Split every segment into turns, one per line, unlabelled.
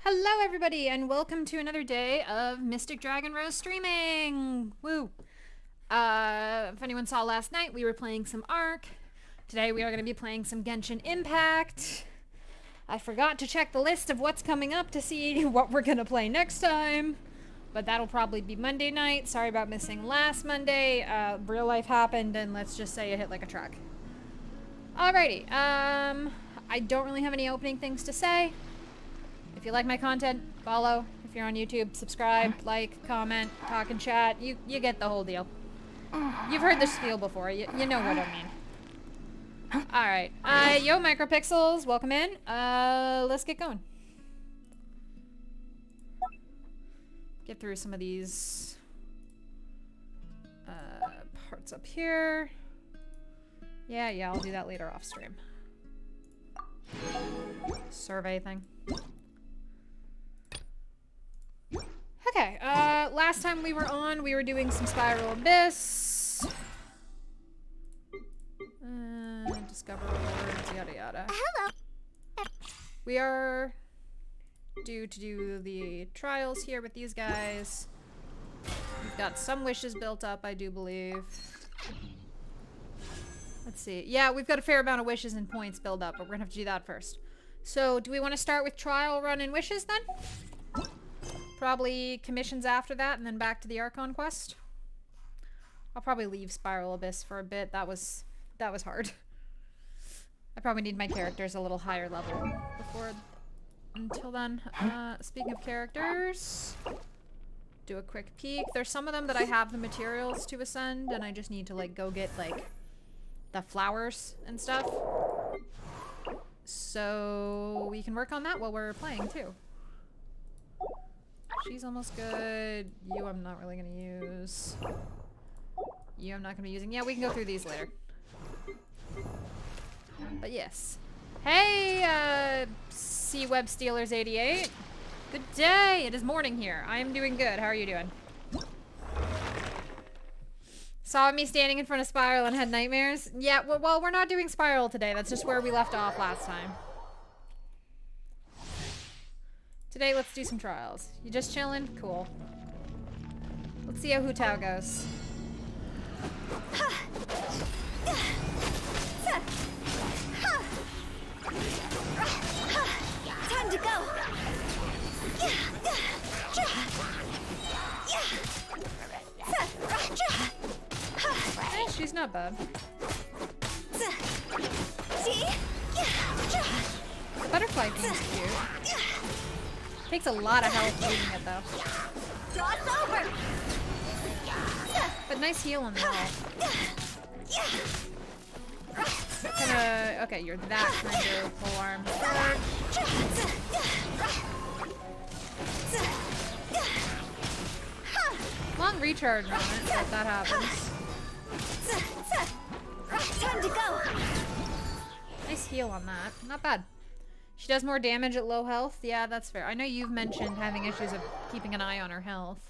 Hello everybody and welcome to another day of Mystic Dragon Rose streaming! Woo! If anyone saw last night, we were playing some Ark. Today we are going to be playing some Genshin Impact. I forgot to check the list of what's coming up to see what we're going to play next time. But that'll probably be Monday night. Sorry about missing last Monday. Real life happened and let's just say it hit like a truck. Alrighty, I don't really have any opening things to say. If you like my content, follow. If you're on YouTube, subscribe, like, comment, talk and chat. You get the whole deal. You've heard this spiel before. You know what I mean. Alright. Yo, Micropixels. Welcome in. Let's get going. Get through some of these parts up here. Yeah, I'll do that later off stream. Survey thing. Okay, last time we were on, we were doing some Spiral Abyss. Discover rewards, yada yada.
Hello.
We are due to do the trials here with these guys. We've got some wishes built up, I do believe. Let's see. Yeah, we've got a fair amount of wishes and points built up, but we're gonna have to do that first. So, do we want to start with trial run and wishes then? Probably commissions after that, and then back to the Archon quest. I'll probably leave Spiral Abyss for a bit. That was hard. I probably need my characters a little higher level until then. Speaking of characters, do a quick peek. There's some of them that I have the materials to ascend, and I just need to like go get like the flowers and stuff. So we can work on that while we're playing too. She's almost good. You I'm not really gonna use. You I'm not gonna be using. Yeah, we can go through these later. But yes. Hey, C-Web Steelers 88. Good day. It is morning here. I am doing good. How are you doing? Saw me standing in front of Spiral and had nightmares? Yeah, well, we're not doing Spiral today. That's just where we left off last time. Today, let's do some trials. You just chilling? Cool. Let's see how Hu Tao goes.
Time to go.
Eh, she's not bad. The butterfly thing's cute. Takes a lot of health reading it though.
Cross over.
But nice heal on the wall. Okay, you're that kind of full arm. Long recharge moment if that happens.
Time to go.
Nice heal on that. Not bad. She does more damage at low health. Yeah, that's fair. I know you've mentioned having issues of keeping an eye on her health.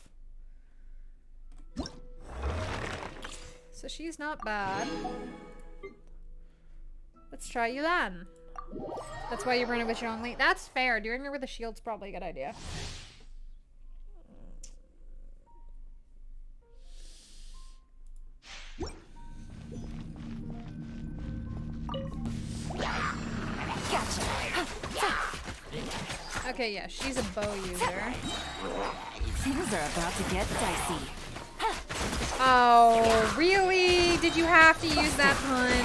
So she's not bad. Let's try Yulan. That's why you run it with Zhongli. That's fair. Doing her with a shield's probably a good idea. Okay, yeah, she's a bow user.
Things are about to get dicey.
Oh, really? Did you have to use that pun?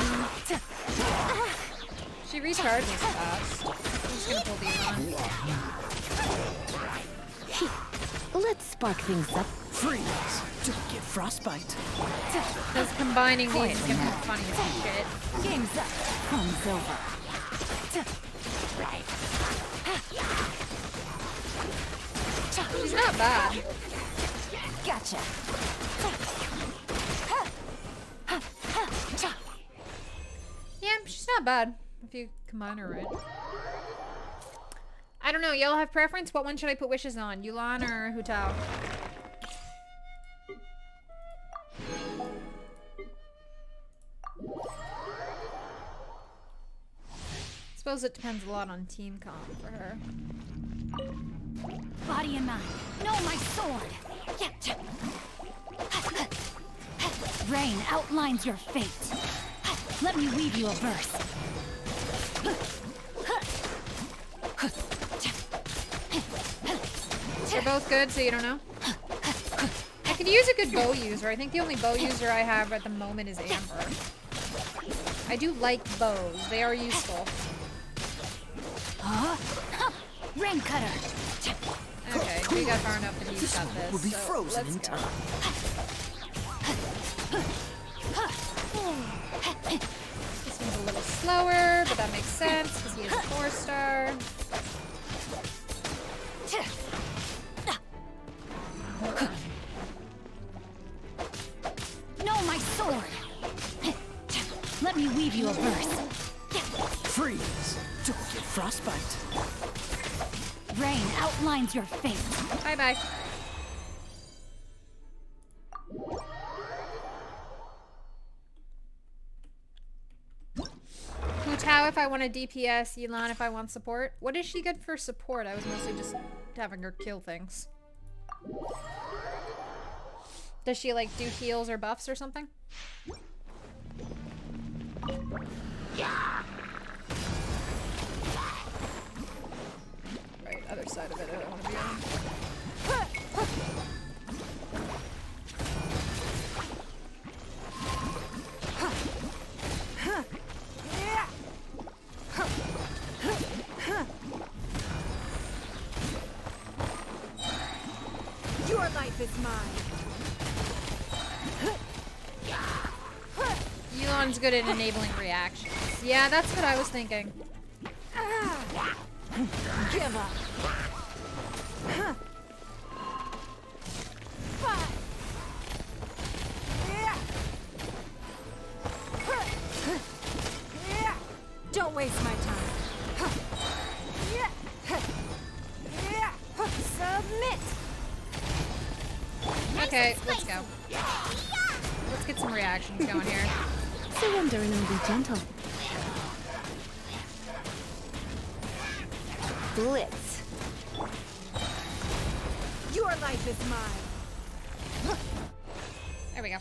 She recharges fast. I'm just gonna pull these on.
Let's spark things up.
Freeze! Don't get frostbite.
Because combining these is gonna be funny as shit.
Game's up. Fun's over.
She's not bad.
Gotcha.
Yeah, she's not bad. If you combine her right. I don't know, y'all have preference? What one should I put wishes on? Yulan or Hu Tao? Suppose it depends a lot on team comp for her.
Body and mind. No, my sword. Rain outlines your fate. Let me weave you a verse.
They're both good, so you don't know? I could use a good bow user. I think the only bow user I have at the moment is Amber. I do like bows. They are useful.
Rain cutter.
Okay, we got far enough that he's got this.
Will be
so
frozen
let's
in
go.
time.
This one's a little slower, but that makes sense because he is a 4-star.
No, my sword. Let me weave you a verse.
Freeze! Don't get frostbite.
Rain outlines your fate.
Bye-bye. Hutao if I want a DPS, Yilan if I want support. What is she good for support? I was mostly just having her kill things. Does she like do heals or buffs or something? Right, other side of it I don't want to be on.
Your life is mine.
Yulan's good at enabling reactions. Yeah, that's what I was thinking.
Give up. Don't waste my time. Submit.
Okay, let's go. Let's get some reactions going here.
Surrender and I'll be gentle. Blitz. Your life is mine.
There we go.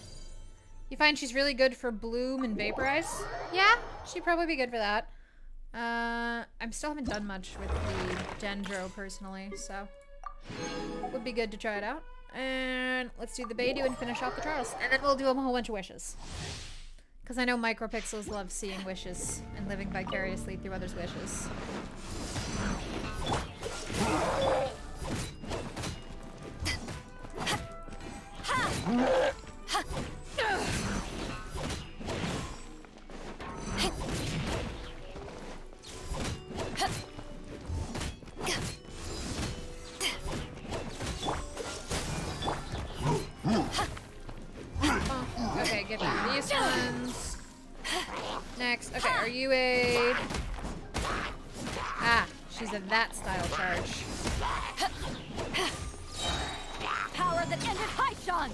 You find she's really good for Bloom and Vaporize? Yeah, she'd probably be good for that. I still haven't done much with the Dendro personally, so would be good to try it out. And let's do the Beidou and finish off the trials. And then we'll do a whole bunch of wishes. Because I know Micropixels love seeing wishes and living vicariously through others' wishes. Okay, get rid of these ones. Next. Okay, are you a... Ah, she's a that style charge.
Power that ended Haishan.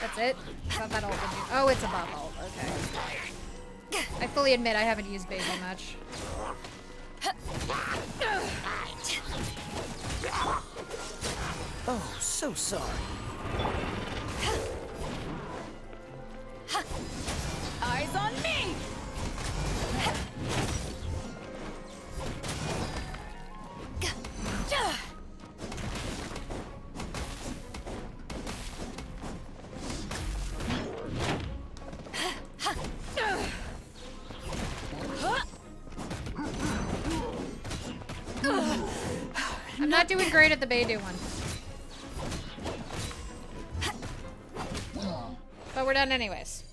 That's it? I thought that ult would do... Oh, it's a buff ult. Okay. I fully admit I haven't used Basil much.
Oh, so sorry.
Eyes on me.
I'm not doing great at the Beidou one. But we're done anyways.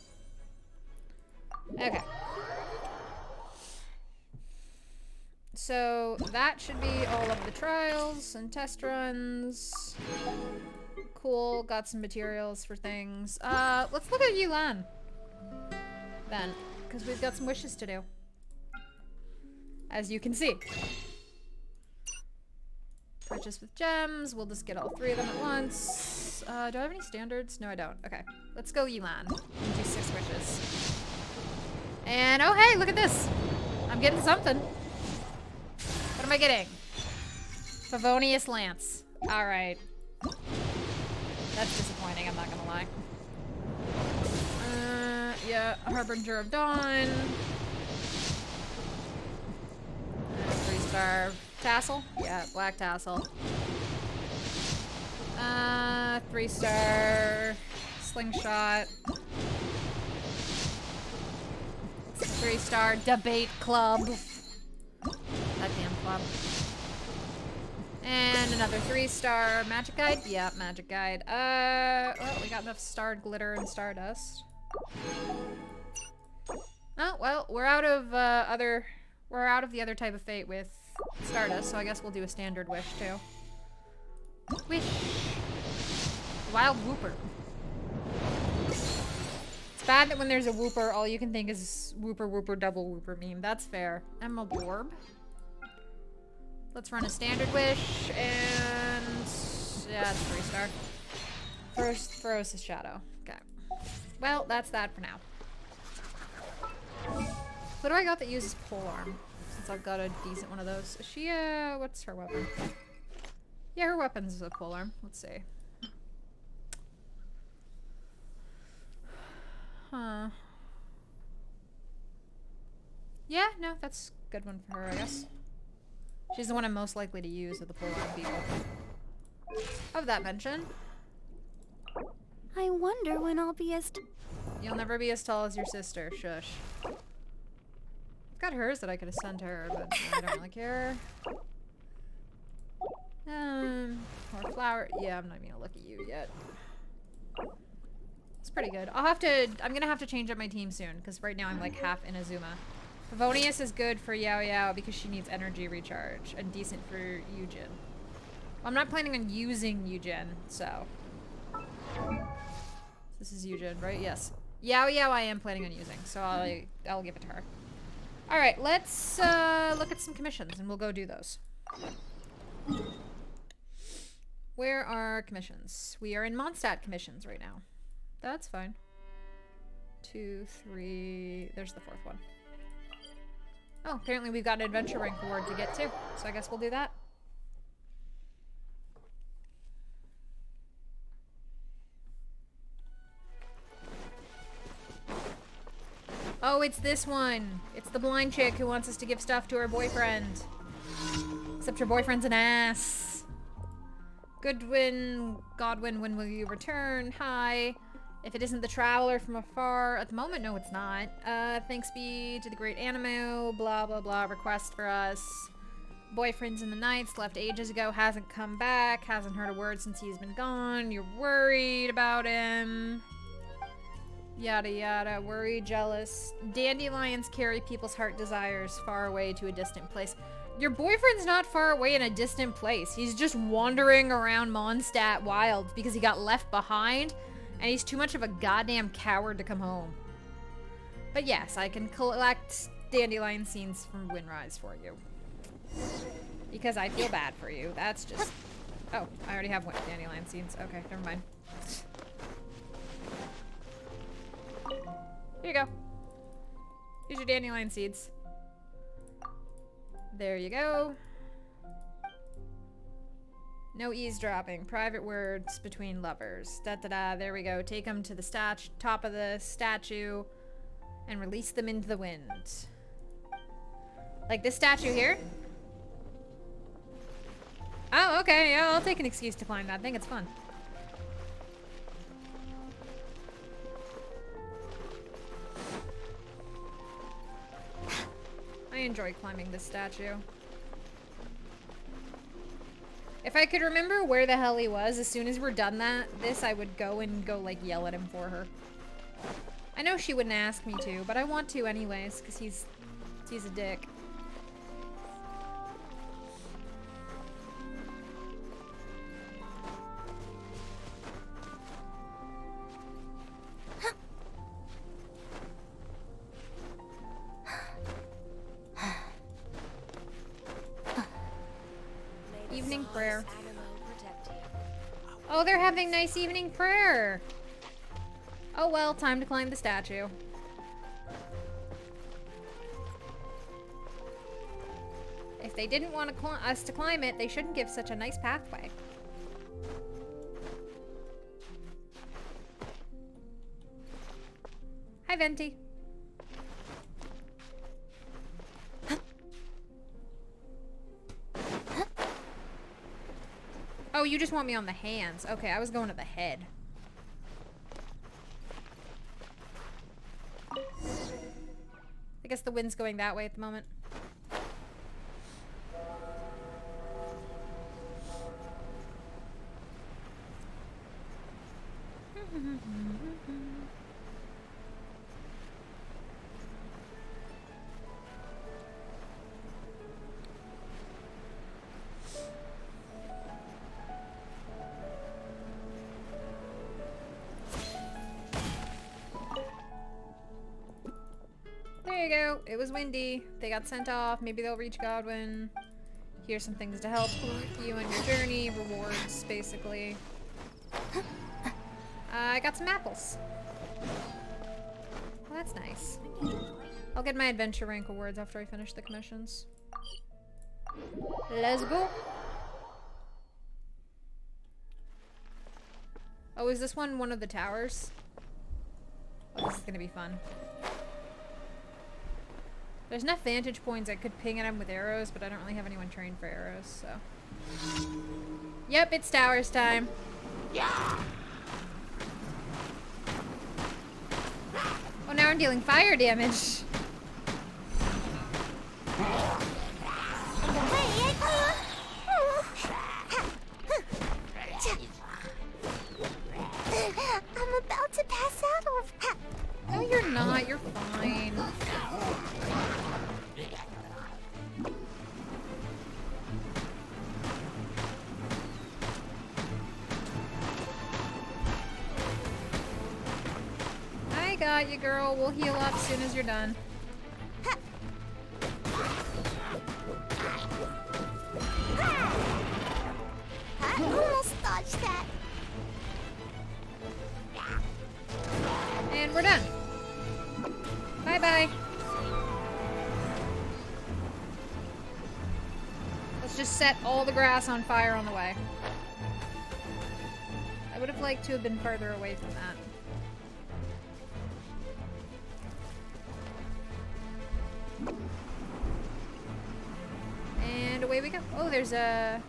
Okay. So that should be all of the trials and test runs. Cool, got some materials for things. Let's look at Yulan then, because we've got some wishes to do. As you can see. Purchase with gems. We'll just get all 3 of them at once. Do I have any standards? No, I don't. Okay. Let's go Yulan. Do 6 wishes. And oh hey, look at this. I'm getting something. What am I getting? Favonius Lance. Alright. That's disappointing, I'm not gonna lie. Yeah, Harbinger of Dawn. 3-star tassel. Yeah, black tassel. 3-star slingshot. 3-star debate club. That damn club. And another 3-star magic guide. Yeah, magic guide. Well, we got enough starred glitter and stardust. Oh, well, we're out of the other type of fate with stardust, so I guess we'll do a standard wish too. Wish. Wild whooper. It's bad that when there's a whooper, all you can think is whooper, whooper, double whooper meme. That's fair. Emerald orb. Let's run a standard wish, and yeah, it's 3-star. First, Ferocious Shadow. Okay. Well, that's that for now. What do I got that uses polearm? Since I've got a decent one of those. Is she, what's her weapon? Yeah, her weapon's a polearm. Let's see. Huh. Yeah, no, that's a good one for her, I guess. She's the one I'm most likely to use of the polearm people. Of that mention.
I wonder when I'll be as...
You'll never be as tall as your sister. Shush. I've got hers that I could have sent her, but I don't really care. Or flower. Yeah, I'm not even gonna look at you yet. It's pretty good. I'm gonna have to change up my team soon, because right now I'm like half Inazuma. Favonius is good for Yao Yao because she needs energy recharge, and decent for Eugen. Well, I'm not planning on using Eugen, so. This is Eugen, right? Yes. Yao Yao I am planning on using, so I'll give it to her. Alright, let's look at some commissions, and we'll go do those. Where are commissions? We are in Mondstadt commissions right now. That's fine. 2, 3... There's the 4th one. Oh, apparently we've got an adventure rank reward to get to, so I guess we'll do that. Oh, it's this one. It's the blind chick who wants us to give stuff to her boyfriend. Except her boyfriend's an ass. Godwin, when will you return? Hi. If it isn't the traveler from afar, at the moment, no, it's not. Thanks be to the great Animo, blah, blah, blah, request for us. Boyfriend's in the nights, left ages ago, hasn't come back, hasn't heard a word since he's been gone. You're worried about him. Yada yada, worried, jealous. Dandelions carry people's heart desires far away to a distant place. Your boyfriend's not far away in a distant place. He's just wandering around Mondstadt Wilds because he got left behind and he's too much of a goddamn coward to come home. But yes, I can collect dandelion scenes from Windrise for you. Because I feel bad for you. That's just... Oh, I already have dandelion scenes. Okay, never mind. Here you go. Here's your dandelion seeds. There you go. No eavesdropping. Private words between lovers. Da-da-da. There we go. Take them to the top of the statue and release them into the wind. Like this statue here? Oh, okay. Yeah, I'll take an excuse to climb that thing. It's fun. I enjoy climbing this statue. If I could remember where the hell he was, as soon as we're done I would go like yell at him for her. I know she wouldn't ask me to, but I want to anyways, because he's a dick. Evening prayer. Oh, they're having nice evening prayer. Oh well, time to climb the statue. If they didn't want us to climb it, they shouldn't give such a nice pathway. Hi, Venti. Oh, you just want me on the hands. Okay, I was going to the head. I guess the wind's going that way at the moment. There you go. It was windy. They got sent off. Maybe they'll reach Godwin. Here's some things to help you on your journey. Rewards, basically. I got some apples. Well, that's nice. I'll get my adventure rank rewards after I finish the commissions. Let's go. Oh, is this one of the towers? Oh, this is gonna be fun. There's enough vantage points I could ping at him with arrows, but I don't really have anyone trained for arrows, so. Yep, it's towers time. Yeah. Oh, now I'm dealing fire damage.
I'm about to pass out.
No, you're not. You're fine. I got you, girl. We'll heal up as soon as you're done.
I almost dodged that.
And we're done. Bye-bye. Let's just set all the grass on fire on the way. I would have liked to have been further away from that. And away we go. Oh, there's a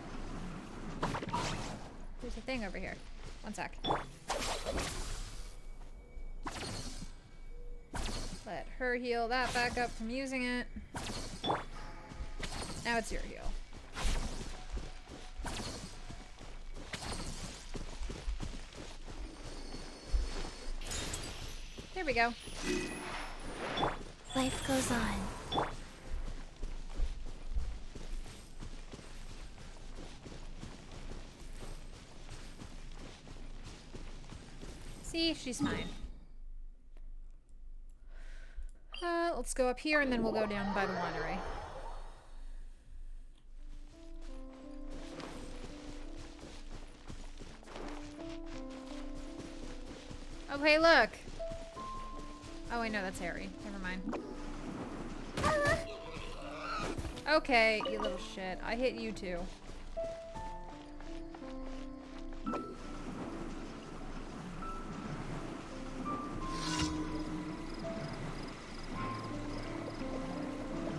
thing over here. One sec. Let her heal that back up from using it. Now it's your heal. There we go.
Life goes on.
See, she's fine. Let's go up here and then we'll go down by the winery. Oh, hey, look. Oh, wait, no, that's Harry. Never mind. Okay, you little shit. I hit you too.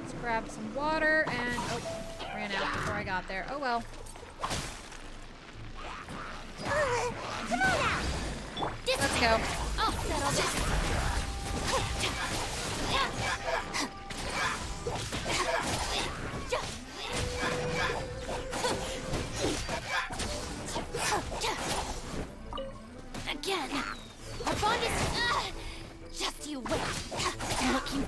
Let's grab some water and... Oh, ran out before I got there. Oh, well.
Come on now.
Let's go.
I'll settle this. Again. Our bond is... just you wait. I'm looking...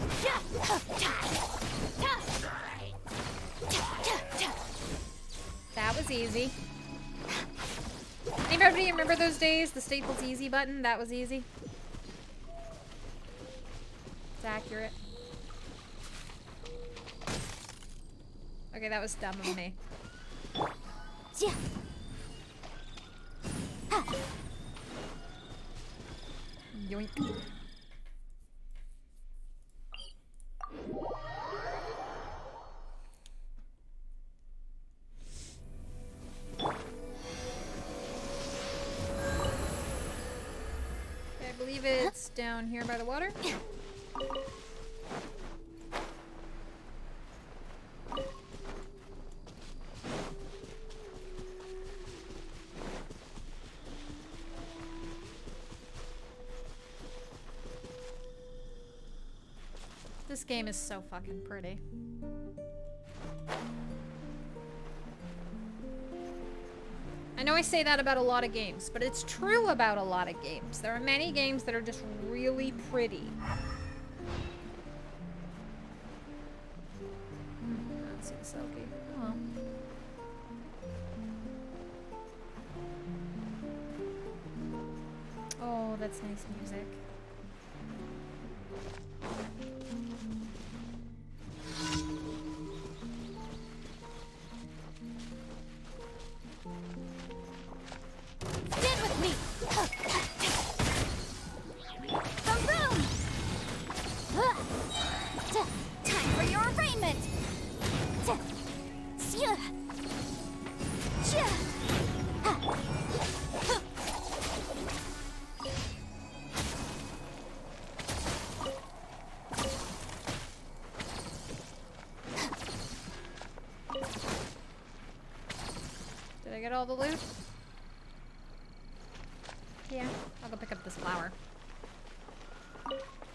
That was easy. Anybody remember those days? The Staples easy button? That was easy. It's accurate. Okay, that was dumb of me. Yoink. I believe it's down here by the water. This game is so fucking pretty. I know I say that about a lot of games, but it's true about a lot of games. There are many games that are just really pretty. I don't see the Selkie. Oh well. Oh, that's nice music.
Stand with me! Boom! Time for your arraignment!
Did I get all the loot? Yeah, I'll go pick up this flower.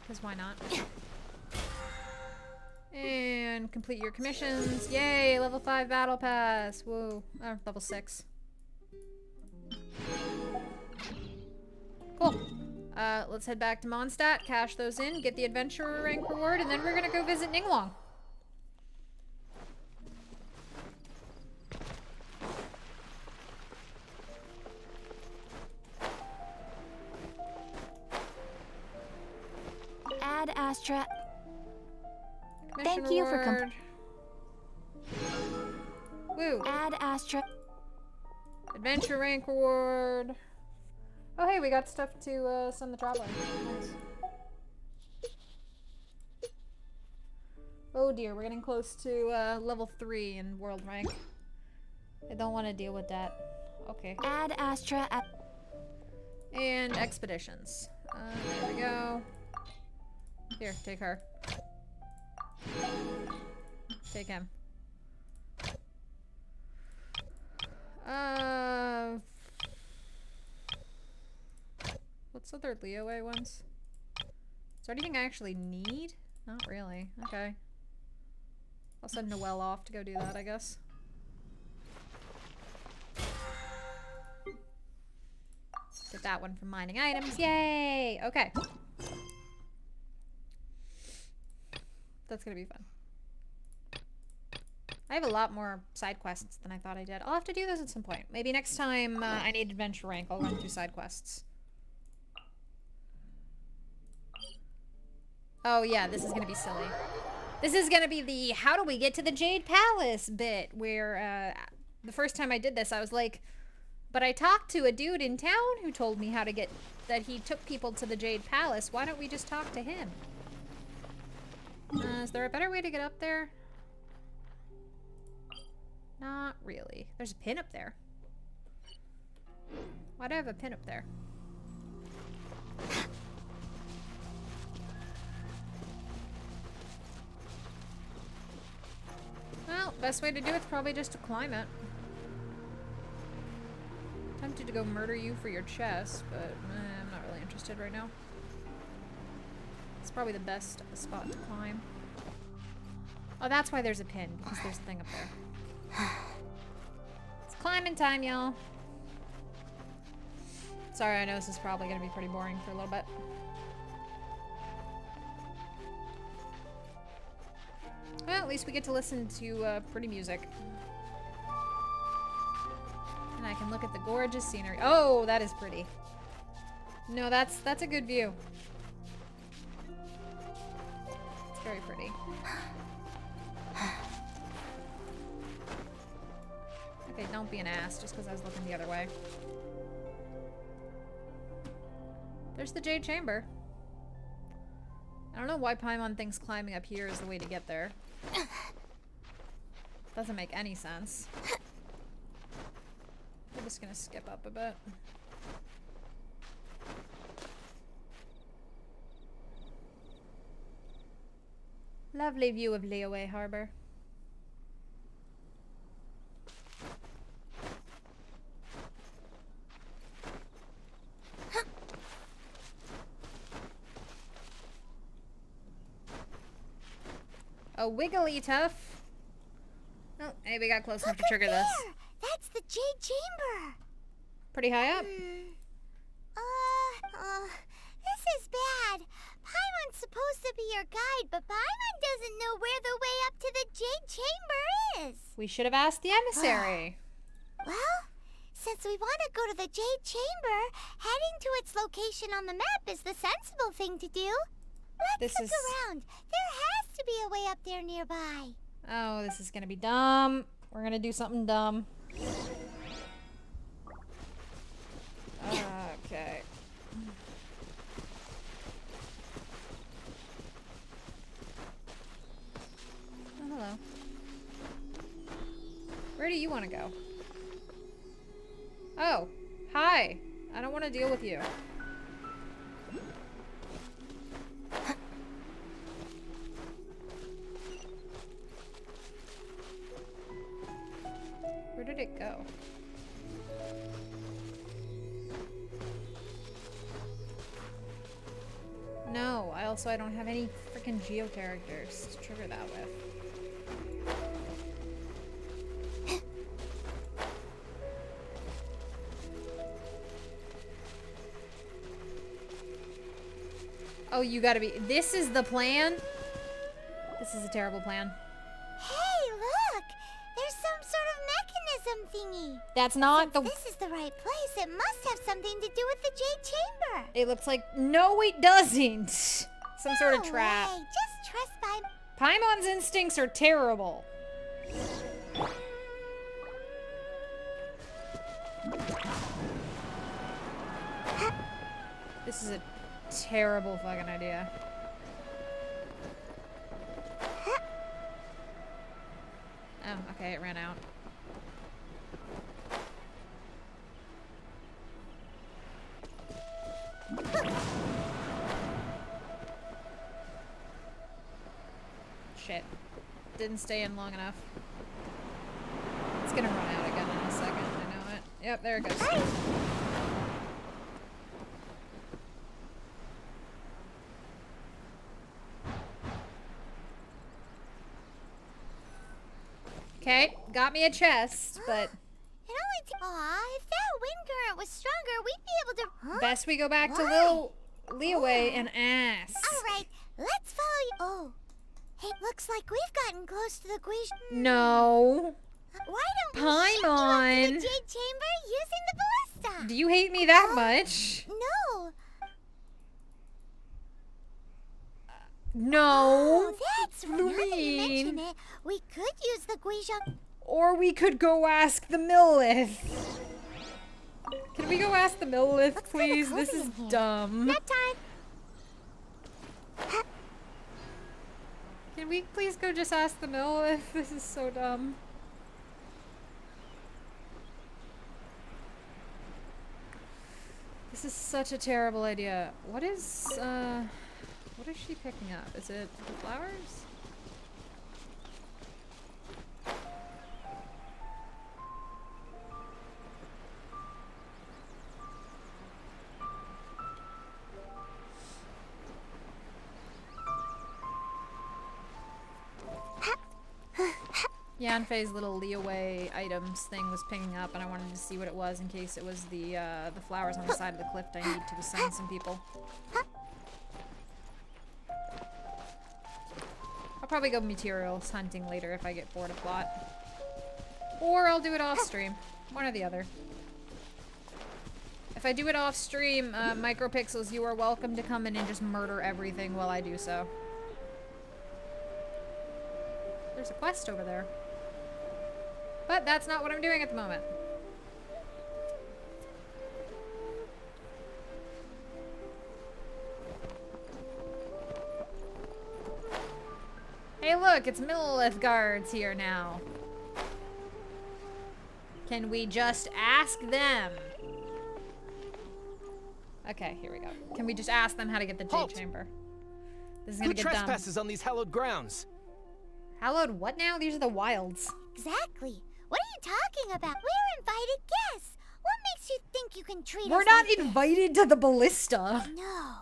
Because why not? And complete your commissions. Yay, level 5 battle pass. Whoa. Oh, level 6. Cool. Let's head back to Mondstadt, cash those in, get the adventurer rank reward, and then we're gonna go visit Ningguang.
Ad Astra.
Commission
Thank you for
reward. Woo.
Ad Astra.
Adventure rank reward. Oh hey, we got stuff to send the traveler. Nice. Oh dear, we're getting close to level 3 in world rank. I don't want to deal with that. Okay.
Ad Astra.
And expeditions. There we go. Here, take her. Take him. What's other Leeway ones? Is there anything I actually need? Not really. Okay. I'll send Noelle off to go do that, I guess. Get that one from mining items. Yay! Okay. That's gonna be fun. I have a lot more side quests than I thought I did. I'll have to do those at some point. Maybe next time I need adventure rank, I'll run through side quests. Oh yeah, this is gonna be silly. This is gonna be the how do we get to the Jade Palace bit, where the first time I did this I was like, but I talked to a dude in town who told me how to get, that he took people to the Jade Palace. Why don't we just talk to him? Is there a better way to get up there? Not really. There's a pin up there. Why do I have a pin up there? Well, best way to do it's probably just to climb it. Tempted to go murder you for your chest, but I'm not really interested right now. It's probably the best spot to climb. Oh, that's why there's a pin, because there's a thing up there. It's climbing time, y'all. Sorry, I know this is probably going to be pretty boring for a little bit. Well, at least we get to listen to pretty music. And I can look at the gorgeous scenery. Oh, that is pretty. No, that's a good view. It's very pretty. Okay, don't be an ass just because I was looking the other way. There's the Jade Chamber. I don't know why Paimon thinks climbing up here is the way to get there. Doesn't make any sense. I'm just gonna skip up a bit. Lovely view of Leeway Harbor. A Wigglytuff. Oh, hey, we got close enough to trigger this.
That's the Jade Chamber.
Pretty high up.
This is bad. Paimon's supposed to be your guide, but Paimon doesn't know where the way up to the Jade Chamber is.
We should have asked the emissary.
Well, since we want to go to the Jade Chamber, heading to its location on the map is the sensible thing to do. Let's look around. There has to be a way up there nearby.
Oh, this is gonna be dumb. We're gonna do something dumb. Okay. Oh, hello. Where do you want to go? Oh, hi. I don't want to deal with you. Where did it go? No, I don't have any freaking Geo characters to trigger that with. Oh, you gotta be. This is the plan? This is a terrible plan.
Hey, look! There's some sort of mechanism thingy.
That's not the.
This is the right place. It must have something to do with the Jade Chamber.
It looks like. No, it doesn't! Some sort of trap.
Way. Just trust
Paimon's instincts are terrible. This is a terrible fucking idea. Oh, okay, it ran out. Shit. Didn't stay in long enough. It's gonna run out again in a second, I know it. Yep, there it goes. Okay, got me a chest, but
if that wind current was stronger, we'd be able to.
best we go back to Leeway and ask.
All right, let's follow you. Oh, hey, looks like we've gotten close to the Guiche.
No.
Why don't we ship you up to
Paimon.
the Jade Chamber using the ballista?
Do you hate me that much?
No.
No.
Oh, that's right. Now that you
Lumine.
mention it, we could use the Guiche.
Or we could go ask the Millith. Can we go ask the Millith,
Looks kinda
please? This
cozy
is
in here.
dumb.
Nap time.
Can we please go just ask the Millith? This is so dumb. This is such a terrible idea. What is she picking up? Is it the flowers? Yanfei's little Leeway items thing was pinging up, and I wanted to see what it was in case it was the flowers on the side of the cliff I need to assign some people. I'll probably go materials hunting later if I get bored of plot. Or I'll do it off stream. One or the other. If I do it off stream, Micropixels, you are welcome to come in and just murder everything while I do so. There's a quest over there. But that's not what I'm doing at the moment. Hey look, it's Millith guards here now. Can we just ask them? Okay, here we go. Can we just ask them how to get the Jade
Halt.
Chamber? This is gonna
Who
get dumb.
trespasses on these hallowed grounds?
Hallowed what now? These are the wilds.
Exactly. What are you talking about? We're invited guests. What makes you think you can treat
We're
us
not
like
invited to the ballista.
this? No.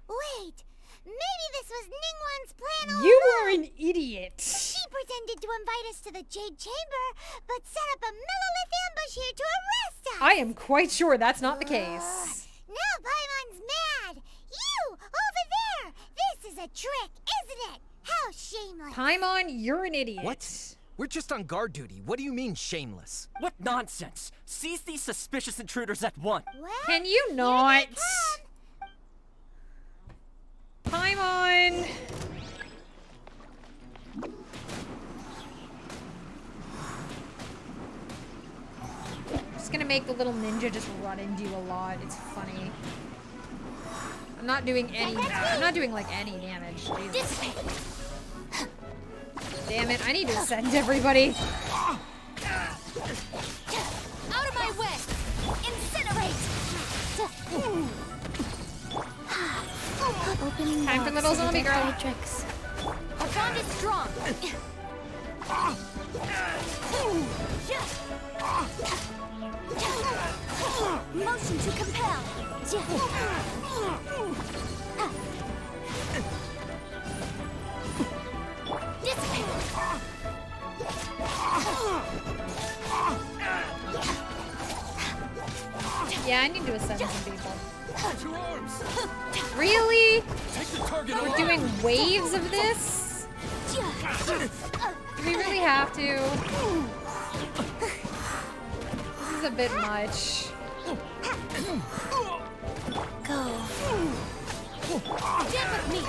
Wait. Maybe this was Ningguang's plan all
You
along.
are an idiot.
She pretended to invite us to the Jade Chamber, but set up a Millilith ambush here to arrest us.
I am quite sure that's not the case.
Now Paimon's mad. You, over there. This is a trick, isn't it? How shameless.
Paimon, you're an idiot.
What? We're just on guard duty. What do you mean, shameless?
What nonsense! Seize these suspicious intruders at once!
Well,
Can you not? Paimon! Just gonna make the little ninja just run into you a lot. It's funny. I'm not doing any. I'm not doing like any damage. Jesus. Damn it! I need to send everybody.
Out of my way! Incinerate! Opening
Time for little zombie girl.
tricks. Our bond is strong. Motion to compel.
Yeah, I need to ascend some people.
Cut your arms!
Really?
Take the target
We're
alive!
doing waves of this? Do we really have to? This is a bit much.
Go. Stand with me.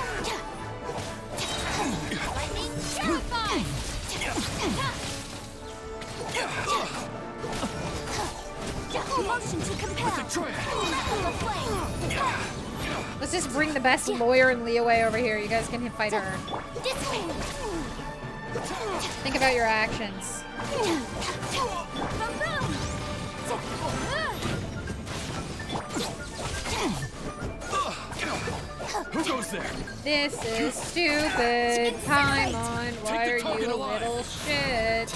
Lightning terrified. Motion to compel. Level the flame.
Let's just bring the best lawyer and Leeway over here. You guys can fight her.
Dissipate.
Think about your actions.
Who goes there?
This is stupid. Paimon, why are you a little shit?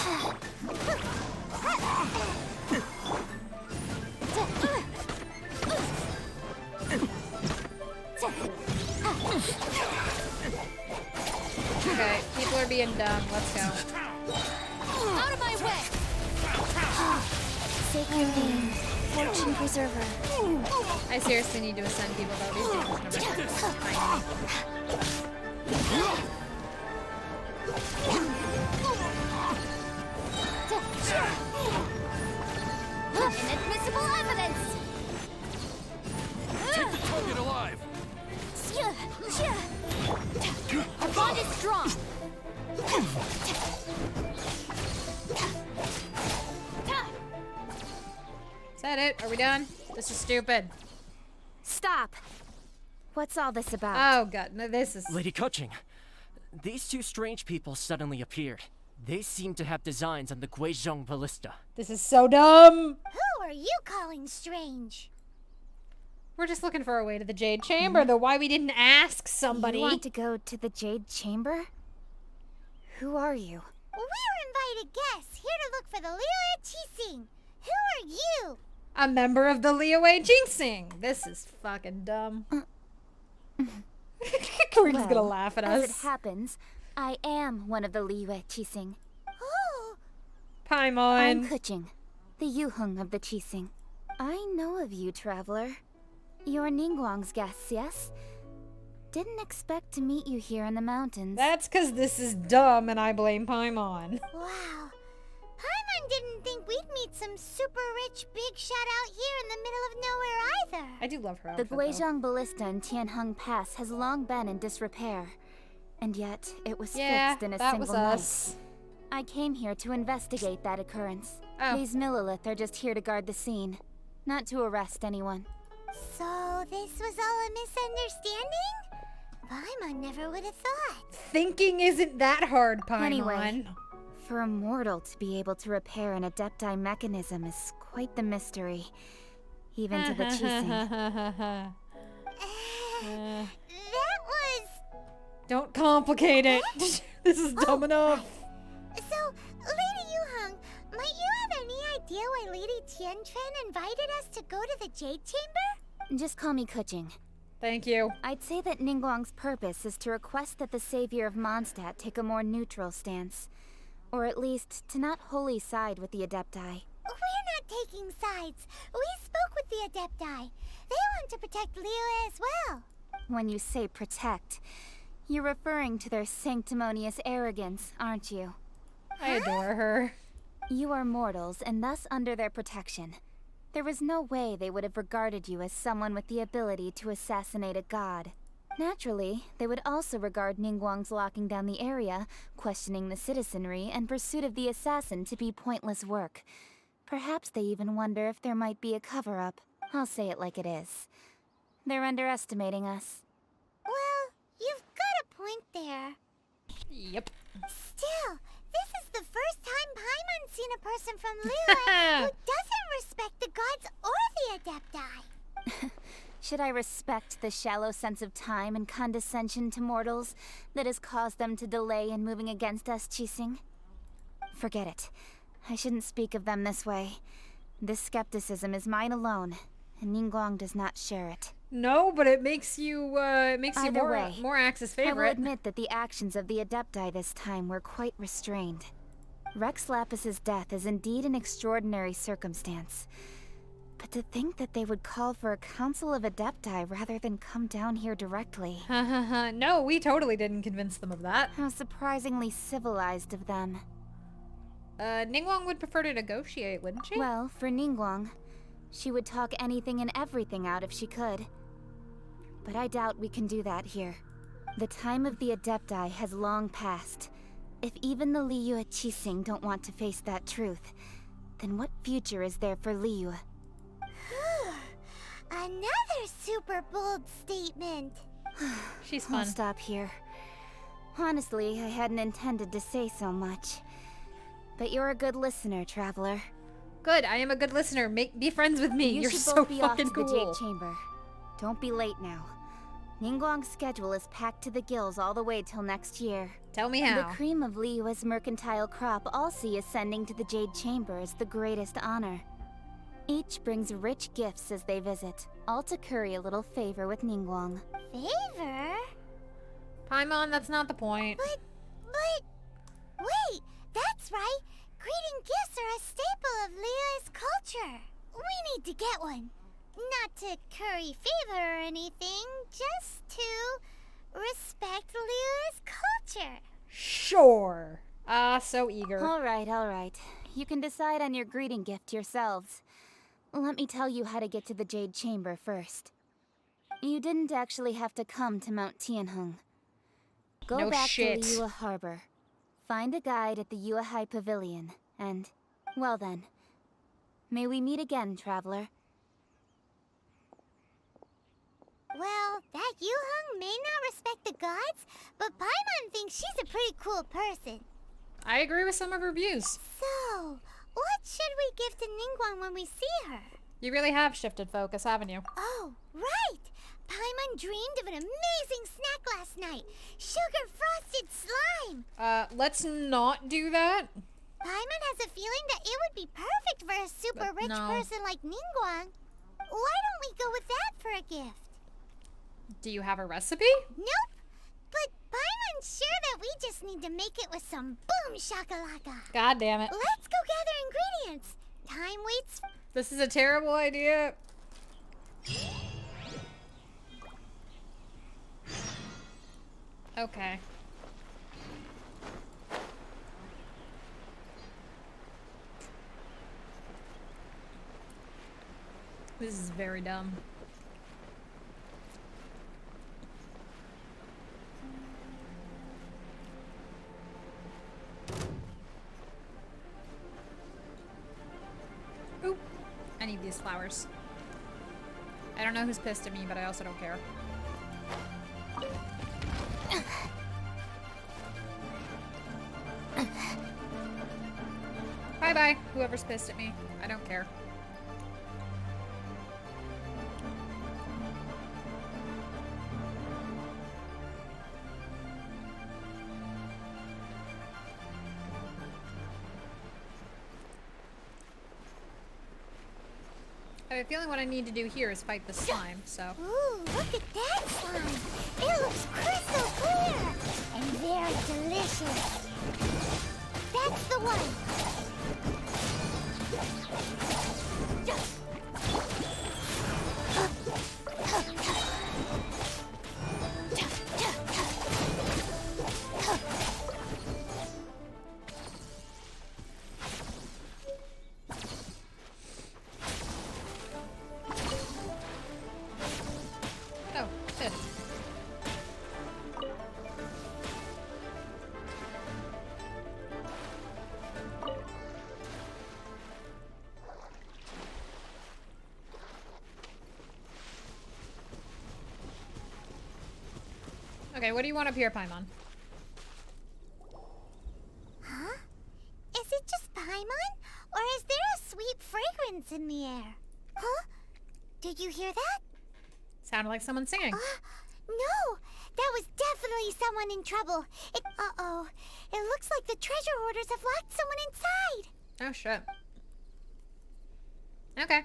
Okay, people are being dumb. Let's go.
Out of my way. Sacred name, fortune preserver.
I seriously need to ascend people though. These damage numbers are tiny.
Inadmissible evidence.
Take the target alive!
Our bond is strong.
Is that it? Are we done? This is stupid.
Stop. What's all this about?
Oh god, no, this is.
Lady Coaching, these two strange people suddenly appeared. They seem to have designs on the Guizhong Ballista.
This is so dumb.
Who are you calling strange?
We're just looking for a way to the Jade Chamber, though. Why we didn't ask somebody?
You want to go to the Jade Chamber? Who are you?
We're invited guests here to look for the Liu Qixing. Who are you?
A member of the Leeway Jinxing. This is fucking dumb. Corinne's gonna laugh at
As
us.
it happens, I am one of the Liu Qixing.
Oh,
I'm
Paimon.
Kuching, the Yuheng of the Qixing. I know of you, traveler. You're Ningguang's guests, yes? Didn't expect to meet you here in the mountains.
That's because this is dumb and I blame Paimon.
wow. Paimon didn't think we'd meet some super rich big shot out here in the middle of nowhere either.
I do love her
The
outfit, though.
Guizhong Ballista in Tianheng Pass has long been in disrepair. And yet, it was
Yeah,
fixed in a
that
single
was
night.
us.
I came here to investigate that occurrence.
Oh.
These Millilith are just here to guard the scene, not to arrest anyone.
So this was all a misunderstanding? Paimon never would have thought.
Thinking isn't that hard, Paimon.
Anyway. For a mortal to be able to repair an Adepti mechanism is quite the mystery, even to the Qixing.
That was...
Don't complicate it. This is dumb enough.
So, Lady Yuheng, might you have any idea why Lady Tianquan invited us to go to the Jade Chamber?
Just call me Kuching.
Thank you.
I'd say that Ningguang's purpose is to request that the savior of Mondstadt take a more neutral stance. Or at least, to not wholly side with the Adepti.
We're not taking sides. We spoke with the Adepti. They want to protect Liyue as well.
When you say protect, you're referring to their sanctimonious arrogance, aren't you?
I adore her.
You are mortals, and thus under their protection. There was no way they would have regarded you as someone with the ability to assassinate a god. Naturally, they would also regard Ningguang's locking down the area, questioning the citizenry, and pursuit of the assassin to be pointless work. Perhaps they even wonder if there might be a cover-up. I'll say it like it is. They're underestimating us.
Well, you've got a point there.
Yep.
Still, this is the first time Paimon's seen a person from Liyue who doesn't respect the gods or the Adepti.
Should I respect the shallow sense of time and condescension to mortals that has caused them to delay in moving against us, Qixing? Forget it. I shouldn't speak of them this way. This skepticism is mine alone, and Ningguang does not share it.
No, but it makes you
Either way,
more Axe's
I will
favorite.
admit that the actions of the Adepti this time were quite restrained. Rex Lapis's death is indeed an extraordinary circumstance. But to think that they would call for a council of Adepti rather than come down here directly.
No, we totally didn't convince them of that.
How surprisingly civilized of them.
Ningguang would prefer to negotiate, wouldn't she?
Well, for Ningguang, she would talk anything and everything out if she could. But I doubt we can do that here. The time of the Adepti has long passed. If even the Liyue Qixing don't want to face that truth, then what future is there for Liyue?
Another super bold statement.
She's
I'll
fun.
stop here. Honestly, I hadn't intended to say so much. But you're a good listener, Traveler.
Good, I am a good listener. Be friends with me.
You
You're
should
so
both be off
fucking
to the
cool.
Jade Chamber. Don't be late now. Ningguang's schedule is packed to the gills all the way till next year.
Tell me
The
how.
cream of Liyue's mercantile crop all see ascending to the Jade Chamber as the greatest honor. Each brings rich gifts as they visit, all to curry a little favor with Ningguang.
Favor?
Paimon, that's not the point.
Wait, that's right. Greeting gifts are a staple of Liyue's culture. We need to get one. Not to curry favor or anything, just to respect Liyue's culture.
Sure. So eager.
All right. You can decide on your greeting gift yourselves. Let me tell you how to get to the Jade Chamber first. You didn't actually have to come to Mount Tianheng. Go
No
back
shit.
to Liyue Harbor. Find a guide at the Yuehai Pavilion, and, well then, may we meet again, Traveler.
Well, that Yuheng may not respect the gods, but Paimon thinks she's a pretty cool person.
I agree with some of her views.
So, what should we give to Ningguang when we see her?
You really have shifted focus, haven't you?
Oh, right! Paimon dreamed of an amazing snack last night. Sugar-frosted slime!
Let's not do that.
Paimon has a feeling that it would be perfect for a super rich
no.
person like Ningguang. Why don't we go with that for a gift?
Do you have a recipe?
Nope. But Paimon's sure that we just need to make it with some boom shakalaka.
God damn it.
Let's go gather ingredients. Time waits.
This is a terrible idea. Okay. This is very dumb. Oop. I need these flowers. I don't know who's pissed at me, but I also don't care. Bye-bye, whoever's pissed at me. I don't care. I have a feeling what I need to do here is fight the slime, so.
Ooh, look at that slime. It looks crystal clear and very delicious. That's the one.
Oh, good. Okay, what do you want up here, Paimon?
Huh? Is it just Paimon? Or is there a sweet fragrance in the air? Huh? Did you hear that?
Sounded like someone singing.
No! That was definitely someone in trouble. Uh-oh. It looks like the treasure hoarders have locked someone inside.
Oh, shit. Okay.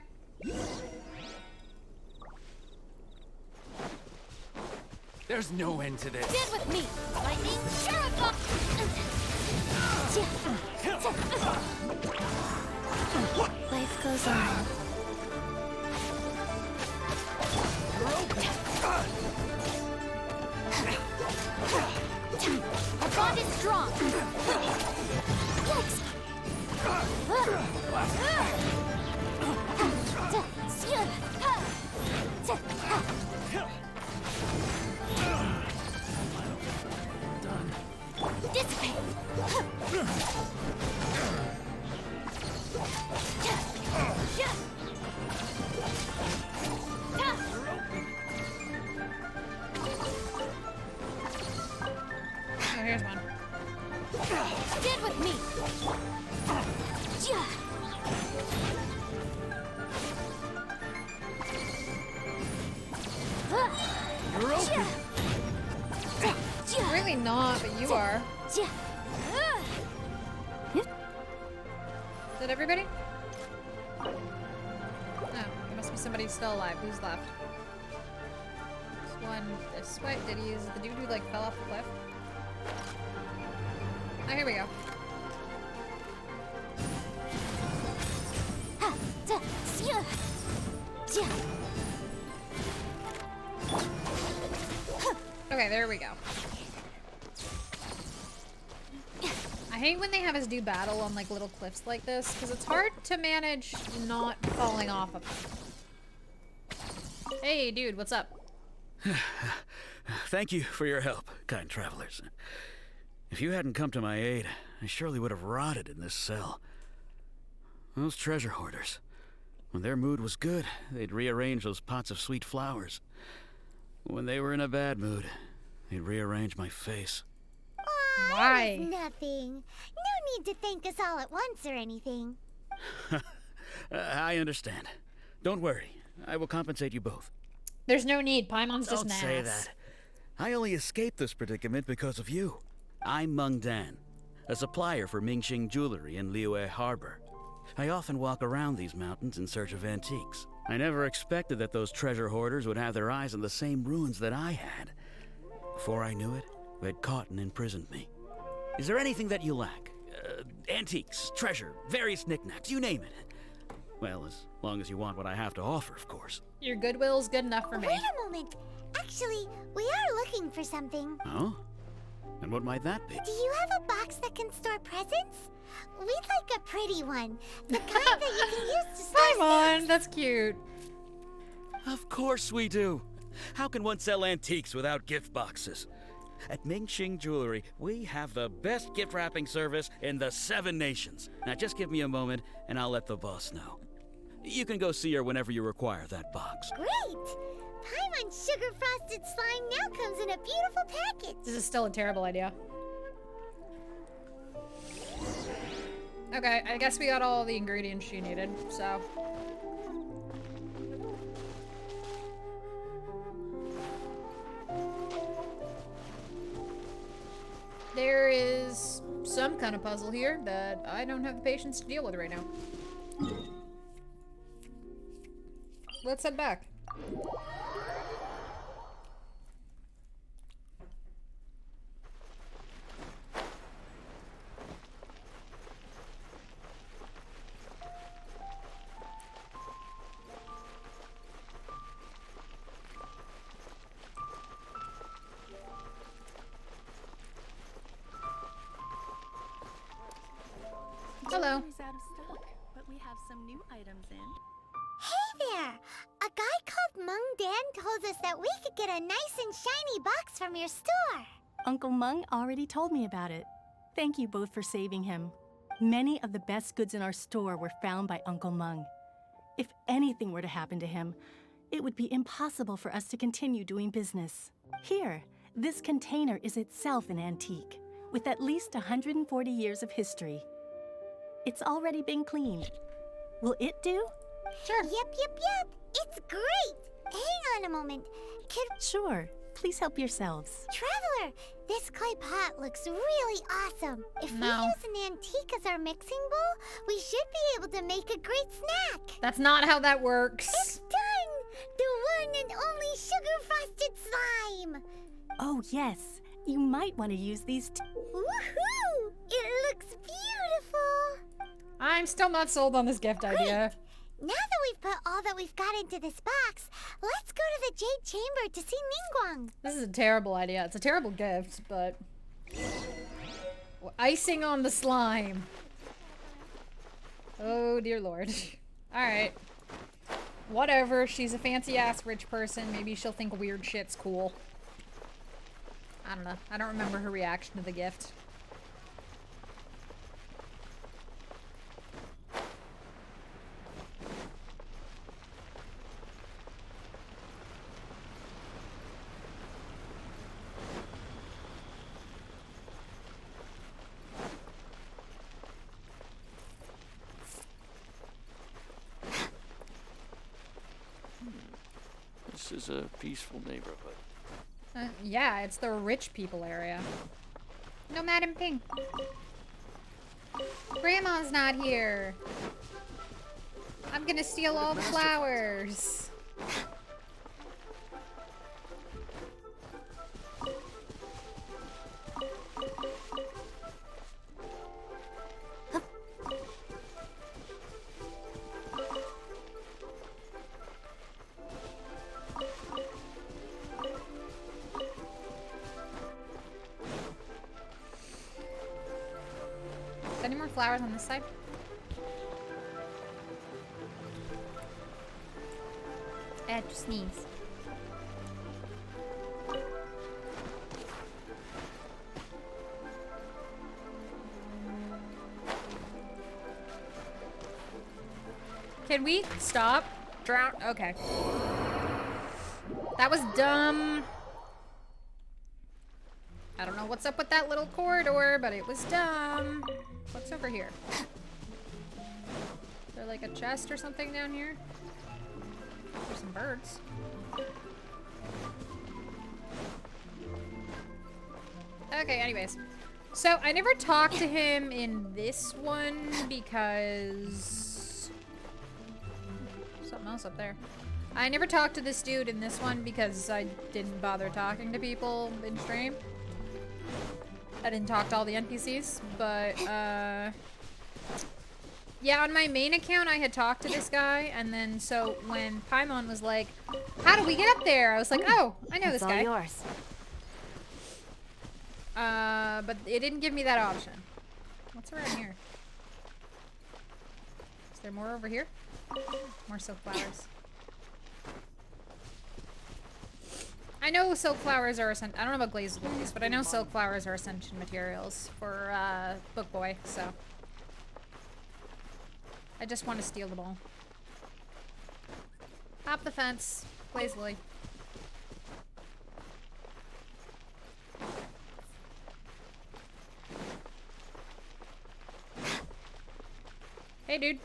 There's no end to this.
Get with me, lightning terrible. Life goes on. Our bond is strong. Yikes. Dissipate.
Oh, here's one.
Get with me.
You're open.
Really not, but you are. Is that everybody? Oh, there must be somebody still alive. Who's left? This one, this way. Did he use the dude who like fell off the cliff? Oh, here we go. Okay, there we go. I hate when they have us do battle on like little cliffs like this, because it's hard to manage not falling off of them. Hey, dude, what's up?
Thank you for your help, kind travelers. If you hadn't come to my aid, I surely would have rotted in this cell. Those treasure hoarders. When their mood was good, they'd rearrange those pots of sweet flowers. When they were in a bad mood, they'd rearrange my face.
Why?
It was nothing. No need to thank us all at once or anything.
I understand. Don't worry. I will compensate you both.
There's no need. Paimon's just
Don't
an
say
ass.
that. I only escaped this predicament because of you. I'm Meng Dan, a supplier for Mingxing Jewelry in Liyue Harbor. I often walk around these mountains in search of antiques. I never expected that those treasure hoarders would have their eyes on the same ruins that I had. Before I knew it, they'd caught and imprisoned me. Is there anything that you lack? Antiques, treasure, various knickknacks, you name it. Well, as long as you want what I have to offer, of course.
Your goodwill's good enough for me.
Wait a moment. Actually, we are looking for something.
Oh? And what might that be?
Do you have a box that can store presents? We'd like a pretty one. The kind that you can use to store
Paimon,
snacks.
that's cute.
Of course we do. How can one sell antiques without gift boxes? At Mingxing Jewelry, we have the best gift wrapping service in the 7 nations. Now just give me a moment and I'll let the boss know. You can go see her whenever you require that box.
Great! Paimon's sugar frosted slime now comes in a beautiful package.
This is still a terrible idea. Okay, I guess we got all the ingredients she needed, so. There is some kind of puzzle here that I don't have the patience to deal with right now. let's head back. Hello.
Jewelry's out of stock, but we have some new items in.
Hey there! A guy called Mung Dan told us that we could get a nice and shiny box from your store.
Uncle Mung already told me about it. Thank you both for saving him. Many of the best goods in our store were found by Uncle Mung. If anything were to happen to him, it would be impossible for us to continue doing business. Here, this container is itself an antique, with at least 140 years of history. It's already been cleaned. Will it do?
Sure.
Yep. It's great. Hang on a moment.
Sure. Please help yourselves.
Traveler, this clay pot looks really awesome. If we use an antique as our mixing bowl, we should be able to make a great snack.
That's not how that works.
It's done! The one and only sugar-frosted slime!
Oh, yes. You might want to use these
Woohoo! It looks beautiful!
I'm still not sold on this gift idea.
Now that we've put all that we've got into this box, let's go to the Jade Chamber to see Ningguang.
This is a terrible idea. It's a terrible gift, but... icing on the slime. Oh, dear lord. Alright. Whatever. She's a fancy-ass rich person. Maybe she'll think weird shit's cool. I don't know. I don't remember her reaction to the gift.
This is a peaceful neighborhood.
Yeah, it's the rich people area. No, Madam Pink. Grandma's not here. I'm gonna steal all the flowers. Any more flowers on this side? I had to sneeze. Can we stop? Drown? Okay. That was dumb. I don't know what's up with that little corridor, but it was dumb. What's over here? Is there like a chest or something down here? There's some birds. Okay, anyways. So, I never talked to him in this one because... something else up there. I never talked to this dude in this one because I didn't bother talking to people in stream. I didn't talk to all the NPCs, but, yeah, on my main account, I had talked to this guy, and then, so, when Paimon was like, how do we get up there? I was like, oh, I know this guy.
It's all yours.
But it didn't give me that option. What's around here? Is there more over here? More silk flowers. I know silk flowers are essential. I don't know about glazed lilies, but I know silk flowers are essential materials for Book Boy, so I just want to steal them all. Hop the fence, glazed lily. Hey, dude.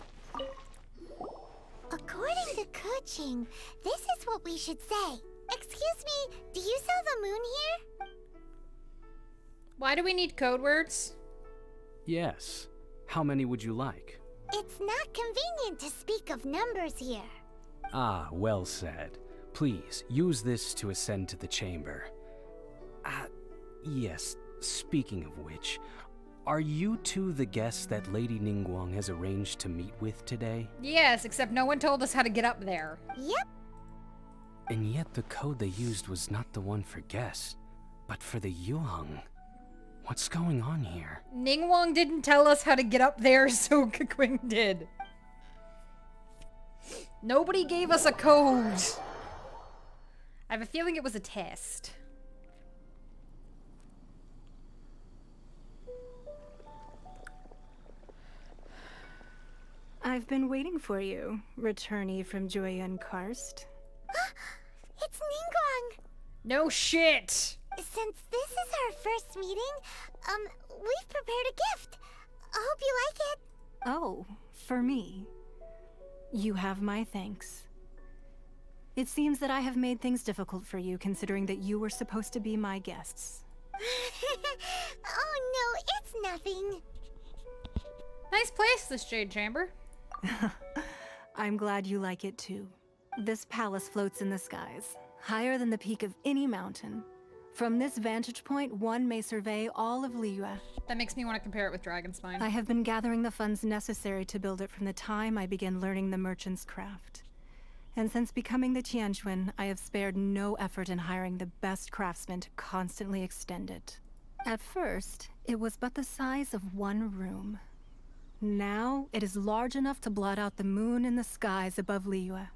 According to Kuching, this is what we should say. Excuse me, do you sell the moon here?
Why do we need code words?
Yes. How many would you like?
It's not convenient to speak of numbers here.
Ah, well said. Please, use this to ascend to the chamber. Yes, speaking of which, are you two the guests that Lady Ningguang has arranged to meet with today?
Yes, except no one told us how to get up there.
Yep.
And yet the code they used was not the one for guests, but for the Yuheng. What's going on here?
Ningguang didn't tell us how to get up there, so Kakwing did. Nobody gave us a code. I have a feeling it was a test.
I've been waiting for you, returnee from Joyun Karst.
It's Ningguang!
No shit!
Since this is our first meeting, we've prepared a gift. I hope you like it.
Oh, for me. You have my thanks. It seems that I have made things difficult for you, considering that you were supposed to be my guests.
Oh no, it's nothing.
Nice place, this Jade Chamber.
I'm glad you like it too. This palace floats in the skies, higher than the peak of any mountain. From this vantage point, one may survey all of Liyue.
That makes me want to compare it with Dragonspine.
I have been gathering the funds necessary to build it from the time I began learning the merchant's craft. And since becoming the Tianquan, I have spared no effort in hiring the best craftsmen to constantly extend it. At first, it was but the size of one room. Now, it is large enough to blot out the moon in the skies above Liyue.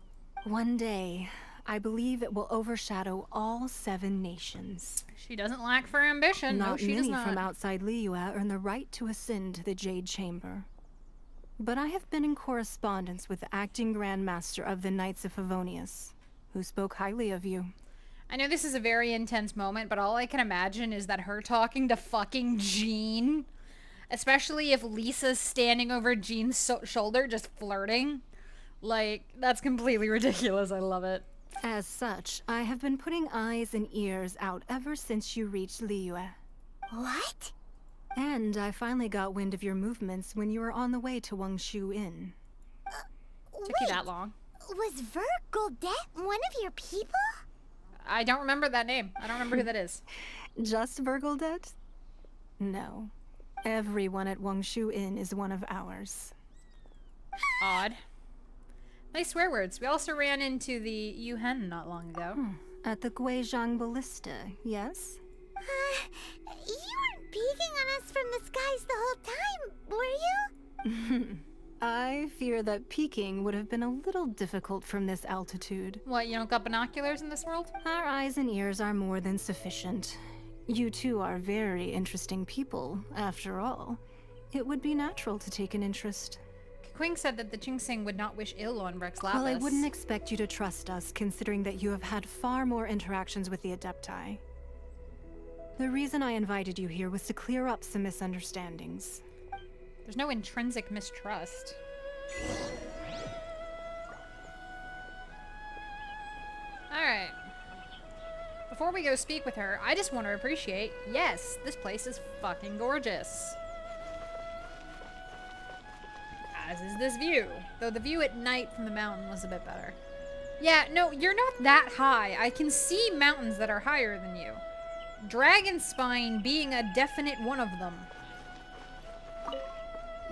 One day, I believe it will overshadow all 7 nations.
She doesn't lack for ambition.
Not
No, she does
many
not.
from outside Liyue earn the right to ascend to the Jade Chamber. But I have been in correspondence with the acting Grand Master of the Knights of Favonius, who spoke highly of you.
I know this is a very intense moment, but all I can imagine is that her talking to fucking Jean, especially if Lisa's standing over Jean's shoulder just flirting. Like, that's completely ridiculous. I love it.
As such, I have been putting eyes and ears out ever since you reached Liyue.
What?
And I finally got wind of your movements when you were on the way to Wangshu Inn.
Took you that long.
Was Vergoldet one of your people?
I don't remember that name. I don't remember who that is.
Just Vergoldet? No. Everyone at Wangshu Inn is one of ours.
Odd. Nice swear words. We also ran into the Yuhen not long ago.
At the Guizhang Ballista, yes?
You weren't peeking on us from the skies the whole time, were you?
I fear that peeking would have been a little difficult from this altitude.
What, you don't got binoculars in this world?
Our eyes and ears are more than sufficient. You two are very interesting people, after all. It would be natural to take an interest.
Quing said that the Chingsing would not wish ill on Rex Lapis.
Well, I wouldn't expect you to trust us, considering that you have had far more interactions with the Adepti. The reason I invited you here was to clear up some misunderstandings.
There's no intrinsic mistrust. Alright. Before we go speak with her, I just want to appreciate, yes, this place is fucking gorgeous. As is this view. Though the view at night from the mountain was a bit better. Yeah, no, you're not that high. I can see mountains that are higher than you. Dragonspine being a definite one of them.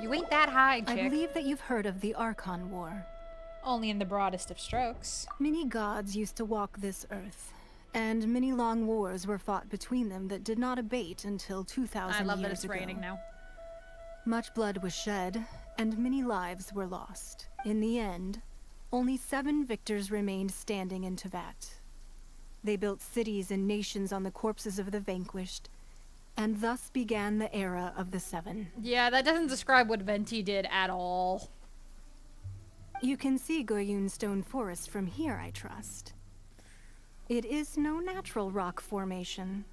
You ain't that high, chick.
I believe that you've heard of the Archon War.
Only in the broadest of strokes.
Many gods used to walk this earth, and many long wars were fought between them that did not abate until 2,000 years ago.
I love that it's raining now.
Much blood was shed, and many lives were lost. In the end, only 7 victors remained standing in Tevat. They built cities and nations on the corpses of the vanquished, and thus began the era of the 7.
Yeah, that doesn't describe what Venti did at all.
You can see Goyun Stone Forest from here, I trust. It is no natural rock formation.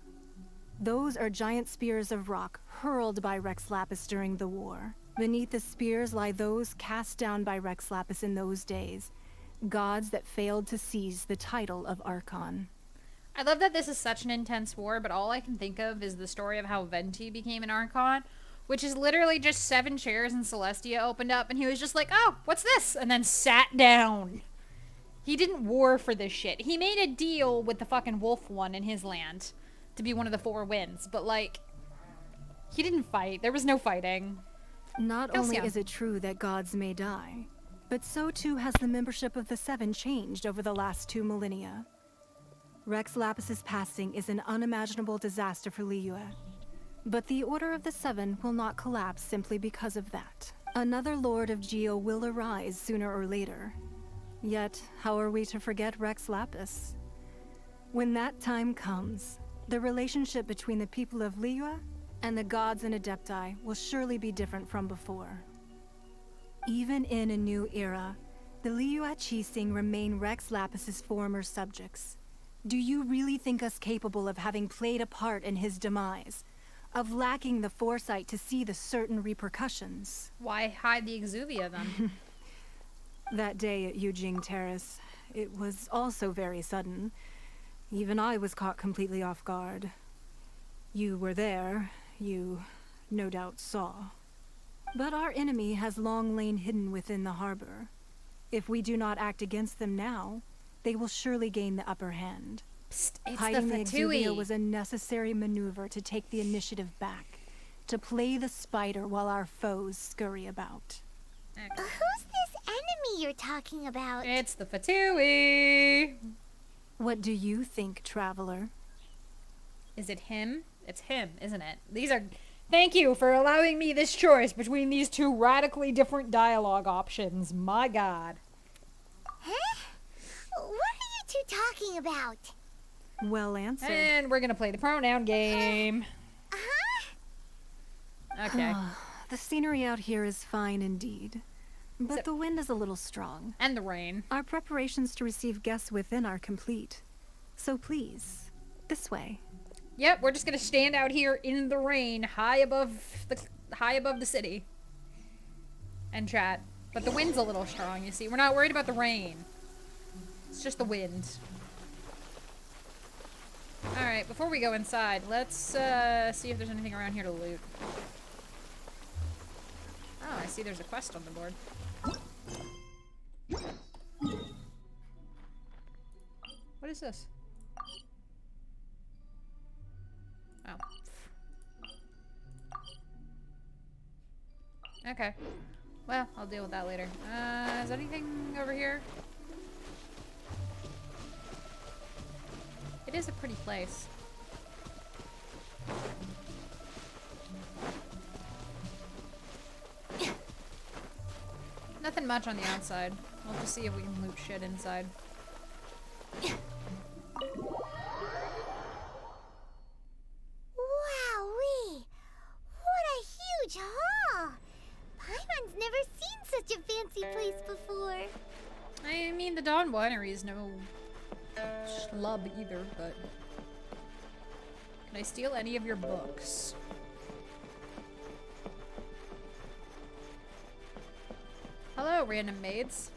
Those are giant spears of rock hurled by Rex Lapis during the war. Beneath the spears lie those cast down by Rex Lapis in those days, gods that failed to seize the title of Archon.
I love that this is such an intense war, but all I can think of is the story of how Venti became an Archon, which is literally just 7 chairs and Celestia opened up, and he was just like, oh, what's this? And then sat down. He didn't war for this shit. He made a deal with the fucking wolf one in his land to be one of the 4 winds, but like, he didn't fight. There was no fighting.
Not only is it true that gods may die, but so too has the membership of the Seven changed over the last 2 millennia. Rex Lapis's passing is an unimaginable disaster for Liyue. But the Order of the Seven will not collapse simply because of that. Another Lord of Geo will arise sooner or later. Yet, how are we to forget Rex Lapis? When that time comes, the relationship between the people of Liyue and the gods and Adepti will surely be different from before. Even in a new era, the Liyue Qixing remain Rex Lapis's former subjects. Do you really think us capable of having played a part in his demise? Of lacking the foresight to see the certain repercussions?
Why hide the exuvia then?
That day at Yujing Terrace, it was also very sudden. Even I was caught completely off guard. You were there, you no doubt saw. But our enemy has long lain hidden within the harbor. If we do not act against them now, they will surely gain the upper hand.
Psst, it's
Hiding
the
the exuvia was a necessary maneuver to take the initiative back, to play the spider while our foes scurry about.
Okay.
Who's this enemy you're talking about?
It's the Fatui.
What do you think, traveler?
Is it him? It's him, isn't it? These are... Thank you for allowing me this choice between these 2 radically different dialogue options. My god.
Huh? What are you 2 talking about?
Well answered.
And we're gonna play the pronoun game. Okay.
The scenery out here is fine indeed. But the wind is a little strong.
And the rain.
Our preparations to receive guests within are complete. So please, this way.
Yep, we're just gonna stand out here in the rain, high above the city, and chat. But the wind's a little strong, you see. We're not worried about the rain. It's just the wind. All right, before we go inside, let's see if there's anything around here to loot. Oh, I see there's a quest on the board. What is this? Oh. Okay. Well, I'll deal with that later. Is there anything over here? It is a pretty place. Nothing much on the outside. We'll just see if we can loot shit inside.
Wowee! What a huge haul! Paimon's never seen such a fancy place before.
I mean, the Dawn Winery is no schlub either, but... Can I steal any of your books? Hello, random maids.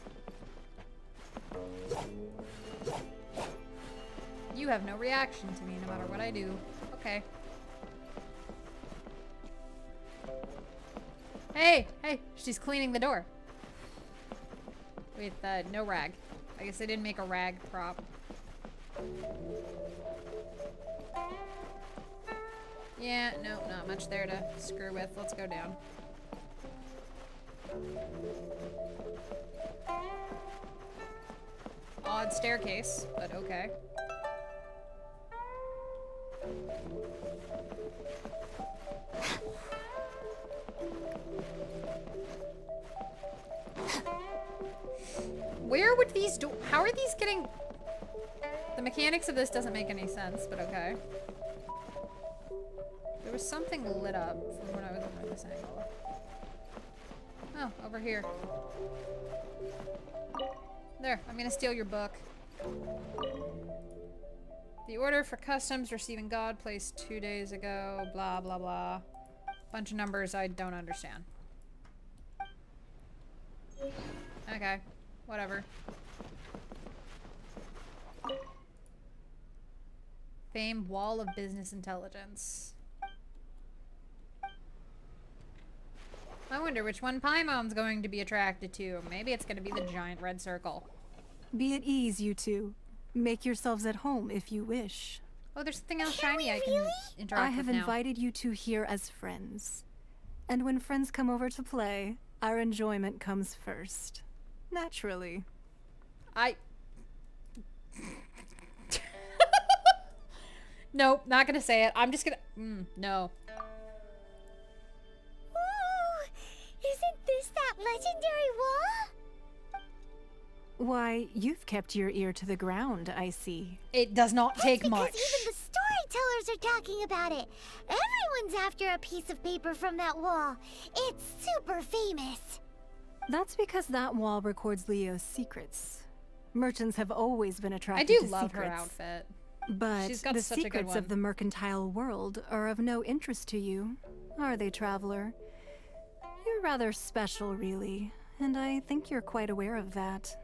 You have no reaction to me no matter what I do. Okay. Hey! Hey! She's cleaning the door. With no rag. I guess they didn't make a rag prop. Yeah, no, not much there to screw with. Let's go down. Odd staircase, but okay. Where would these do- How are these getting- The mechanics of this doesn't make any sense, but okay. There was something lit up from when I was over this angle. Oh, over here. There, I'm gonna steal your book. The order for customs receiving God placed 2 days ago, blah blah blah. Bunch of numbers I don't understand. Okay, whatever. Famed Wall of Business Intelligence. I wonder which one Paimon's going to be attracted to. Maybe it's going to be the giant red circle.
Be at ease, you two. Make yourselves at home if you wish.
Oh, there's something else shiny I can interact
I have
with now.
invited you two here as friends. And when friends come over to play, our enjoyment comes first. Naturally.
Nope, not gonna say it. I'm just gonna. No.
Ooh, isn't this that legendary wall?
Why, you've kept your ear to the ground, I see.
It does not take
That's
much.
because even the storytellers are talking about it. Everyone's after a piece of paper from that wall. It's super famous.
That's because that wall records Leo's secrets. Merchants have always been
I
attracted
do
to
love her
secrets.
outfit.
But
She's got
the
such a good
secrets
one.
of the mercantile world are of no interest to you, are they, traveler? You're rather special, really, and I think you're quite aware of that.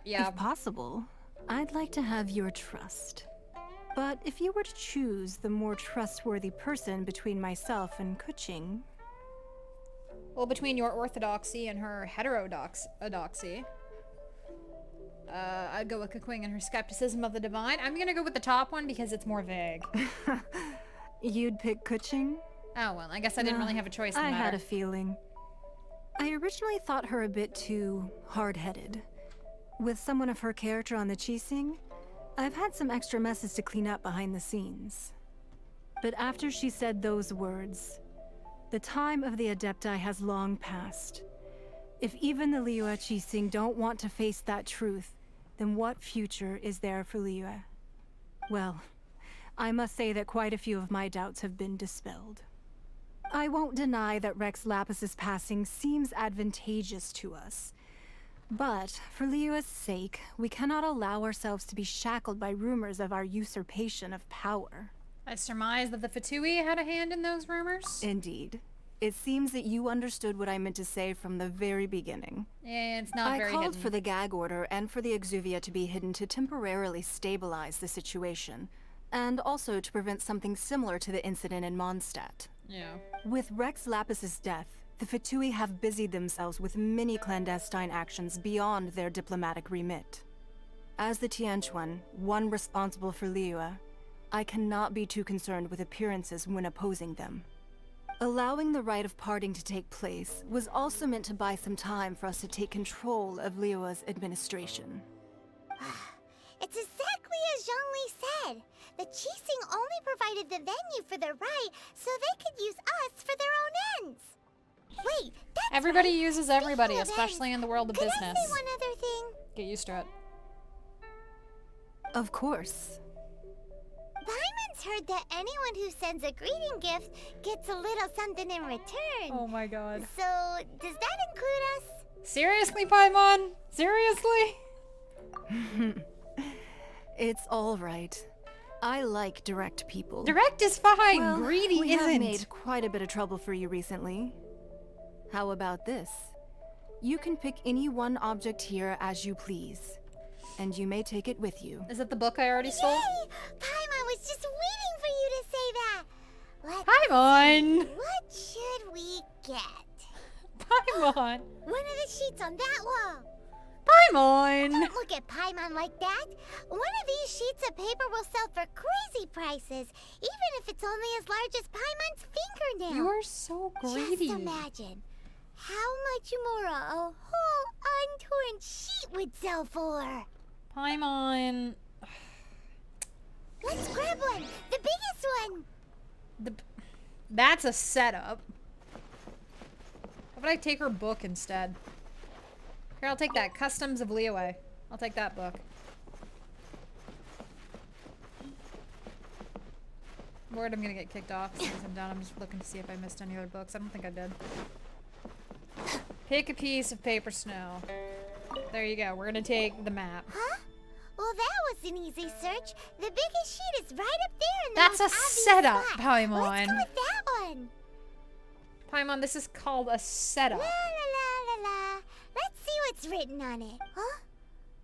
Yeah.
If possible, I'd like to have your trust. But if you were to choose the more trustworthy person between myself and Kuching...
Well, between your orthodoxy and her heterodoxy, I'd go with Kukwing and her skepticism of the divine. I'm gonna go with the top one because it's more vague.
You'd pick Kuching?
Oh, well, I guess I didn't really have a choice in the
I
matter.
had a feeling. I originally thought her a bit too hard-headed. With someone of her character on the Qixing, I've had some extra messes to clean up behind the scenes. But after she said those words, the time of the Adepti has long passed. If even the Liyue Qixing don't want to face that truth, then what future is there for Liyue? Well, I must say that quite a few of my doubts have been dispelled. I won't deny that Rex Lapis's passing seems advantageous to us. But, for Liyue's sake, we cannot allow ourselves to be shackled by rumors of our usurpation of power.
I surmise that the Fatui had a hand in those rumors.
Indeed. It seems that you understood what I meant to say from the very beginning.
Yeah, it's not very
I called
hidden.
for the gag order and for the Exuvia to be hidden to temporarily stabilize the situation, and also to prevent something similar to the incident in Mondstadt.
Yeah.
With Rex Lapis's death, the Fatui have busied themselves with many clandestine actions beyond their diplomatic remit. As the Tianquan, one responsible for Liyue, I cannot be too concerned with appearances when opposing them. Allowing the rite of parting to take place was also meant to buy some time for us to take control of Liyue's administration.
It's exactly as Zhongli said. The Qixing only provided the venue for their rite so they could use us for their own ends. Wait, that's
Everybody
right.
uses
Speaking
everybody,
of
especially
ends,
in the world of
could
business.
I say one other thing?
Get used to it.
Of course.
Paimon's heard that anyone who sends a greeting gift gets a little something in return.
Oh my god.
So, does that include us?
Seriously, Paimon? Seriously?
It's all right. I like direct people.
Direct is fine.
Well,
Greedy
we
isn't.
have made quite a bit of trouble for you recently. How about this? You can pick any one object here as you please, and you may take it with you.
Is it the book I already stole?
Yay! Paimon was just waiting for you to say that.
Paimon!
What should we get?
Paimon!
One of the sheets on that wall.
Paimon!
Don't look at Paimon like that. One of these sheets of paper will sell for crazy prices, even if it's only as large as Paimon's fingernail.
You are so greedy.
Just imagine how much more a whole untorn sheet would sell for.
Paimon.
Let's grab one, the biggest one.
That's a setup. How about I take her book instead? Here, I'll take that. Customs of Liyue. I'll take that book. I'm worried I'm gonna get kicked off as soon as I'm done. I'm just looking to see if I missed any other books. I don't think I did. Pick a piece of paper snow. There you go. We're gonna take the map.
Huh? Well, that was an easy search. The biggest sheet is right up there in the
That's
most
a
obvious
setup,
spot.
Paimon.
Let's go with that one.
Paimon, this is called a setup.
La la la la la. Let's see what's written on it. Huh?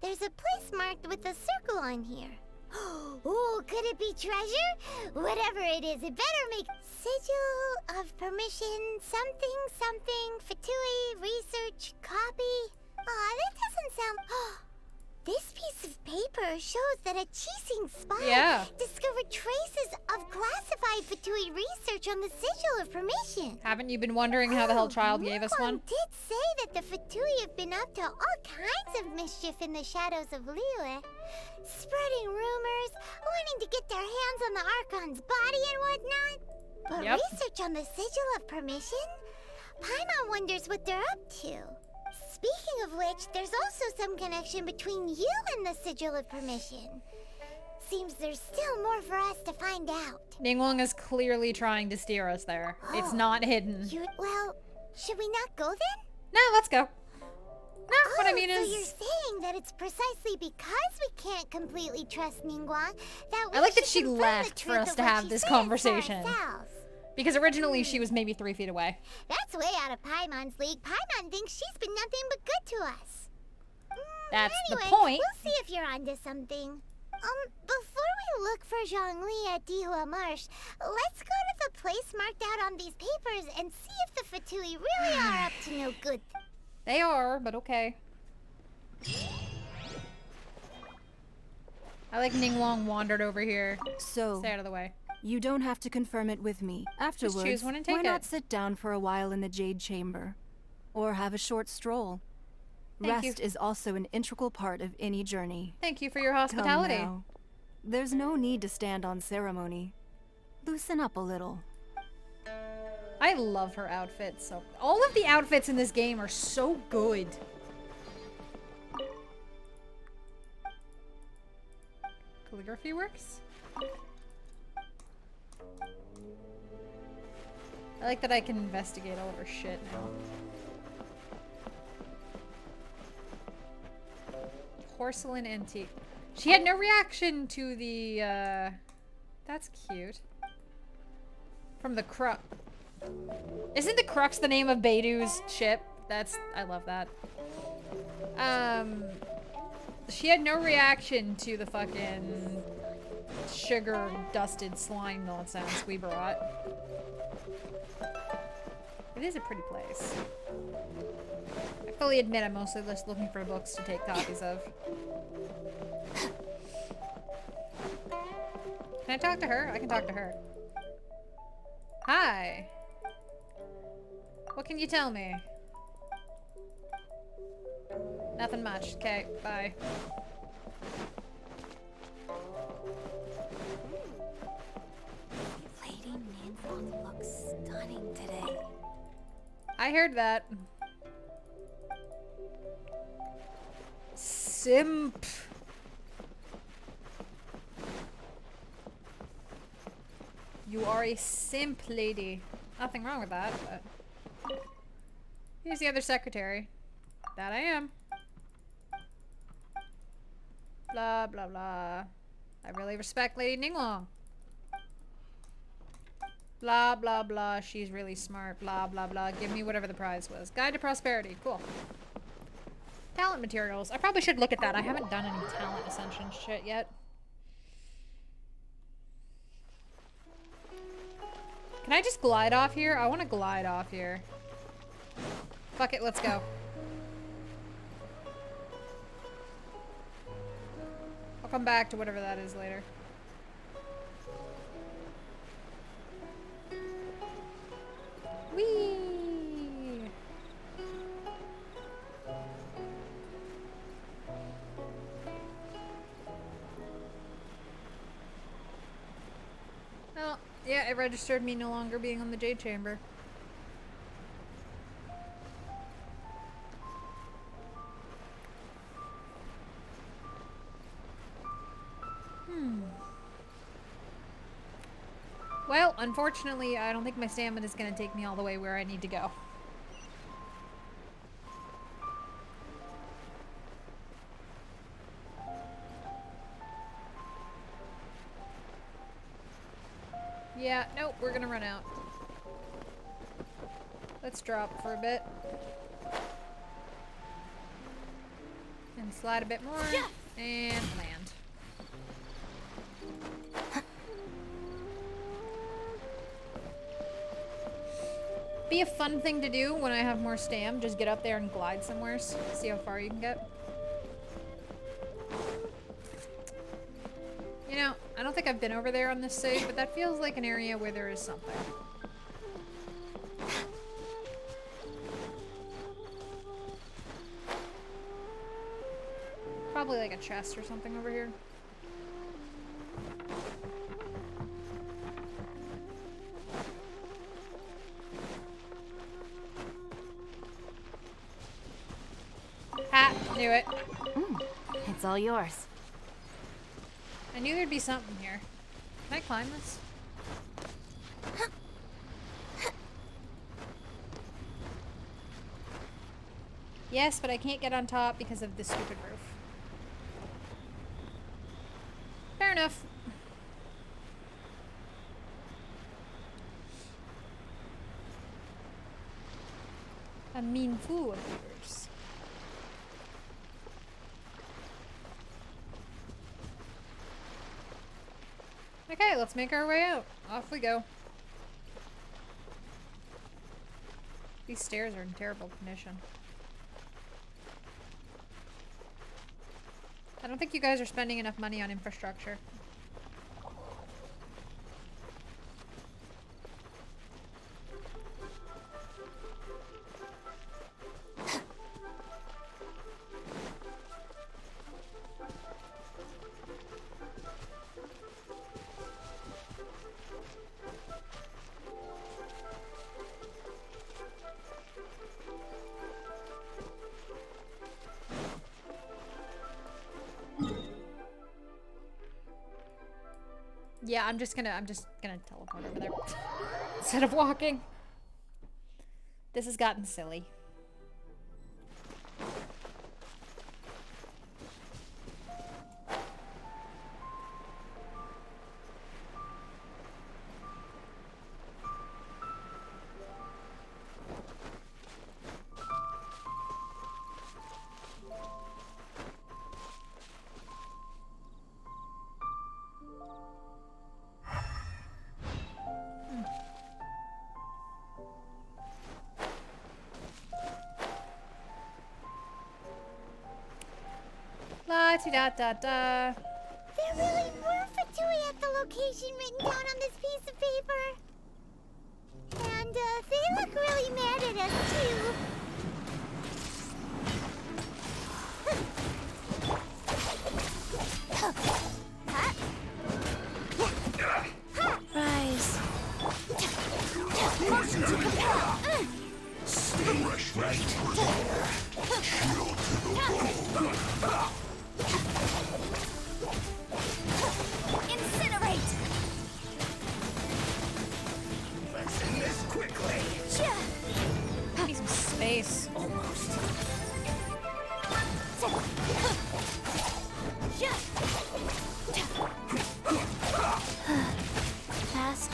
There's a place marked with a circle on here. Oh, could it be treasure? Whatever it is, it better make sigil of permission, something, Fatui, research, copy. Aw, that doesn't sound... This piece of paper shows that a Qixing spy discovered traces of classified Fatui research on the Sigil of Permission.
Haven't you been wondering how the hell Child gave us one?
Did say that the Fatui have been up to all kinds of mischief in the shadows of Liyue. Spreading rumors, wanting to get their hands on the Archon's body and whatnot. But research on the Sigil of Permission? Paimon wonders what they're up to. Speaking of which, there's also some connection between you and the Sigil of Permission. Seems there's still more for us to find out.
Ningguang is clearly trying to steer us there. It's not hidden.
Well, should we not go then?
No, let's go. No, what I mean
so
is...
you're saying that it's precisely because we can't completely trust Ningguang that we
I like that
should
she
confirm
left
the
for
truth
us
of
to
what
have
she
this
says
conversation.
for ourselves.
Because originally she was maybe 3 feet away.
That's way out of Paimon's league. Paimon thinks she's been nothing but good to us.
That's
anyway,
the point.
We'll see if you're onto something. Before we look for Zhongli at Dihua Marsh, let's go to the place marked out on these papers and see if the Fatui really are up to no good.
They are, but okay. I like Ningguang wandered over here.
So,
stay out of the way.
You don't have to confirm it with me. Afterwards,
Just choose one and take
why not
it.
sit down for a while in the Jade Chamber? Or have a short stroll.
Thank
Rest
you.
is also an integral part of any journey.
Thank you for your hospitality.
Come now. There's no need to stand on ceremony. Loosen up a little.
I love her outfit. So all of the outfits in this game are so good. Calligraphy works? I like that I can investigate all of her shit now. Porcelain antique. She had no reaction to the, that's cute. From the Crux. Isn't the Crux the name of Baidu's ship? I love that. She had no reaction to the fucking sugar-dusted slime nonsense we brought. It is a pretty place. I fully admit I'm mostly just looking for books to take copies of. Can I talk to her? I can talk to her. Hi. What can you tell me? Nothing much. Okay, bye.
Lady Ningguang looks stunning today.
I heard that. Simp. You are a simp, lady. Nothing wrong with that, but... Here's the other secretary. That I am. Blah, blah, blah. I really respect Lady Ningguang. Blah, blah, blah. She's really smart. Blah, blah, blah. Give me whatever the prize was. Guide to Prosperity. Cool. Talent materials. I probably should look at that. I haven't done any talent ascension shit yet. Can I just glide off here? I want to glide off here. Fuck it, let's go. I'll come back to whatever that is later. Whee! Oh, yeah, it registered me no longer being on the Jade Chamber. Well, unfortunately, I don't think my stamina is going to take me all the way where I need to go. Yeah, nope, we're going to run out. Let's drop for a bit. And slide a bit more. And land. Be a fun thing to do when I have more stam. Just get up there and glide somewhere. See how far you can get. I've been over there on this save, but that feels like an area where there is something. Probably like a chest or something over here. Ha! Knew it.
It's all yours.
I knew there'd be something here. Can I climb this? Yes, but I can't get on top because of this stupid roof. Fair enough. A mean fool appears. Okay, let's make our way out. Off we go. These stairs are in terrible condition. I don't think you guys are spending enough money on infrastructure. Yeah, I'm just gonna teleport over there instead of walking. This has gotten silly. La-ti-da-da-da.
There really were Fatui at the location written down on this piece of paper. And, they look really mad at us, too.
Rise.
Motion to compel.
Stay right there. Shield to the bone.
Incinerate.
Let's end this quickly.
Need some space.
Almost.
Fast.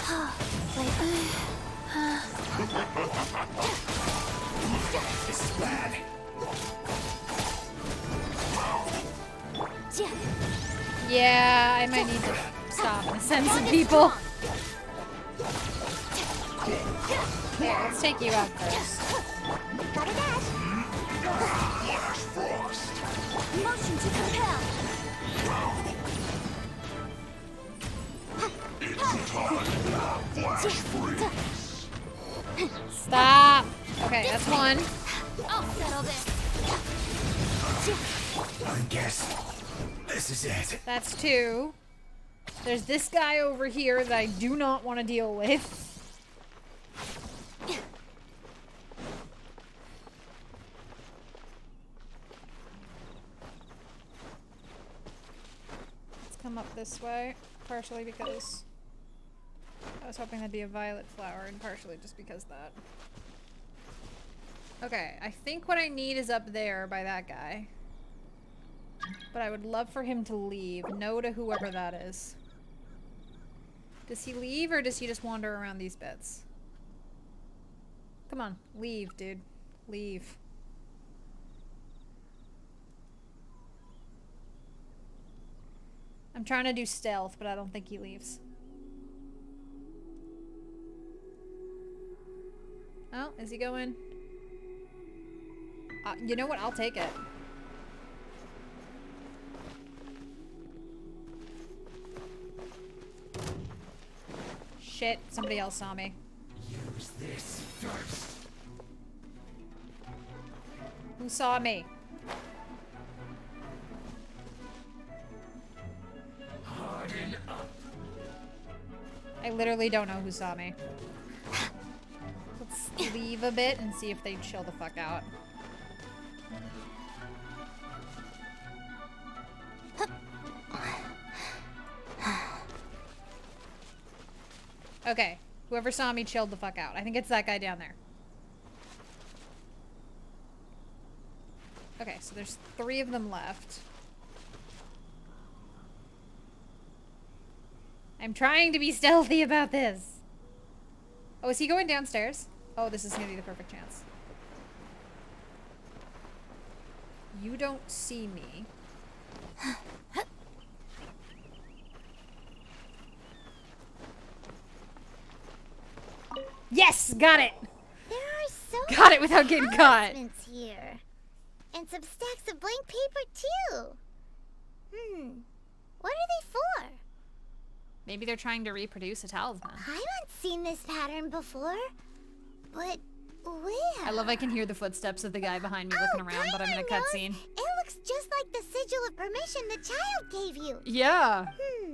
This is bad.
Yeah, I might need to stop and send some people. There, let's take you out first.
Got a dash.
Flash frost.
Motion to compel.
It's time. Flash freeze.
Stop. Okay, that's one.
I'll settle this.
I guess this is it.
That's two. There's this guy over here that I do not want to deal with. Let's come up this way, partially because I was hoping that'd be a violet flower, and partially just because that. Okay, I think what I need is up there by that guy. But I would love for him to leave. No to whoever that is. Does he leave or does he just wander around these bits? Come on, leave, dude. Leave. I'm trying to do stealth, but I don't think he leaves. Oh, is he going? You know what? I'll take it. Shit, somebody else saw me.
Use this first.
Who saw me?
Harden up.
I literally don't know who saw me. Let's leave a bit and see if they chill the fuck out. Okay, whoever saw me chilled the fuck out. I think it's that guy down there. Okay, so there's 3 of them left. I'm trying to be stealthy about this. Oh, is he going downstairs? Oh, this is gonna be the perfect chance. You don't see me. Yes! Got it!
There are so
Got it without getting caught.
talismans here. And some stacks of blank paper, too. What are they for?
Maybe they're trying to reproduce a talisman.
I haven't seen this pattern before. But where?
I love I can hear the footsteps of the guy behind me looking around, but I'm in a cutscene.
It looks just like the sigil of permission the child gave you.
Yeah.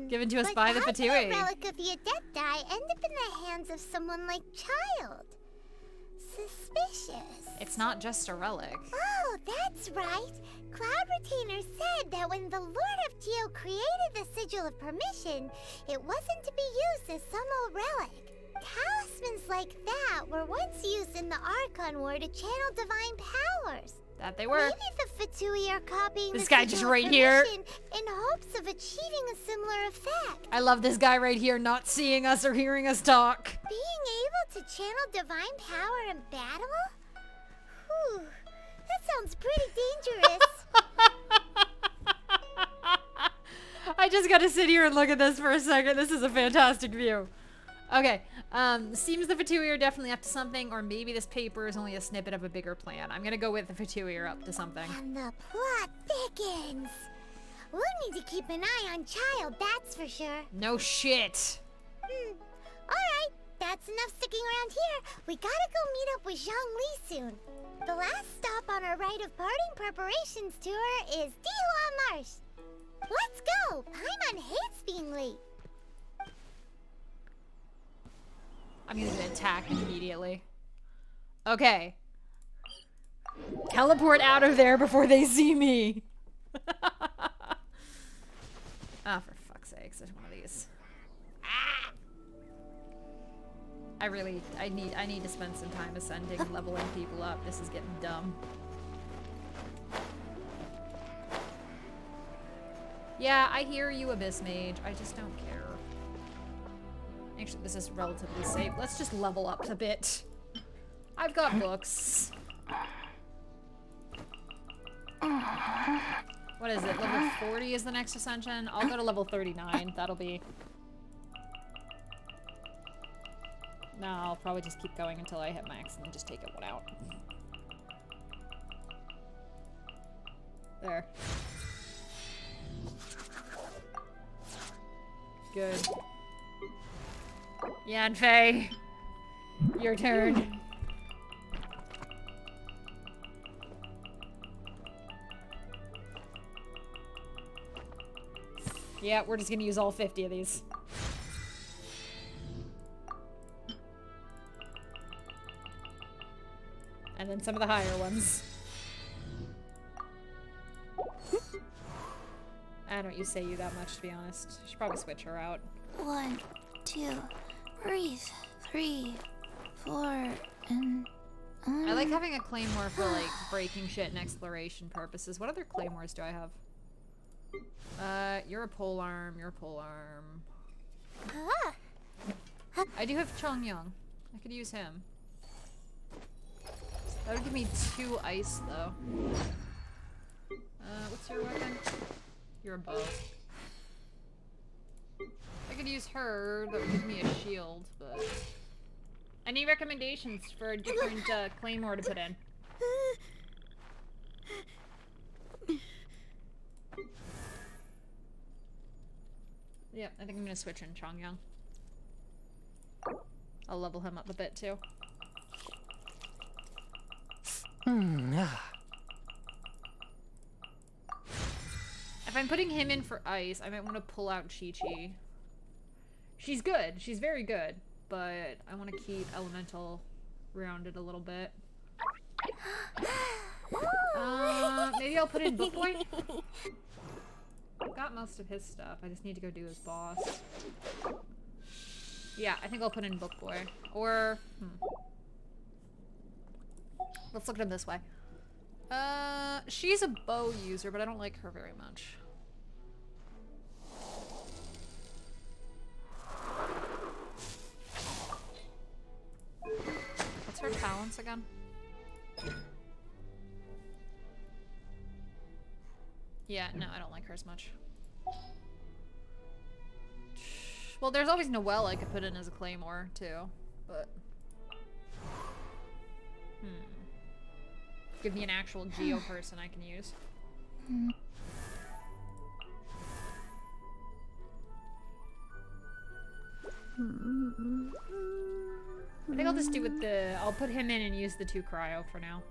Given to us
But
by the
how did
Fatui.
a relic of your die end up in the hands of someone like Child? Suspicious.
It's not just a relic.
Oh, that's right. Cloud Retainer said that when the Lord of Geo created the Sigil of Permission, it wasn't to be used as some old relic. Talismans like that were once used in the Archon War to channel divine powers.
That they were.
Maybe the Fatui are copying
This
the
guy
Sigil
just
of
right here.
Permission in hopes of achieving a similar effect.
I love this guy right here not seeing us or hearing us talk.
Being able to channel divine power in battle? Whew, that sounds pretty dangerous.
I just gotta sit here and look at this for a second. This is a fantastic view. Okay, seems the Fatui are definitely up to something, or maybe this paper is only a snippet of a bigger plan. I'm gonna go with the Fatui are up to something.
And the plot thickens. We'll need to keep an eye on Child, that's for sure.
No shit.
Alright, that's enough sticking around here. We gotta go meet up with Zhang Li soon. The last stop on our rite of parting preparations tour is Dihua Marsh. Let's go! Paimon hates being late.
I'm gonna get attacked immediately. Okay. Teleport out of there before they see me. Ah, for fuck's sakes, there's one of these. Ah! I need to spend some time ascending, leveling people up. This is getting dumb. Yeah, I hear you, Abyss Mage. I just don't care. Actually, this is relatively safe. Let's just level up a bit. I've got books. What is it? Level 40 is the next ascension? I'll go to level 39. That'll be... No, I'll probably just keep going until I hit max and then just take it one out. There. Good. Yanfei, your turn. Yeah, we're just gonna use all 50 of these. And then some of the higher ones. I don't use Seiyu that much, to be honest. I should probably switch her out.
1, 2, breathe. 3, 4, and...
I like having a claymore for, like, breaking shit and exploration purposes. What other claymores do I have? You're a polearm, you're a polearm. I do have Chongyang. I could use him. That would give me 2 ice, though. What's your weapon? You're a bow. I could use her, that would give me a shield, but... Any recommendations for a different, claymore to put in? Yeah, I think I'm gonna switch in Chongyang. I'll level him up a bit too. If I'm putting him in for ice, I might want to pull out Chi-Chi. She's good. She's very good. But I want to keep elemental rounded a little bit. Maybe I'll put in Book Boy. I've got most of his stuff. I just need to go do his boss. Yeah, I think I'll put in Book Boy. Or, let's look at him this way. She's a bow user, but I don't like her very much. What's her talents again? Yeah, no, I don't like her as much. Well, there's always Noelle I could put in as a claymore, too. But... give me an actual Geo person I can use. I think I'll just do with the... I'll put him in and use the 2 cryo for now.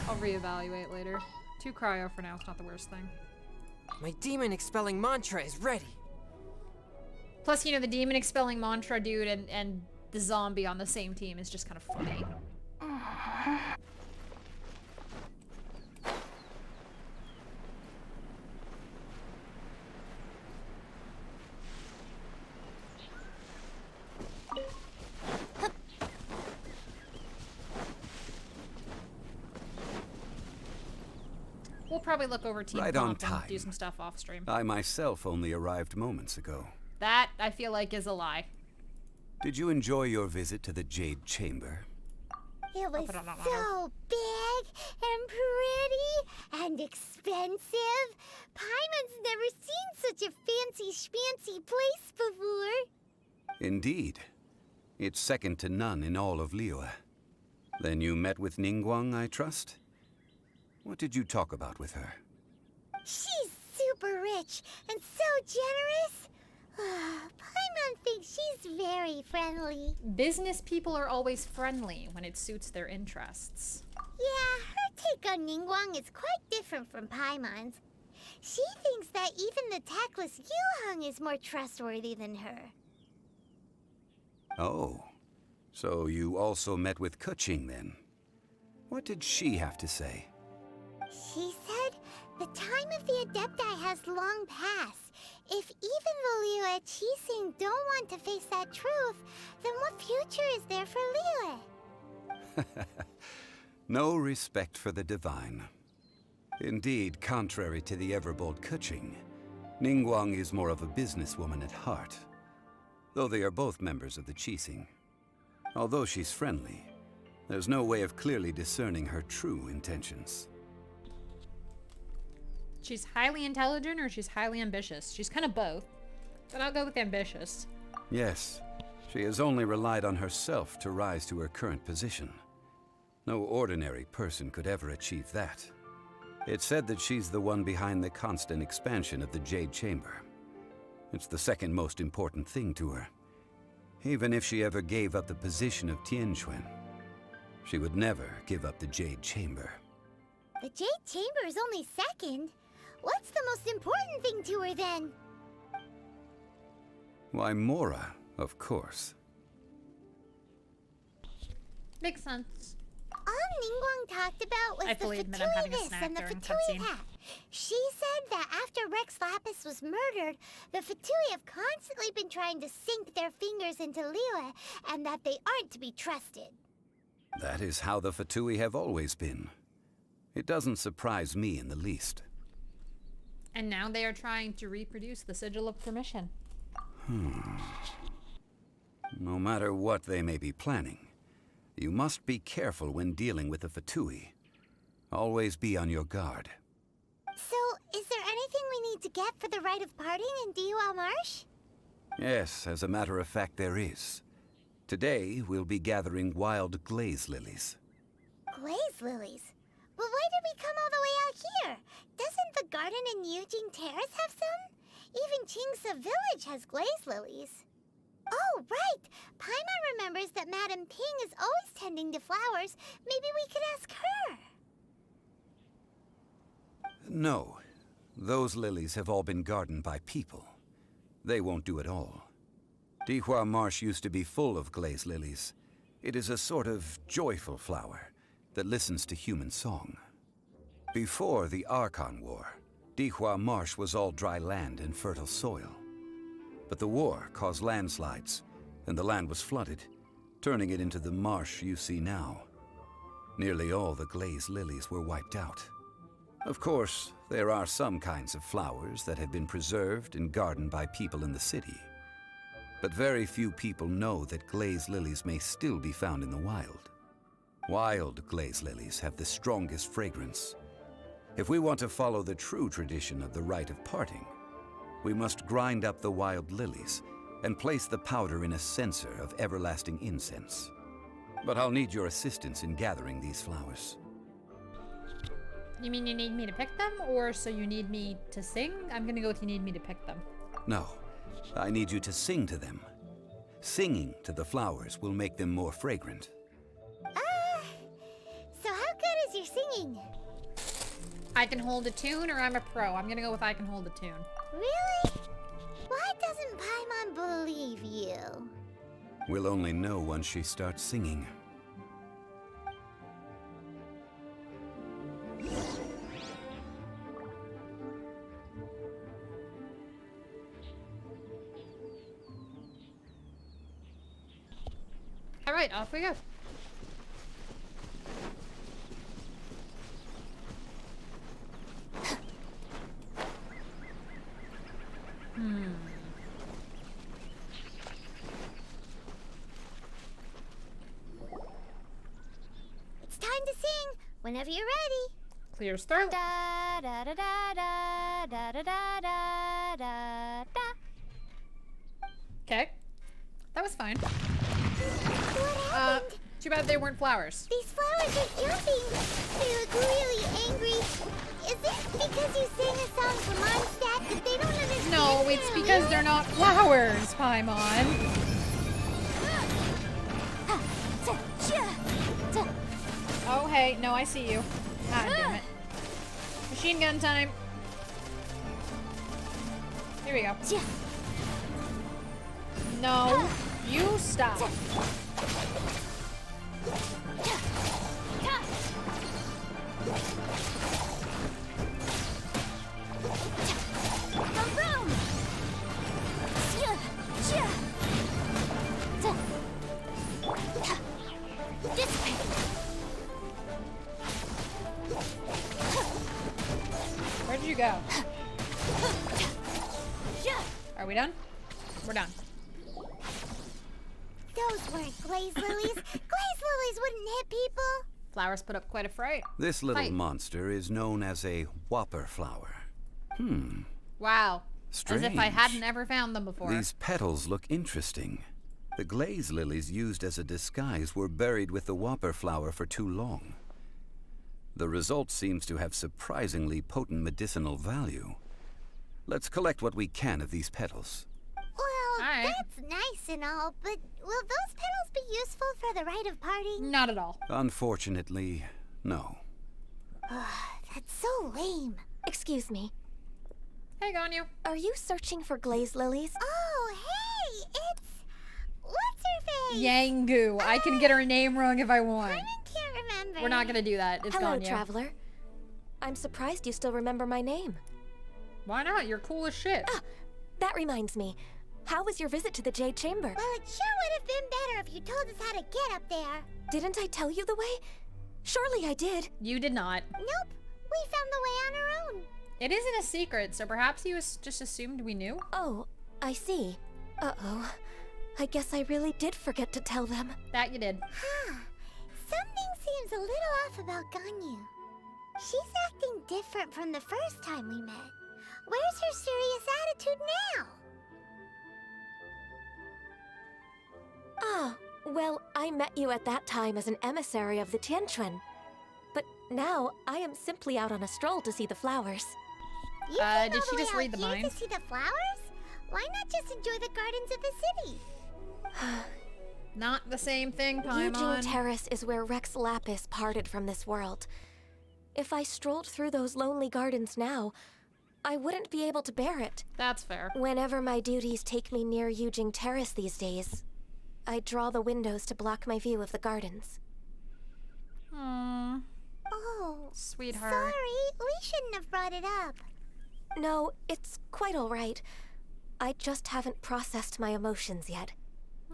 I'll reevaluate later. 2 cryo for now, it's not the worst thing.
My demon expelling mantra is ready.
Plus, you know, the demon expelling mantra dude and the zombie on the same team is just kind of funny. We'll probably look over team
Right on
comp and
time.
do some stuff off stream.
I myself only arrived moments ago.
That, I feel like, is a lie.
Did you enjoy your visit to the Jade Chamber?
It was so big and pretty and expensive. Paimon's never seen such a fancy schmancy place before.
Indeed. It's second to none in all of Liyue. Then you met with Ningguang, I trust? What did you talk about with her?
She's super rich and so generous. Paimon thinks she's very friendly.
Business people are always friendly when it suits their interests.
Yeah, her take on Ningguang is quite different from Paimon's. She thinks that even the tactless Yuheng is more trustworthy than her.
Oh, so you also met with Keqing then? What did she have to say?
She said the time of the Adepti has long passed. If even the Liyue Qixing don't want to face that truth, then what future is there for Liyue?
No respect for the divine. Indeed, contrary to the ever-bold Keqing, Ningguang is more of a businesswoman at heart, though they are both members of the Qixing. Although she's friendly, there's no way of clearly discerning her true intentions.
She's highly intelligent or she's highly ambitious. She's kind of both, but I'll go with ambitious.
Yes, she has only relied on herself to rise to her current position. No ordinary person could ever achieve that. It's said that she's the one behind the constant expansion of the Jade Chamber. It's the second most important thing to her. Even if she ever gave up the position of Tianquan, she would never give up the Jade Chamber.
The Jade Chamber is only second. What's the most important thing to her then?
Why, Mora, of course.
Makes sense.
All Ningguang talked about was
I fully
the
admit I'm having a
Fatui this
snack
and the
during
Fatui
cutscene.
that. She said that after Rex Lapis was murdered, the Fatui have constantly been trying to sink their fingers into Liyue, and that they aren't to be trusted.
That is how the Fatui have always been. It doesn't surprise me in the least.
And now they are trying to reproduce the Sigil of Permission.
No matter what they may be planning, you must be careful when dealing with the Fatui. Always be on your guard.
So, is there anything we need to get for the rite of parting in Diwa Marsh?
Yes, as a matter of fact, there is. Today, we'll be gathering wild glaze lilies.
Glaze lilies? But why did we come all the way out here? Doesn't the garden in Yujing Terrace have some? Even Qingse Village has glaze lilies. Oh, right! Paimon remembers that Madame Ping is always tending to flowers. Maybe we could ask her.
No. Those lilies have all been gardened by people. They won't do it all. Dihua Marsh used to be full of glaze lilies. It is a sort of joyful flower that listens to human song. Before the Archon War, Dihua Marsh was all dry land and fertile soil. But the war caused landslides, and the land was flooded, turning it into the marsh you see now. Nearly all the glaze lilies were wiped out. Of course, there are some kinds of flowers that have been preserved and gardened by people in the city. But very few people know that glaze lilies may still be found in the wild. Wild glaze lilies have the strongest fragrance. If we want to follow the true tradition of the rite of parting, we must grind up the wild lilies and place the powder in a censer of everlasting incense. But I'll need your assistance in gathering these flowers.
You mean you need me to pick them, or so you need me to sing? I'm gonna go with you need me to pick them.
No, I need you to sing to them. Singing to the flowers will make them more fragrant.
So how good is your singing?
I can hold a tune, or I'm a pro. I'm gonna go with I can hold a tune.
Really? Why doesn't Paimon believe you?
We'll only know once she starts singing.
All right, off we go.
It's time to sing. Whenever you're ready.
Clears throat.
Da da da da da da da da da da da.
Okay. That was fine.
What happened?
Too bad they weren't flowers.
These flowers are jumping. They look really angry. Is it because you sang a song for Mondstadt that they don't understand?
No, it's because they're not flowers, Paimon. Oh, hey. No, I see you. God damn it. Machine gun time. Here we go. No, you stop. Where did you go? Are we done? We're done.
Those weren't glaze lilies. Glaze lilies wouldn't hit people.
Flowers put up quite a fright.
This little monster is known as a whopper flower.
Wow.
Strange.
As if I hadn't ever found them before.
These petals look interesting. The glaze lilies used as a disguise were buried with the whopper flower for too long. The result seems to have surprisingly potent medicinal value. Let's collect what we can of these petals.
Well, that's nice and all, but will those petals be useful for the rite of parting?
Not at all.
Unfortunately, no.
That's so lame.
Excuse me.
Hey, Ganyu.
Are you searching for glaze lilies?
Oh, hey! It's... What's her face?
Yangu. I can get her name wrong if I want.
I can't remember.
We're not gonna do that. It's
Hello,
Ganyu.
traveler. I'm surprised you still remember my name.
Why not? You're cool as shit.
Ah, that reminds me. How was your visit to the Jade Chamber?
Well, it sure would have been better if you told us how to get up there.
Didn't I tell you the way? Surely I did.
You did not.
Nope. We found the way on our own.
It isn't a secret, so perhaps he was just assumed we knew.
Oh, I see. Uh-oh. I guess I really did forget to tell them.
That you did.
Huh. Something seems a little off about Ganyu. She's acting different from the first time we met. Where's her serious attitude now?
Ah, well, I met you at that time as an emissary of the Tianquan. But now, I am simply out on a stroll to see the flowers.
You came
did
all
she
the
just
way
read
out
the
here
mind?
to see the flowers? Why not just enjoy the gardens of the city?
Not the same thing,
Eugene
Paimon.
Terrace is where Rex Lapis parted from this world. If I strolled through those lonely gardens now, I wouldn't be able to bear it.
That's fair.
Whenever my duties take me near Eugene Terrace these days, I draw the windows to block my view of the gardens.
Aww.
Oh,
Sweetheart.
sorry. We shouldn't have brought it up.
No, it's quite all right. I just haven't processed my emotions yet.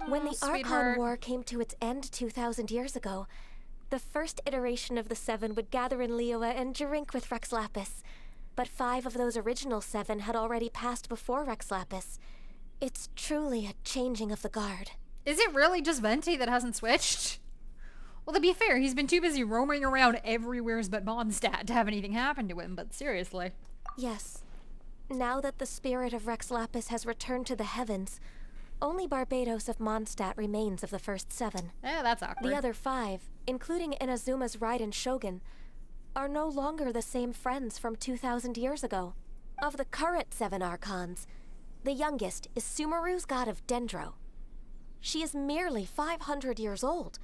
When the Archon
sweetheart.
War came to its end 2,000 years ago, the first iteration of the Seven would gather in Liyue and drink with Rex Lapis. But 5 of those original 7 had already passed before Rex Lapis. It's truly a changing of the guard.
Is it really just Venti that hasn't switched? Well, to be fair, he's been too busy roaming around everywhere but Mondstadt to have anything happen to him, but seriously.
Yes. Now that the spirit of Rex Lapis has returned to the heavens, only Barbados of Mondstadt remains of the first 7.
That's awkward.
The other 5, including Inazuma's Raiden Shogun, are no longer the same friends from 2,000 years ago. Of the current 7 Archons, the youngest is Sumeru's god of Dendro. She is merely 500 years old,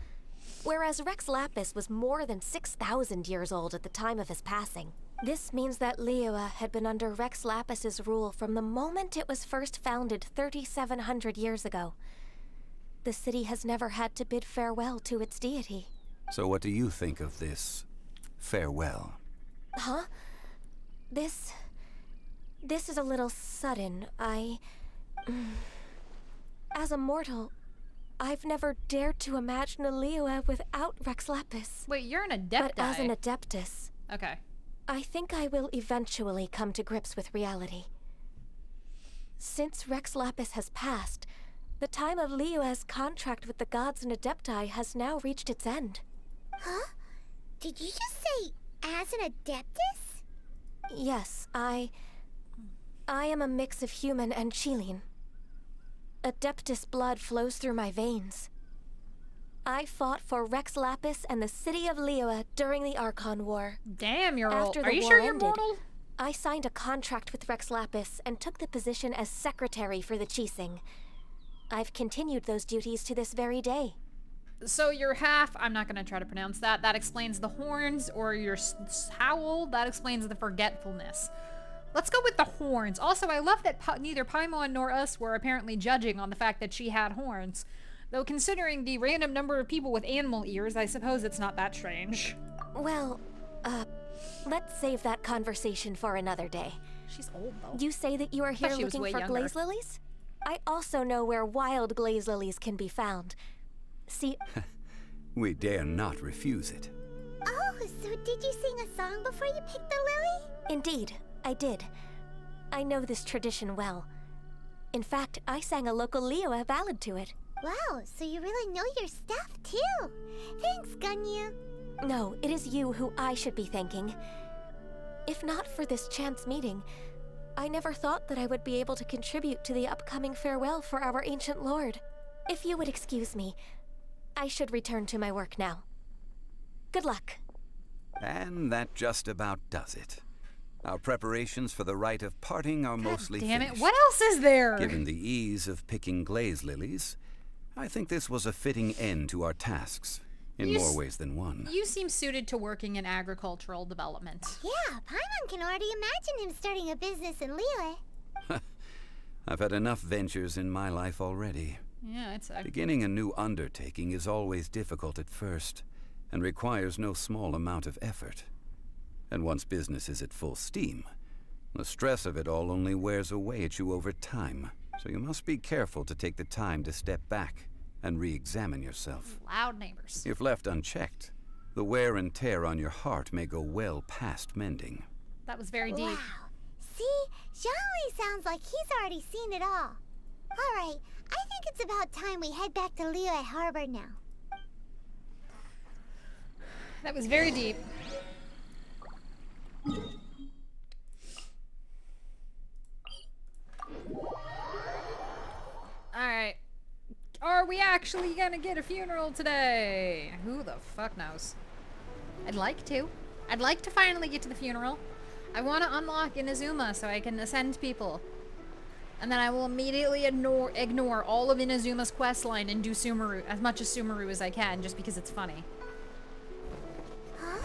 whereas Rex Lapis was more than 6,000 years old at the time of his passing. This means that Liyue had been under Rex Lapis's rule from the moment it was first founded 3,700 years ago. The city has never had to bid farewell to its deity.
So what do you think of this farewell?
Huh? This is a little sudden. As a mortal, I've never dared to imagine a Liyue without Rex Lapis.
Wait, you're an Adepti.
But as an Adeptus,
okay.
I think I will eventually come to grips with reality. Since Rex Lapis has passed, the time of Liyue's contract with the gods and Adepti has now reached its end.
Huh? Did you just say, as an Adeptus?
Yes, I am a mix of human and Chilean. Adeptus blood flows through my veins. I fought for Rex Lapis and the city of Liyue during the Archon War.
Damn, you're old.
After
Are
the
you
war
sure you're
ended,
mortal?
I signed a contract with Rex Lapis and took the position as secretary for the Qixing. I've continued those duties to this very day.
So you're half, I'm not going to try to pronounce that. That explains the horns, or your howl. That explains the forgetfulness. Let's go with the horns. Also, I love that neither Paimon nor us were apparently judging on the fact that she had horns. Though considering the random number of people with animal ears, I suppose it's not that strange.
Well, let's save that conversation for another day.
She's old, though.
You say that you are here
She was
looking
way
for
younger.
glaze lilies? I also know where wild glaze lilies can be found. See,
We dare not refuse it.
Oh, so did you sing a song before you picked the lily?
indeed, I did. I know this tradition well. In fact, I sang a local Liyue ballad to it.
Wow, so you really know your stuff, too. Thanks, Gunyu.
No, it is you who I should be thanking. If not for this chance meeting, I never thought that I would be able to contribute to the upcoming farewell for our ancient lord. If you would excuse me, I should return to my work now. Good luck.
And that just about does it. Our preparations for the rite of parting are mostly
Damn
finished.
it, what else is there?
Given the ease of picking glaze lilies, I think this was a fitting end to our tasks, in more ways than one.
You seem suited to working in agricultural development.
Yeah, Paimon can already imagine him starting a business in Liyue.
I've had enough ventures in my life already.
Yeah, I'd say.
Beginning a new undertaking is always difficult at first, and requires no small amount of effort. And once business is at full steam, the stress of it all only wears away at you over time. So you must be careful to take the time to step back and re-examine yourself.
Loud neighbors.
If left unchecked, the wear and tear on your heart may go well past mending.
That was very deep.
Wow. See? Zhongli sounds like he's already seen it all. Alright, I think it's about time we head back to Liyue Harbor now.
That was very deep. Alright. Are we actually gonna get a funeral today? Who the fuck knows? I'd like to. I'd like to finally get to the funeral. I want to unlock Inazuma so I can ascend people. And then I will immediately ignore all of Inazuma's questline and do Sumeru, as much as Sumeru as I can, just because it's funny.
Huh?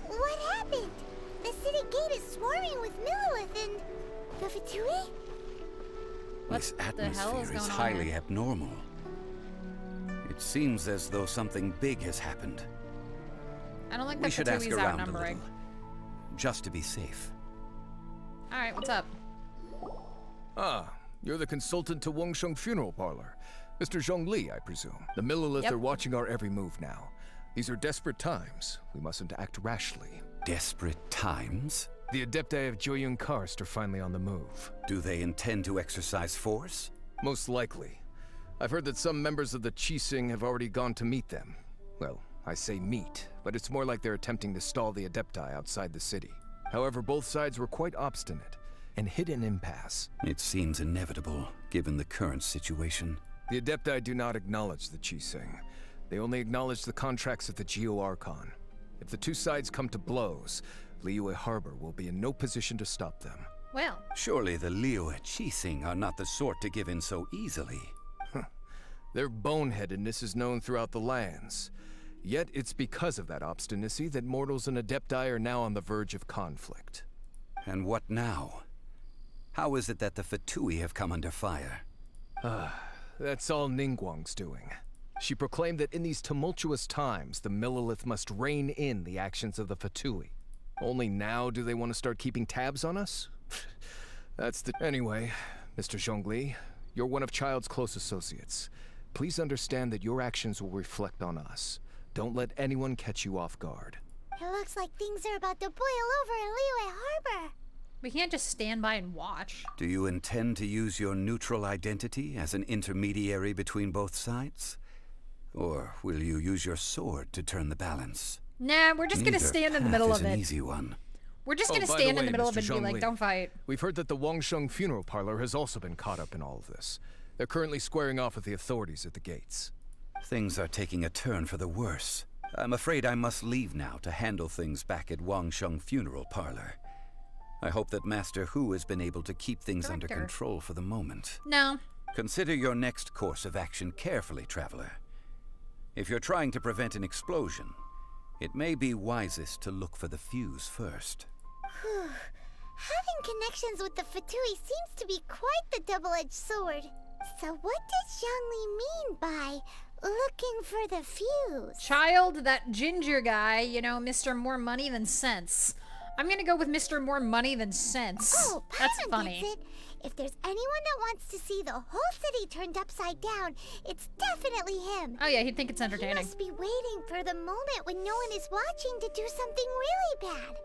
What happened? The city gate is swarming with Millilith and the Fatui?
This atmosphere is highly abnormal. It seems as though something big has happened.
I don't like
We
that
should ask
Fatui's
around a
outnumbering.
little, just to be safe.
Alright, what's up?
Ah, you're the consultant to Wangsheng Funeral Parlor. Mr. Zhongli, I presume. The Millilith are watching our every move now. These are desperate times. We mustn't act rashly.
Desperate times?
The Adepti of Joyun Karst are finally on the move.
Do they intend to exercise force?
Most likely. I've heard that some members of the Qixing have already gone to meet them. Well, I say meet, but it's more like they're attempting to stall the Adepti outside the city. However, both sides were quite obstinate and hit an impasse.
It seems inevitable, given the current situation.
The Adepti do not acknowledge the Qixing. They only acknowledge the contracts of the Geo Archon. If the two sides come to blows, Liyue Harbor will be in no position to stop them.
Well.
Surely the Liyue Qixing are not the sort to give in so easily.
Their boneheadedness is known throughout the lands. Yet it's because of that obstinacy that mortals and Adepti are now on the verge of conflict.
And what now? How is it that the Fatui have come under fire?
That's all Ningguang's doing. She proclaimed that in these tumultuous times, the Millilith must rein in the actions of the Fatui. Only now do they want to start keeping tabs on us? Anyway, Mr. Zhongli, you're one of Child's close associates. Please understand that your actions will reflect on us. Don't let anyone catch you off guard.
It looks like things are about to boil over in Liyue Harbor.
We can't just stand by and watch.
Do you intend to use your neutral identity as an intermediary between both sides? Or will you use your sword to turn the balance?
Nah, we're just gonna stand in the middle of it.
An easy one.
We're just gonna stand in the middle of it and be like, don't fight.
We've heard that the Wangsheng Funeral Parlor has also been caught up in all of this. They're currently squaring off with the authorities at the gates.
Things are taking a turn for the worse. I'm afraid I must leave now to handle things back at Wangsheng Funeral Parlor. I hope that Master Hu has been able to keep things under control for the moment.
No.
Consider your next course of action carefully, Traveler. If you're trying to prevent an explosion, it may be wisest to look for the fuse first.
Having connections with the Fatui seems to be quite the double-edged sword. So what does Zhongli mean by looking for the fuse?
Child, that ginger guy, you know, Mr. More Money Than Sense. I'm gonna go with Mr. More Money Than Sense.
Oh,
that's
Paimon
funny.
gets it. If there's anyone that wants to see the whole city turned upside down, it's definitely him.
Oh yeah, he'd think it's entertaining.
He must be waiting for the moment when no one is watching to do something really bad.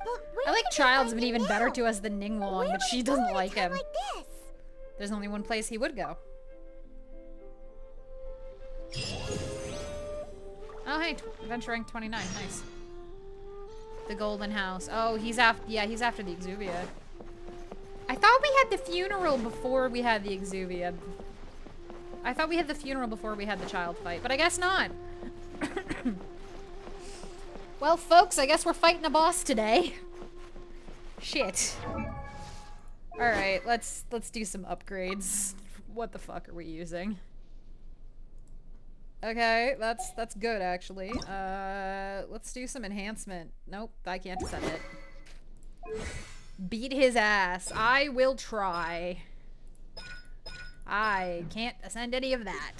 But
I like Child's been even better to us than Ningguang, but she doesn't like him.
Like this?
There's only one place he would go. Oh hey, adventure rank 29, nice. The Golden House. Oh, he's after. Yeah, he's after the Exuvia. I thought we had the funeral before we had the Exuvia. I thought we had the funeral before we had the child fight, but I guess not. Well, folks, I guess we're fighting a boss today. Shit. All right, let's do some upgrades. What the fuck are we using? Okay, that's good actually. Let's do some enhancement. Nope, I can't send it. Beat his ass. I will try. I can't ascend any of that.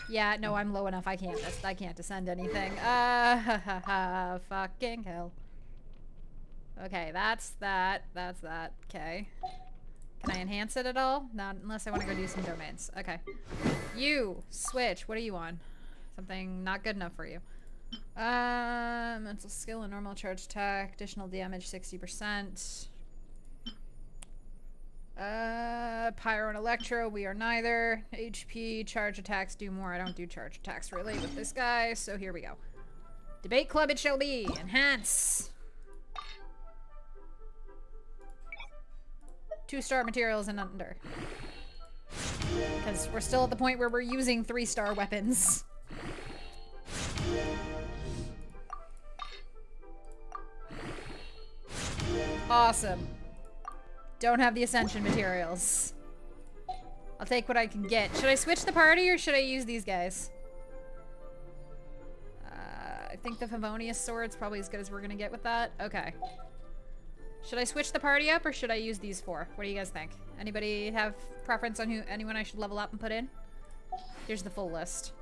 Yeah, no, I'm low enough. I can't ascend anything. Fucking hell. Okay, that's that. That's that. Okay. Can I enhance it at all? Not unless I want to go do some domains. Okay. You, switch. What are you on? Something not good enough for you. Mental skill and normal charge attack. Additional damage 60%. Pyro and Electro, we are neither. HP, charge attacks do more. I don't do charge attacks really with this guy, so here we go. Debate Club it shall be. Enhance. 2-star materials and under. Because we're still at the point where we're using 3-star weapons. Awesome. Don't have the ascension materials. I'll take what I can get. Should I switch the party or should I use these guys? I think the Favonius sword's probably as good as we're gonna get with that. Okay. Should I switch the party up or should I use these four? What do you guys think? Anybody have preference on anyone I should level up and put in? Here's the full list.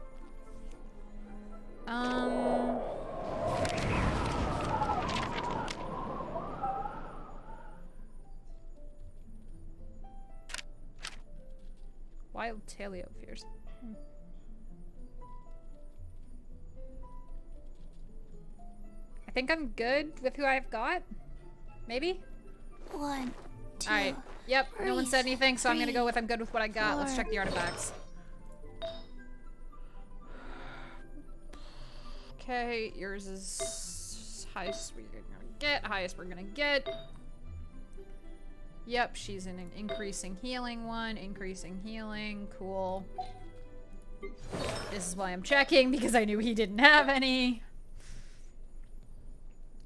Wild Teleopheres. I think I'm good with who I've got. Maybe?
1, 2.
Alright. Yep. No one said anything, so I'm gonna go with I'm good with what I got. Let's check the artifacts. Okay, yours is highest we're gonna get. Highest we're gonna get. Yep, she's in an increasing healing one. Increasing healing. Cool. This is why I'm checking, because I knew he didn't have any.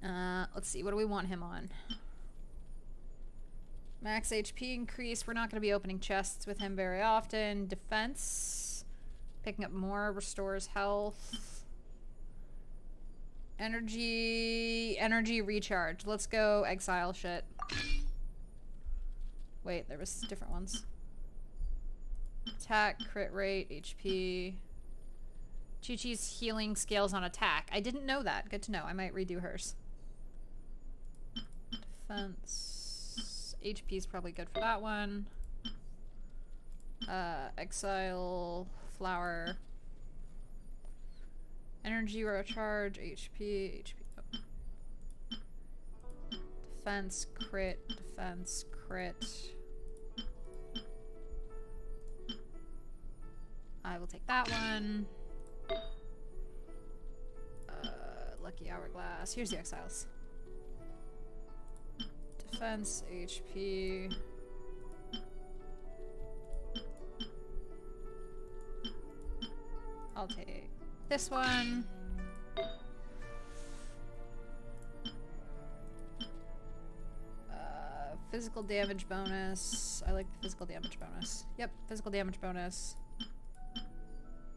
Let's see, what do we want him on? Max HP increase. We're not going to be opening chests with him very often. Defense. Picking up more. Restores health. Energy. Energy recharge. Let's go exile shit. Wait, there was different ones. Attack, crit rate, HP. Chi-Chi's healing scales on attack. I didn't know that. Good to know. I might redo hers. Defense. HP is probably good for that one. Exile, flower. Energy recharge, HP. Oh. Defense, crit, defense, crit. I will take that one. Lucky Hourglass. Here's the exiles. Defense, HP. I'll take this one. Physical damage bonus. I like the physical damage bonus. Yep, physical damage bonus.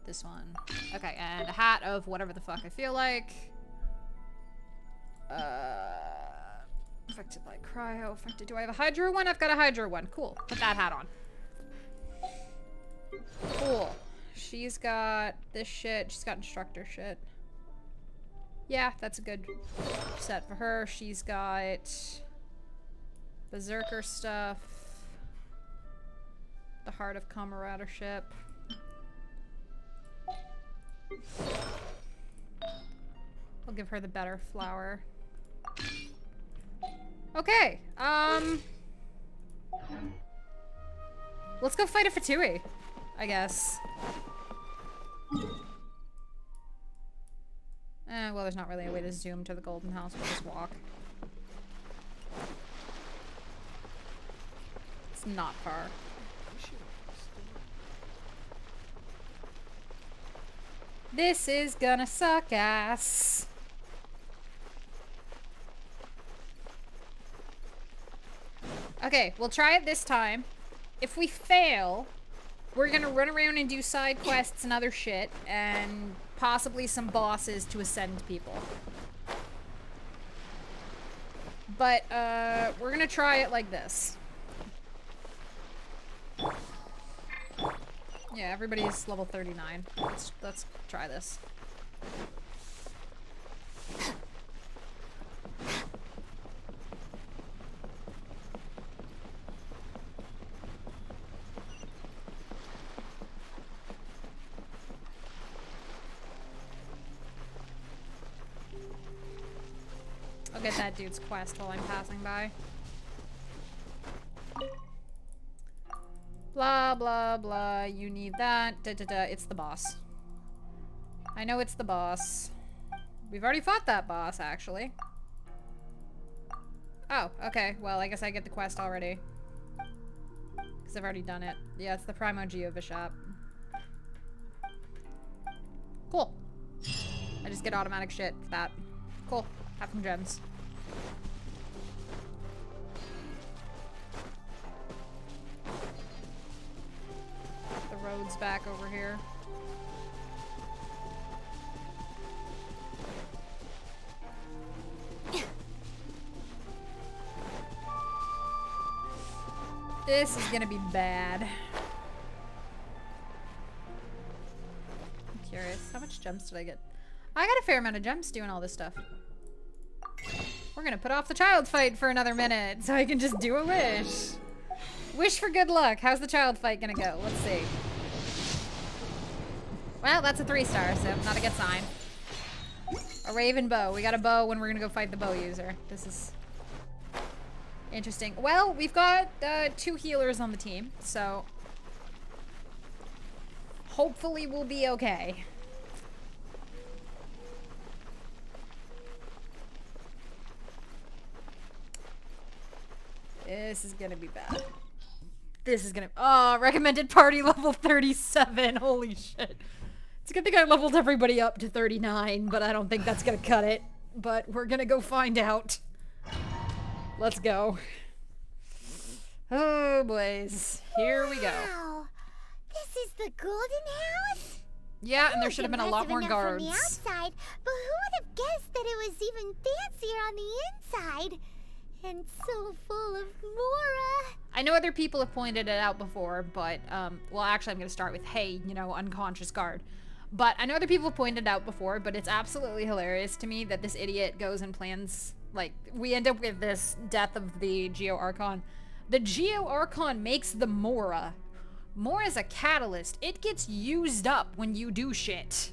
This one. Okay, and a hat of whatever the fuck I feel like. Affected by cryo. Affected. Do I have a Hydro one? I've got a Hydro one. Cool. Put that hat on. Cool. She's got this shit. She's got instructor shit. Yeah, that's a good set for her. She's got Berserker stuff. The Heart of Camaradership. I'll give her the better flower. Okay, let's go fight a Fatui, I guess. Well, there's not really a way to zoom to the Golden House. We'll just walk. It's not far. This is gonna suck ass. Okay, we'll try it this time. If we fail, we're gonna run around and do side quests and other shit, and possibly some bosses to ascend people. But, we're gonna try it like this. Yeah, everybody's level 39. Let's try this. I'll get that dude's quest while I'm passing by. Blah, blah, blah. You need that. Da, da, da. It's the boss. I know it's the boss. We've already fought that boss, actually. Oh, okay. Well, I guess I get the quest already. Because I've already done it. Yeah, it's the Primo Geo Bishop. Cool. I just get automatic shit for that. Cool. Have some gems. woods back over here. This is gonna be bad. I'm curious. How much gems did I get? I got a fair amount of gems doing all this stuff. We're gonna put off the child fight for another minute so I can just do a wish. Wish for good luck. How's the child fight gonna go? Let's see. Well, that's a 3-star, so not a good sign. A raven bow. We got a bow when we're gonna go fight the bow user. This is interesting. Well, we've got 2 healers on the team, so hopefully we'll be okay. This is gonna be bad. This is gonna... Oh, recommended party level 37. Holy shit. It's a good thing I leveled everybody up to 39, but I don't think that's gonna cut it. But we're gonna go find out. Let's go. Oh, boys. Here we go.
Wow. This is the golden house?
Yeah, and there should have been a lot more guards.
From the outside, but who would have guessed that it was even fancier on the inside? And so full of Mora.
I know other people have pointed it out before, but, well, actually, I'm going to start with, hey, you know, unconscious guard. But I know other people have pointed it out before, but it's absolutely hilarious to me that this idiot goes and plans, like, we end up with this death of the Geo Archon. The Geo Archon makes the Mora. Mora's a catalyst. It gets used up when you do shit.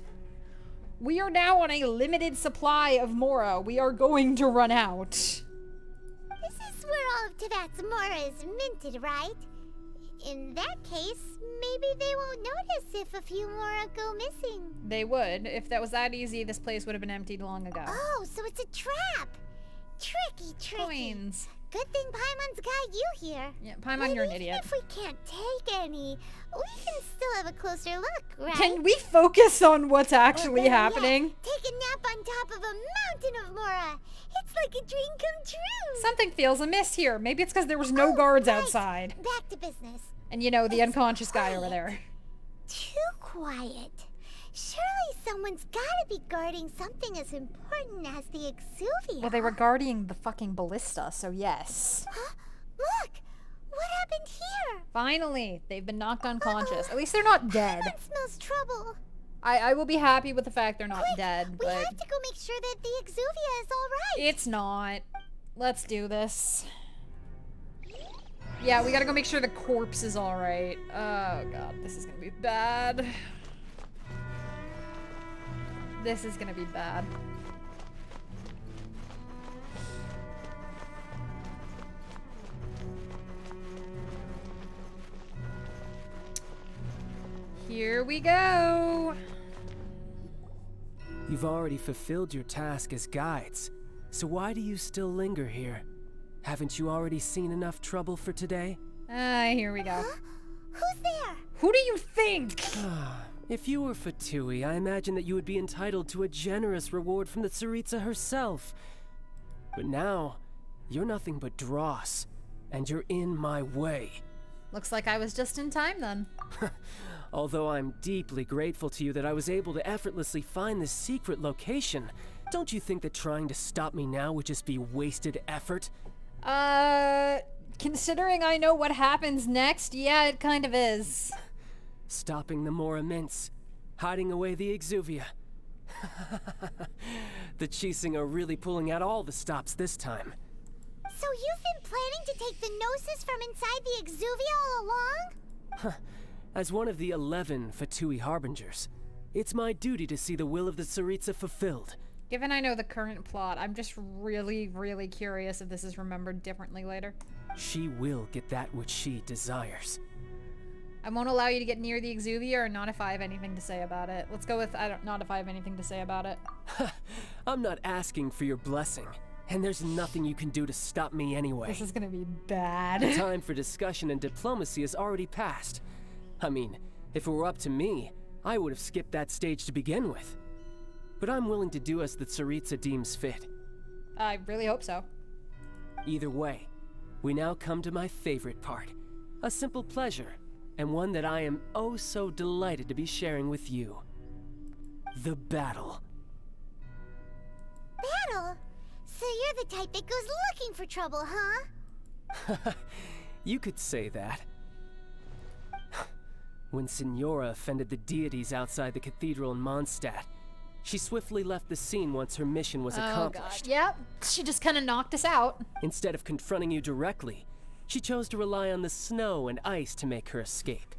We are now on a limited supply of Mora. We are going to run out.
This is where all of Teyvat's Mora is minted, right? In that case, maybe they won't notice if a few Mora go missing.
They would. If that was that easy, this place would have been emptied long ago.
Oh, so it's a trap. Tricky.
Coins.
Good thing Paimon's got you here.
Yeah, Paimon, you're an idiot.
Even if we can't take any, we can still have a closer look, right?
Can we focus on what's actually happening?
Take a nap on top of a mountain of Mora. It's like a dream come true.
Something feels amiss here. Maybe it's because there was no guards outside.
Back to business.
And you know, the unconscious guy over there.
Too quiet. Surely someone's gotta be guarding something as important as the Exuvia.
Well, they were guarding the fucking ballista, so yes.
Huh? Look! What happened here?
Finally, they've been knocked unconscious. At least they're not dead.
That smells trouble.
I will be happy with the fact they're not dead, but...
we have to go make sure that the Exuvia is alright.
It's not. Let's do this. Yeah, we gotta go make sure the corpse is alright. Oh god, this is gonna be bad. This is gonna be bad. Here we go.
You've already fulfilled your task as guides, so why do you still linger here? Haven't you already seen enough trouble for today?
Here we go.
Huh? Who's there?
Who do you think?
If you were Fatui, I imagine that you would be entitled to a generous reward from the Tsaritsa herself. But now, you're nothing but dross, and you're in my way.
Looks like I was just in time then.
Although I'm deeply grateful to you that I was able to effortlessly find this secret location, don't you think that trying to stop me now would just be wasted effort?
Considering I know what happens next, yeah, it kind of is.
Stopping the Mora Mints, hiding away the Exuvia. The Chising are really pulling out all the stops this time.
So you've been planning to take the Gnosis from inside the Exuvia all along?
As one of the 11 Fatui Harbingers, it's my duty to see the will of the Tsaritsa fulfilled.
Given I know the current plot, I'm just really, really curious if this is remembered differently later.
She will get that which she desires.
I won't allow you to get near the Exuvia, or not if I have anything to say about it. Let's go with not if I have anything to say about it.
I'm not asking for your blessing, and there's nothing you can do to stop me anyway.
This is gonna be bad.
The time for discussion and diplomacy has already passed. I mean, if it were up to me, I would have skipped that stage to begin with. But I'm willing to do as the Tsaritsa deems fit.
I really hope so.
Either way, we now come to my favorite part. A simple pleasure. and one that I am oh so delighted to be sharing with you. The battle.
Battle? So you're the type that goes looking for trouble, huh?
You could say that. When Signora offended the deities outside the cathedral in Mondstadt, she swiftly left the scene once her mission was accomplished.
Oh god, yep. She just kind of knocked us out.
Instead of confronting you directly, she chose to rely on the snow and ice to make her escape.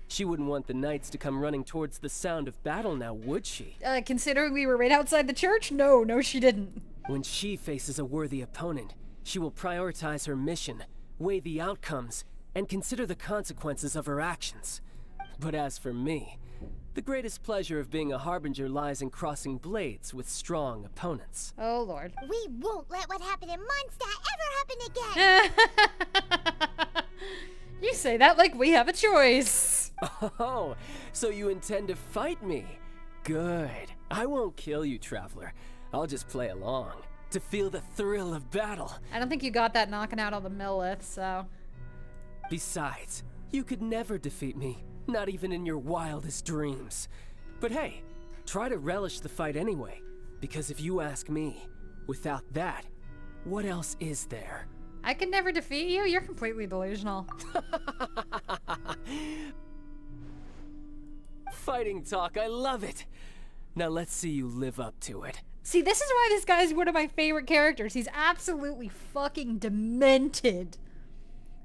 She wouldn't want the knights to come running towards the sound of battle now, would she?
Considering we were right outside the church? No, she didn't.
When she faces a worthy opponent, she will prioritize her mission, weigh the outcomes, and consider the consequences of her actions. But as for me, the greatest pleasure of being a harbinger lies in crossing blades with strong opponents.
Oh lord.
We won't let what happened in Mondstadt ever happen again!
You say that like we have a choice.
Oh, so you intend to fight me? Good. I won't kill you, Traveler. I'll just play along, to feel the thrill of battle.
I don't think you got that knocking out all the Millith, so...
Besides, you could never defeat me, not even in your wildest dreams. But hey, try to relish the fight anyway, because if you ask me, without that, what else is there?
I could never defeat you? You're completely delusional.
Fighting talk, I love it. Now let's see you live up to it.
See, this is why this guy's one of my favorite characters. He's absolutely fucking demented.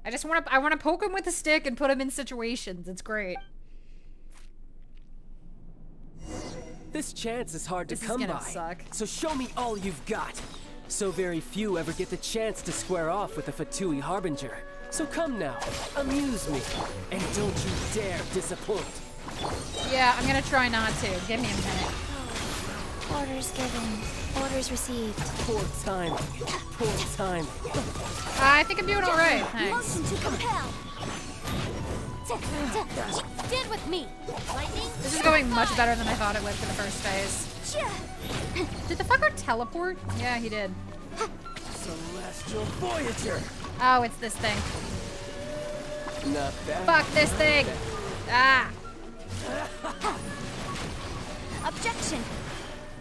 I want to poke him with a stick and put him in situations. It's great.
This chance is hard to come by.
Suck.
So show me all you've got. So very few ever get the chance to square off with a Fatui Harbinger. So come now, amuse me, and don't you dare disappoint.
Yeah, I'm gonna try not to. Give me a minute.
Orders given. Orders received.
Poor timing. Poor timing.
I think I'm doing all right. Thanks.
Motion to compel. Stand with me. Lightning.
This is going much better than I thought it would for the first phase. Did the fucker teleport? Yeah, he did.
Celestial Voyager.
Oh, it's this thing.
Not bad.
Fuck this thing. Ah.
Objection.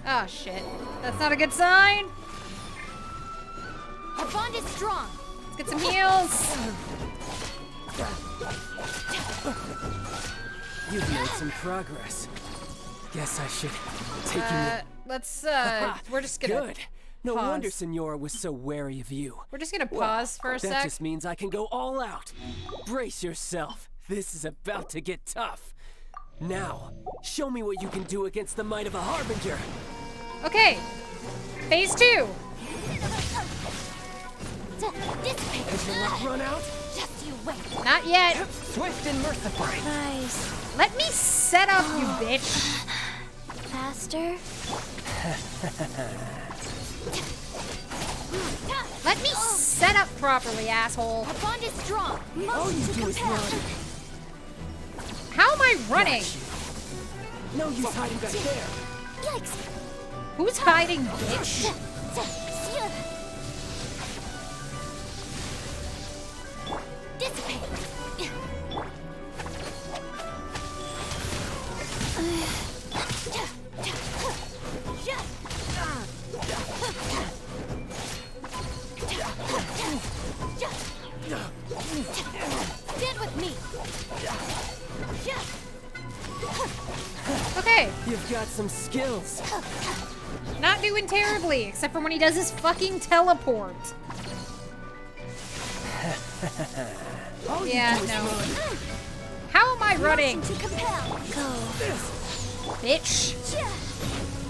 Oh shit. That's not a good sign.
Our bond is strong.
Let's get some heals.
You've made some progress. Guess I should take you.
Let's we're just gonna
Good. No
pause.
wonder Signora was so wary of you.
We're just gonna pause for a sec.
That just means I can go all out. Brace yourself. This is about to get tough. Now, show me what you can do against the might of a Harbinger.
Okay. Phase 2.
Has your luck run out?
Just you wait.
Not yet.
Swift and merciful.
Nice.
Let me set up, you bitch.
Faster?
Let me set up properly, asshole.
Our bond is strong.
All you
Motion to
do is
compel.
run.
How am I running?
No use hiding back there.
Yikes.
Who's hiding, bitch?
Dissipate. Stand with me.
Okay.
You've got some skills.
Not doing terribly, except for when he does his fucking teleport. Yeah, no. How am I running?
To compel. Go.
Bitch.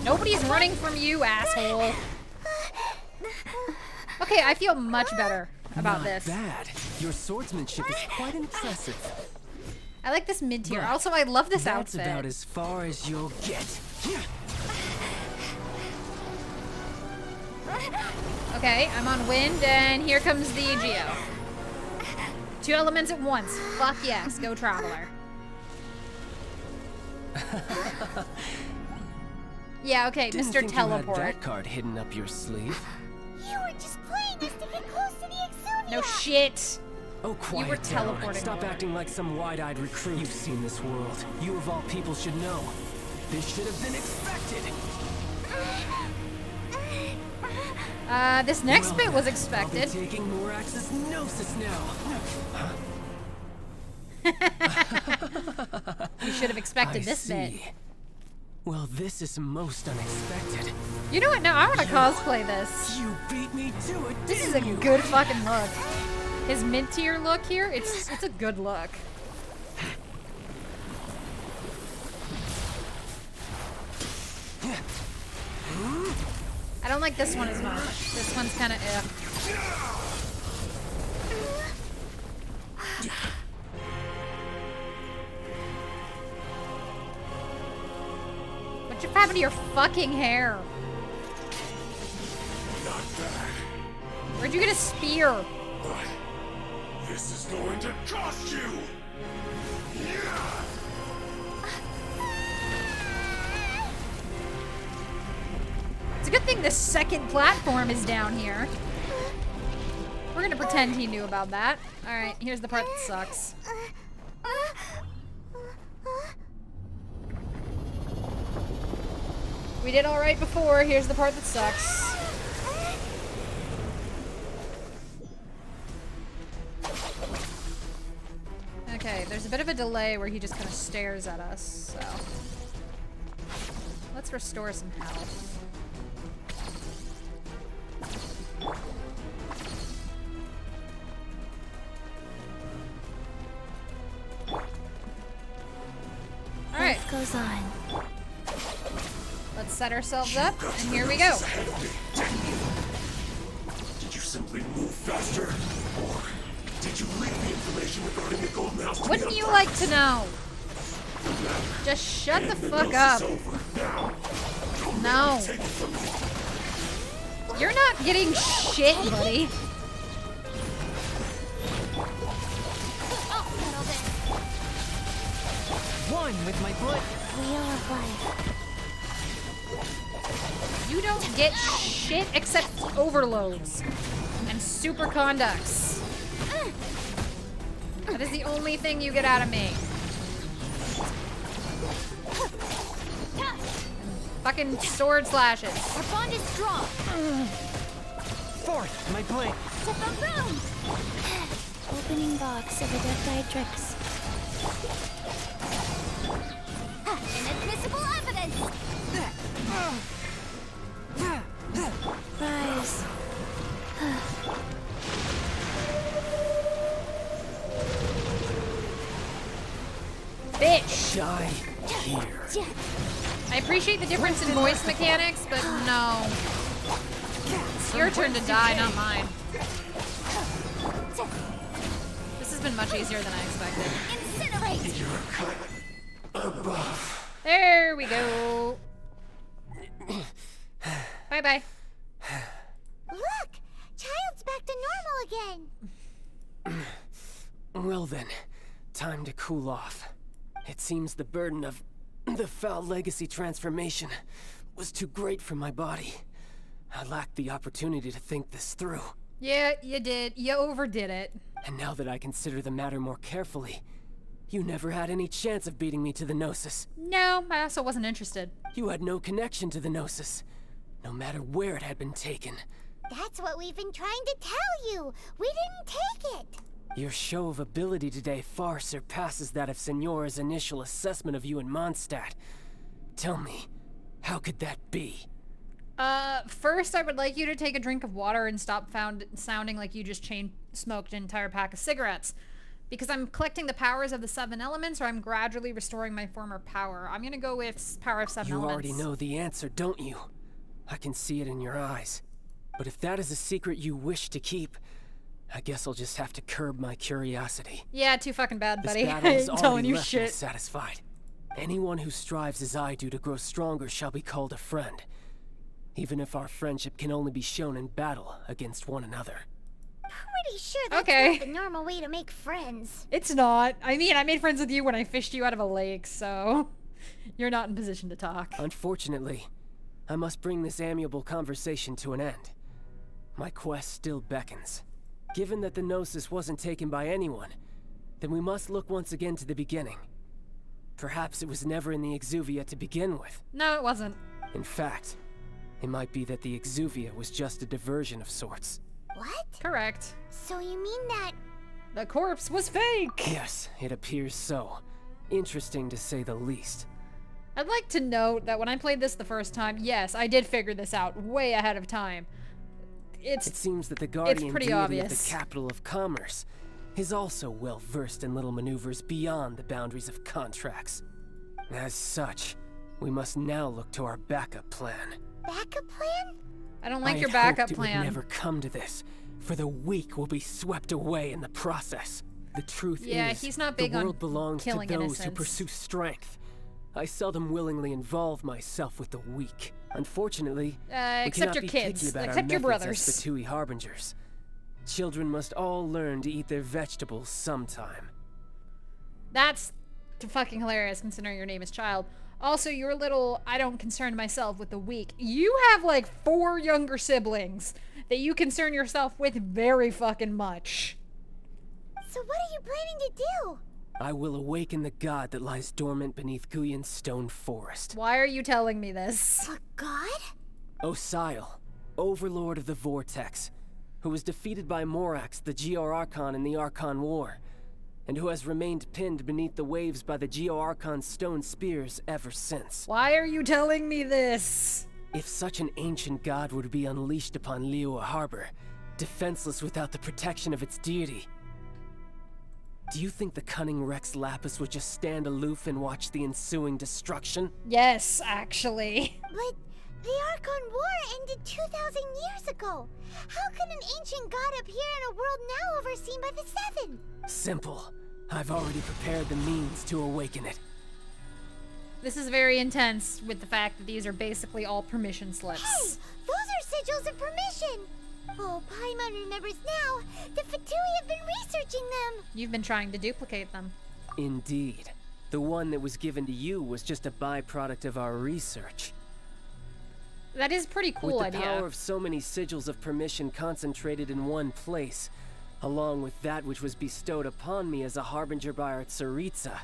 Nobody's running from you, asshole. Okay, I feel much better about
Not
this.
bad. Your swordsmanship is quite impressive.
I like this mid-tier.
But
Also, I love this
that's
outfit.
about as far as you'll get.
Okay, I'm on wind, and here comes the Geo. 2 elements at once. Fuck yes, go Traveler. Yeah, okay,
Didn't
Mr.
think
Teleport.
You had that card hidden up your sleeve.
You were just playing us to get close to the Exuvia.
No shit.
Oh, quiet
You were
down.
teleporting.
Stop acting like some wide-eyed recruit. You've seen this world. You of all people should know. This should have been expected.
This next
Well,
bit was
I'll
expected.
be taking more access gnosis now.
You should have expected
I
this bit.
see. Well, this is most unexpected.
You know what? No, I want to cosplay this.
You beat me to it.
This is a good fucking look. His mid-tier look here, it's a good look. I don't like this one as much. This one's kind of What happened to your fucking hair?
Not bad.
Where'd you get a spear?
But this is going to cost you!
It's a good thing this second platform is down here. We're gonna pretend he knew about that. Alright, here's the part that sucks. We did alright before, here's the part that sucks. Okay, there's a bit of a delay where he just kind of stares at us, so... Let's restore some health. Alright.
Life goes on.
Let's set ourselves up, and here we go.
Did you simply move faster? Or did you leak the information regarding the Golden House to
Wouldn't
the
you
Empire?
like to know? Just shut the fuck up. No. You're not getting shit, buddy.
One with my blood.
Wheel of life.
You don't get shit except overloads and super conducts. That is the only thing you get out of me. Fucking sword slashes.
Our bond is strong.
Fourth, my blade.
To the room.
Opening box of Adepti-Drix.
Inadmissible evidence.
Rise.
Bitch.
Die here.
I appreciate the difference in voice mechanics, but no. It's your turn to die, not mine. This has been much easier than I expected.
Incinerate.
You're cut above.
There we go. Bye-bye.
Look, Child's back to normal again.
Well then, time to cool off. It seems the burden of the foul legacy transformation was too great for my body. I lacked the opportunity to think this through.
Yeah, you did. You overdid it.
And now that I consider the matter more carefully, you never had any chance of beating me to the Gnosis.
No, I also wasn't interested.
You had no connection to the Gnosis, no matter where it had been taken.
That's what we've been trying to tell you. We didn't take it.
Your show of ability today far surpasses that of Signora's initial assessment of you in Mondstadt. Tell me, how could that be?
First I would like you to take a drink of water and stop sounding like you just chain smoked an entire pack of cigarettes. Because I'm collecting the powers of the 7 elements, or I'm gradually restoring my former power. I'm gonna go with power of 7 elements.
You already know the answer, don't you? I can see it in your eyes. But if that is a secret you wish to keep, I guess I'll just have to curb my curiosity.
Yeah, too fucking bad, buddy.
This battle
I
has
ain't telling
already
you
left me
shit.
satisfied. Anyone who strives as I do to grow stronger shall be called a friend. Even if our friendship can only be shown in battle against one another.
Pretty sure that's
Okay.
not the normal way to make friends.
It's not. I mean, I made friends with you when I fished you out of a lake, so you're not in position to talk.
Unfortunately, I must bring this amiable conversation to an end. My quest still beckons. Given that the Gnosis wasn't taken by anyone, then we must look once again to the beginning. Perhaps it was never in the Exuvia to begin with.
No, it wasn't.
In fact, it might be that the Exuvia was just a diversion of sorts.
What?
Correct.
So you mean that...
The corpse was fake!
Yes, it appears so. Interesting to say the least.
I'd like to note that when I played this the first time, yes, I did figure this out way ahead of time.
It seems that the guardian deity
obvious.
of the capital of commerce is also well versed in little maneuvers beyond the boundaries of contracts. As such, we must now look to our backup plan.
Backup plan?
I don't like your backup
plan.
plan.
It would never come to this, for the weak will be swept away in the process. The truth is,
he's not big
the
on
world belongs to
killing
those
innocents.
who pursue strength. I seldom willingly involve myself with the weak. Unfortunately, we
except
cannot
your
be
kids,
picky about
except
our
your
methods
brothers.
as Fatui harbingers. Children must all learn to eat their vegetables sometime.
That's fucking hilarious considering your name is Child. Also, your little, I don't concern myself with the weak. You have like 4 younger siblings that you concern yourself with very fucking much.
So what are you planning to do?
I will awaken the god that lies dormant beneath Guyon's stone forest.
Why are you telling me this?
A god?
Osial, overlord of the Vortex, who was defeated by Morax, the Geo-Archon in the Archon War, and who has remained pinned beneath the waves by the Geo-Archon's stone spears ever since.
Why are you telling me this?
If such an ancient god were to be unleashed upon Liyue Harbor, defenseless without the protection of its deity, do you think the cunning Rex Lapis would just stand aloof and watch the ensuing destruction?
Yes, actually.
But the Archon War ended 2,000 years ago. How can an ancient god appear in a world now overseen by the Seven?
Simple. I've already prepared the means to awaken it.
This is very intense with the fact that these are basically all permission slips.
Hey, those are sigils of permission. Oh, Paimon remembers now. The Fatui have been researching them.
You've been trying to duplicate them.
Indeed. The one that was given to you was just a byproduct of our research.
That is a pretty cool
idea. With the
idea.
power of so many sigils of permission concentrated in one place, along with that which was bestowed upon me as a harbinger by our Tsaritsa,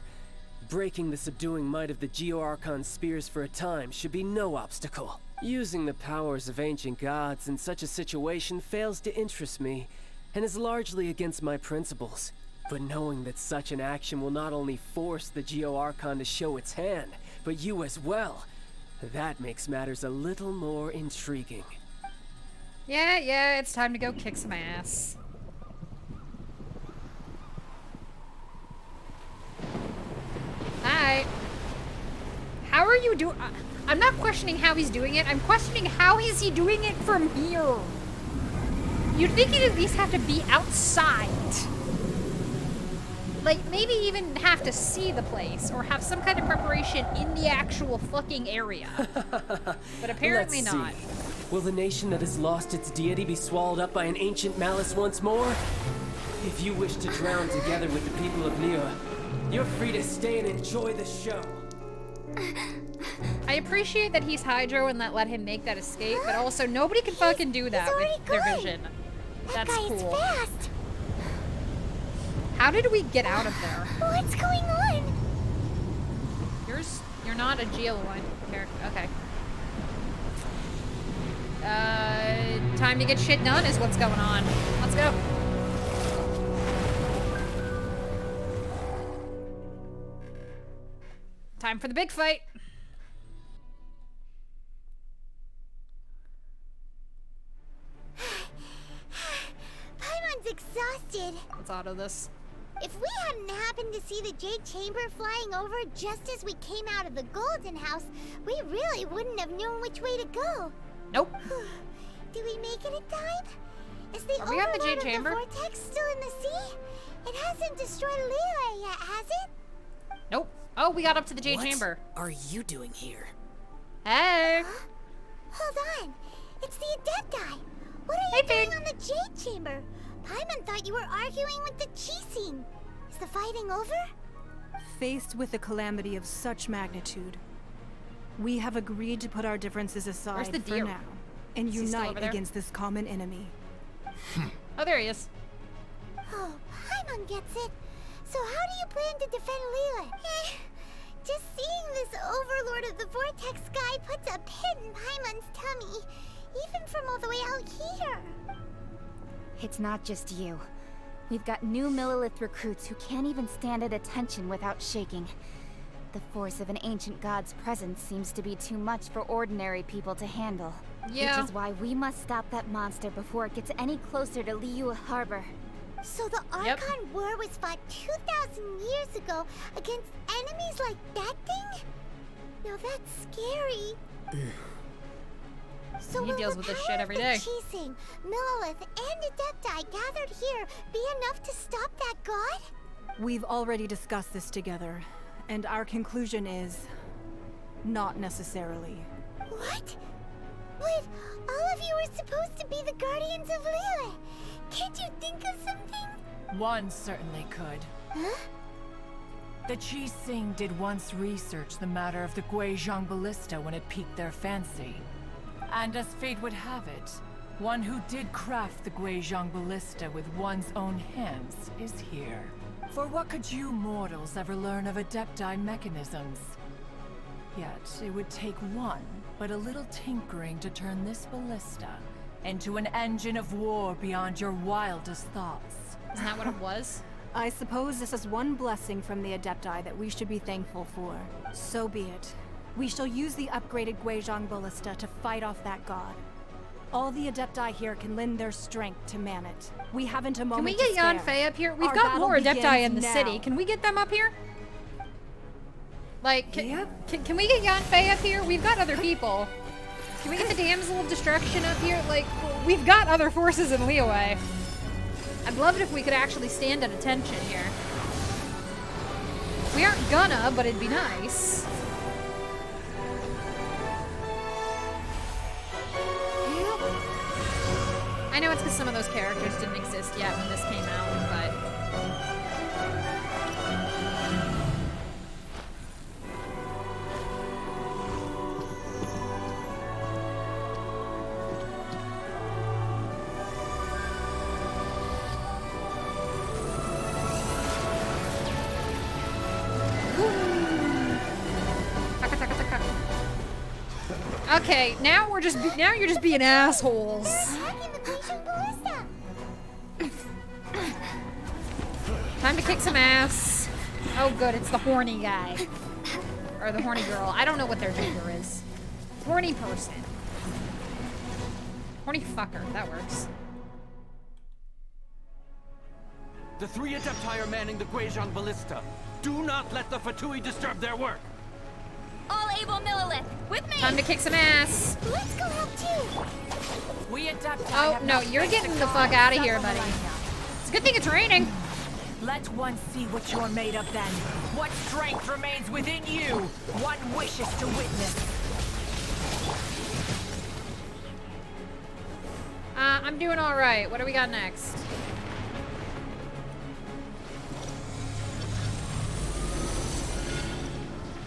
breaking the subduing might of the Geo-Archon spears for a time should be no obstacle. Using the powers of ancient gods in such a situation fails to interest me, and is largely against my principles. But knowing that such an action will not only force the Geo-Archon to show its hand, but you as well, that makes matters a little more intriguing.
Yeah, it's time to go kick some ass. Hi. How are you doing? I'm not questioning how he's doing it. I'm questioning how is he doing it from here? You'd think he'd at least have to be outside. Like, maybe even have to see the place or have some kind of preparation in the actual fucking area. But apparently
Let's
not.
see. Will the nation that has lost its deity be swallowed up by an ancient malice once more? If you wish to drown together with the people of Liyue, you're free to stay and enjoy the show.
I appreciate that he's Hydro and that let him make that escape, but also nobody can fucking do that with their vision. That's cool.
Fast.
How did we get out of there?
What's going on?
You're not a Geoline character. Okay. Time to get shit done is what's going on. Let's go. Time for the big fight.
Paimon's exhausted.
Let's auto this.
If we hadn't happened to see the Jade Chamber flying over just as we came out of the Golden House, we really wouldn't have known which way to go.
Nope.
Did we make it in time? Is the
Are we on the Jade
overlord of
Chamber?
the Vortex still in the sea? It hasn't destroyed Liyue yet, has it?
Nope. Oh, we got up to the Jade
What
Chamber.
are you doing here?
Hey.
Huh? Hold on. It's the Adepti. What are you doing on the Jade Chamber? Paimon thought you were arguing with the Chising. Is the fighting over?
Faced with a calamity of such magnitude, we have agreed to put our differences aside
Where's the
for
deer?
now and
Is he still
unite
over there?
against this common enemy.
Oh, there he is.
Oh, Paimon gets it. So how do you plan to defend Liyue? Just seeing this Overlord of the Vortex guy puts a pit in Paimon's tummy, even from all the way out here.
It's not just you. We've got new Millilith recruits who can't even stand at attention without shaking. The force of an ancient god's presence seems to be too much for ordinary people to handle.
Yeah.
Which is why we must stop that monster before it gets any closer to Liyue Harbor.
So the Archon War was fought 2,000 years ago against enemies like that thing? Now that's scary. So
he deals with this shit every day.
Qixing, Millilith, and Adepti gathered here be enough to stop that god?
We've already discussed this together, and our conclusion is not necessarily.
What? But all of you are supposed to be the guardians of Liyue. Can't you think of something?
One certainly could.
Huh?
The Qixing did once research the matter of the Guizhong Ballista when it piqued their fancy. And as fate would have it, one who did craft the Guizhong Ballista with one's own hands is here. For what could you mortals ever learn of Adepti mechanisms? Yet, it would take one, but a little tinkering to turn this ballista into an engine of war beyond your wildest thoughts.
Isn't that what it was?
I suppose this is one blessing from the Adepti that we should be thankful for. So be it. We shall use the upgraded Guizhong Ballista to fight off that god. All the Adepti here can lend their strength to man it. We haven't a moment
Can we get
to spare.
Yanfei up here? We've
Our
got
battle
more Adepti
begins
in the
now.
city. Can we get them up here? Like, can we get Yanfei up here? We've got other people. Can we get the Damsel of Destruction up here? Like, we've got other forces in Liyue. I'd love it if we could actually stand at attention here. We aren't gonna, but it'd be nice. I know it's because some of those characters didn't exist yet when this came out, but... Okay, now we're just now you're just being assholes. Time to kick some ass. Oh good, it's the horny guy. Or the horny girl. I don't know what their gender is. Horny person. Horny fucker, that works.
The three Adepti are manning the Guizhong Ballista. Do not let the Fatui disturb their work.
All able Millilith, with me!
Time to kick some ass.
Let's go help too.
We Adepti
Oh no, you're getting the fuck out of here, buddy. It's a good thing it's raining.
Let one see what you're made of then. What strength remains within you. One wishes to witness.
I'm doing all right. What do we got next?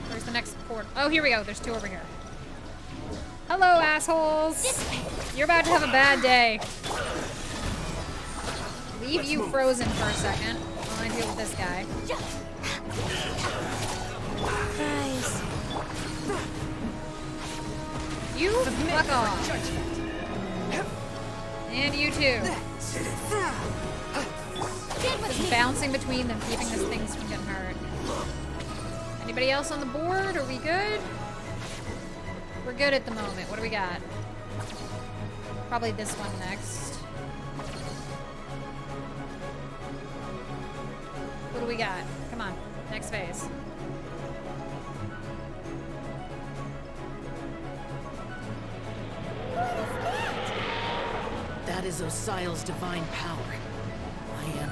Where's the next port? Oh, here we go. There's two over here. Hello, assholes. You're about to have a bad day. Leave you frozen for a second while I deal with this guy.
Guys.
You fuck off. And you too. Just bouncing between them, keeping this thing from getting hurt. Anybody else on the board? Are we good? We're good at the moment. What do we got? Probably this one next. What do we got? Come on. Next phase.
That is Osial's divine power. I am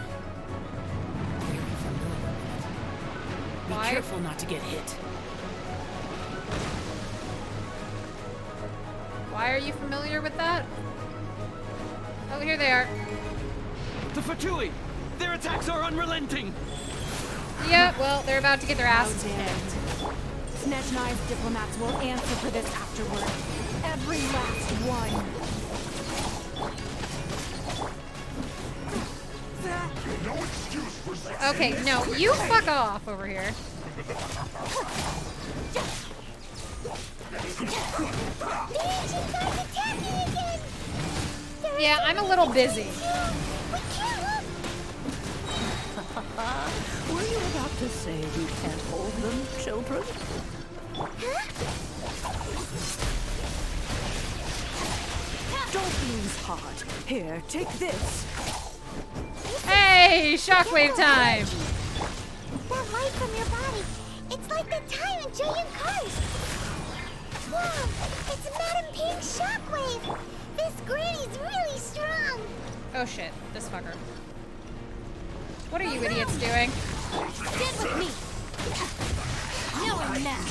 very familiar with it. Be
Why?
careful not to get hit.
Why are you familiar with that? Oh, here they are.
The Fatui! Their attacks are unrelenting!
Yeah, well, they're about to get their asses kicked.
Snedge Knives diplomats will answer for this afterward. Every last one.
No excuse for such.
Okay, no, you fuck off over here. Yeah, I'm a little busy.
Were you about to say we can't hold them, children? Don't lose heart. Here, take this.
Hey, shockwave time!
That light from your body, it's like the time in Julian Cars. Whoa, it's Madam Pink's shockwave. This granny's really strong.
Oh shit, this fucker. What are you idiots doing?
Stand with me. No one now.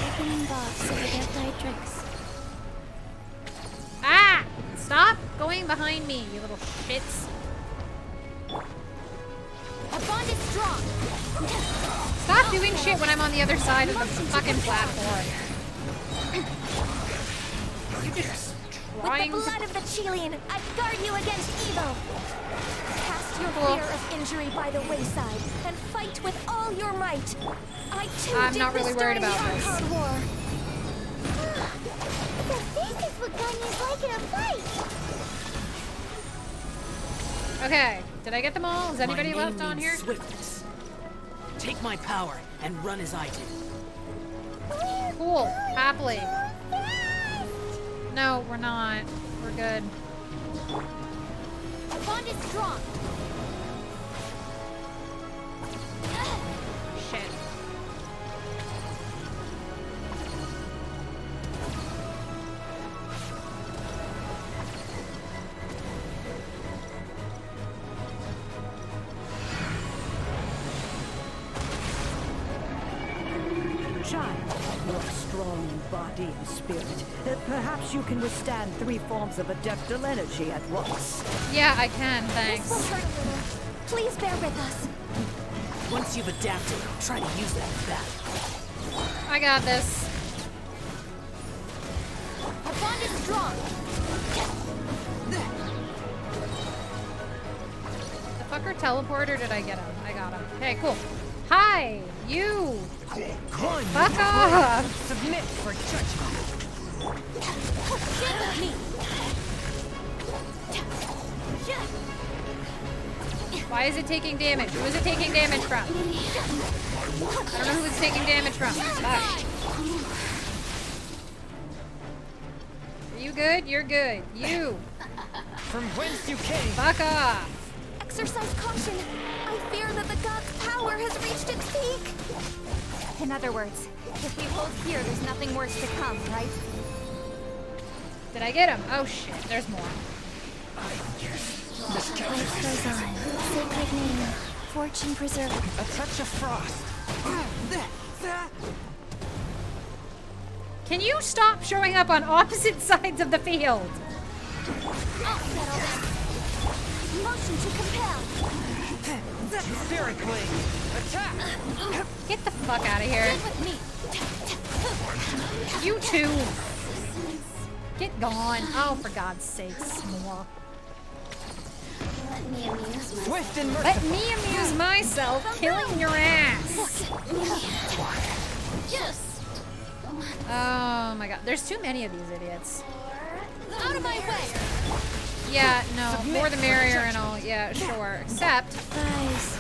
Opening box of adaptite tricks.
Ah! Stop going behind me, you little shits.
A bond is strong.
Stop doing shit when I'm on the other side of the fucking platform. You just trying
With the blood of the Chilean, I guard you against evil. Cast your fear of injury by the wayside and fight with all your might. I too
I'm
did
not
this
really worried
during
about
the
this.
Archon War.
So this is what Ganya's like in a fight.
Okay, did I get them all? Is anybody
My name
left on
means
here?
Swiftness. Take my power and run as I do.
Cool, happily. No, we're not. We're good.
A bond is strong.
Shit.
Child, you're strong in body and spirit. Perhaps you can withstand 3 forms of adeptal energy at once.
Yeah, I can, thanks.
This will hurt a little. Please bear with us.
Once you've adapted, try to use that in battle.
I got this.
A bond is strong.
The fucker teleported, or did I get him? I got him. Okay, cool. Hi, you! Fuck off!
Submit for judgment.
Stand with me.
Why is it taking damage? Who is it taking damage from? I don't know who it's taking damage from. Fuck. Are you good? You're good. You!
From whence you came.
Fuck off!
Exercise caution. I fear that the god's power has reached its peak.
In other words, if we hold here, there's nothing worse to come, right?
Did I get him? Oh shit, there's more.
Life goes on. Sacred name. Fortune preserver.
A touch of frost.
Can you stop showing up on opposite sides of the field?
I'll settle this. Motion to compel.
Spirit Blade. Attack.
Get the fuck out of here.
Stand with me.
You too. Get gone. Oh, for God's sakes, more.
Let me amuse myself.
Swift and
Let
merciful.
me amuse myself killing your ass.
Yes.
Oh my god. There's too many of these idiots.
Out of my way.
Yeah, no. More the merrier and all. Yeah, sure. Except,
Guys,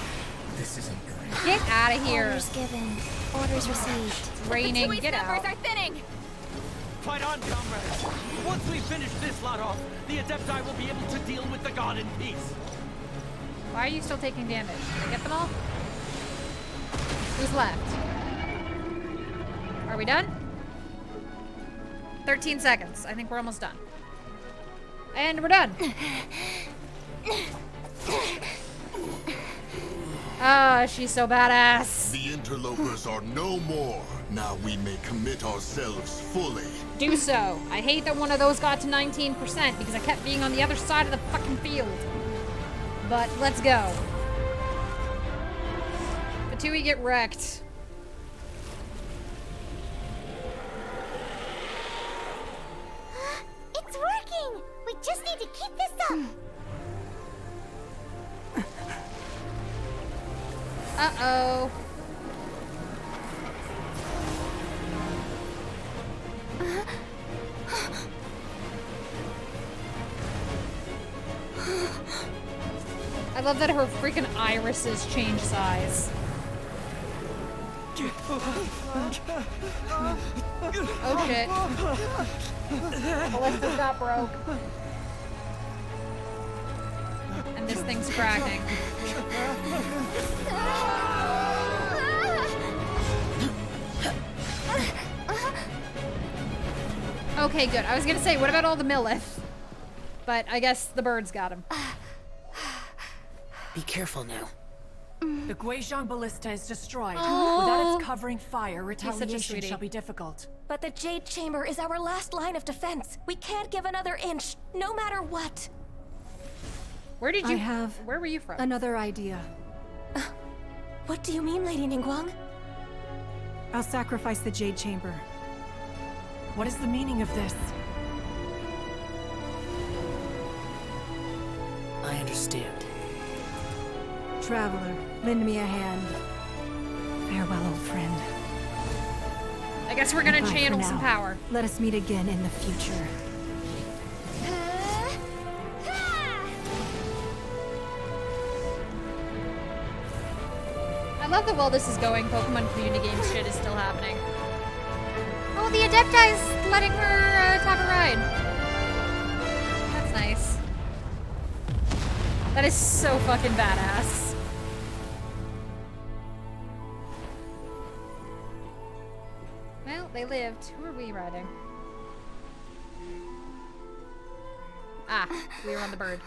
This isn't good.
get out of here.
orders given. Orders received.
It's raining. Get out.
are thinning.
Fight on, comrades! Once we finish this lot off, the Adepti will be able to deal with the god in peace.
Why are you still taking damage? Did I get them all? Who's left? Are we done? 13 seconds. I think we're almost done. And we're done. Ah, she's so badass.
The interlopers are no more. Now we may commit ourselves fully.
Do so. I hate that one of those got to 19% because I kept being on the other side of the fucking field. But let's go. Fatui, get wrecked. Uh-oh. I love that her freaking irises change size. Oh shit. Ballista's got broke. And this thing's cracking. Okay, good. I was gonna say, what about all the Millith? But I guess the birds got him.
Be careful now.
The Guizhong Ballista is destroyed.
Oh.
Without its covering fire,
He's such a
retaliation
sweetie.
shall be difficult.
But the Jade Chamber is our last line of defense. We can't give another inch, no matter what.
Where did you...
Where
were you from?
Another idea.
What do you mean, Lady Ningguang?
I'll sacrifice the Jade Chamber.
What is the meaning of this?
I understand.
Traveler, lend me a hand. Farewell, old friend.
I guess we're gonna
Goodbye
channel
for
some
now.
power.
Let us meet again in the future.
I love that while this is going, Pokemon community game shit is still happening. Oh, the Adepti's letting her have a ride. That's nice. That is so fucking badass. Well, they lived. Who are we riding? Ah, we were on the bird.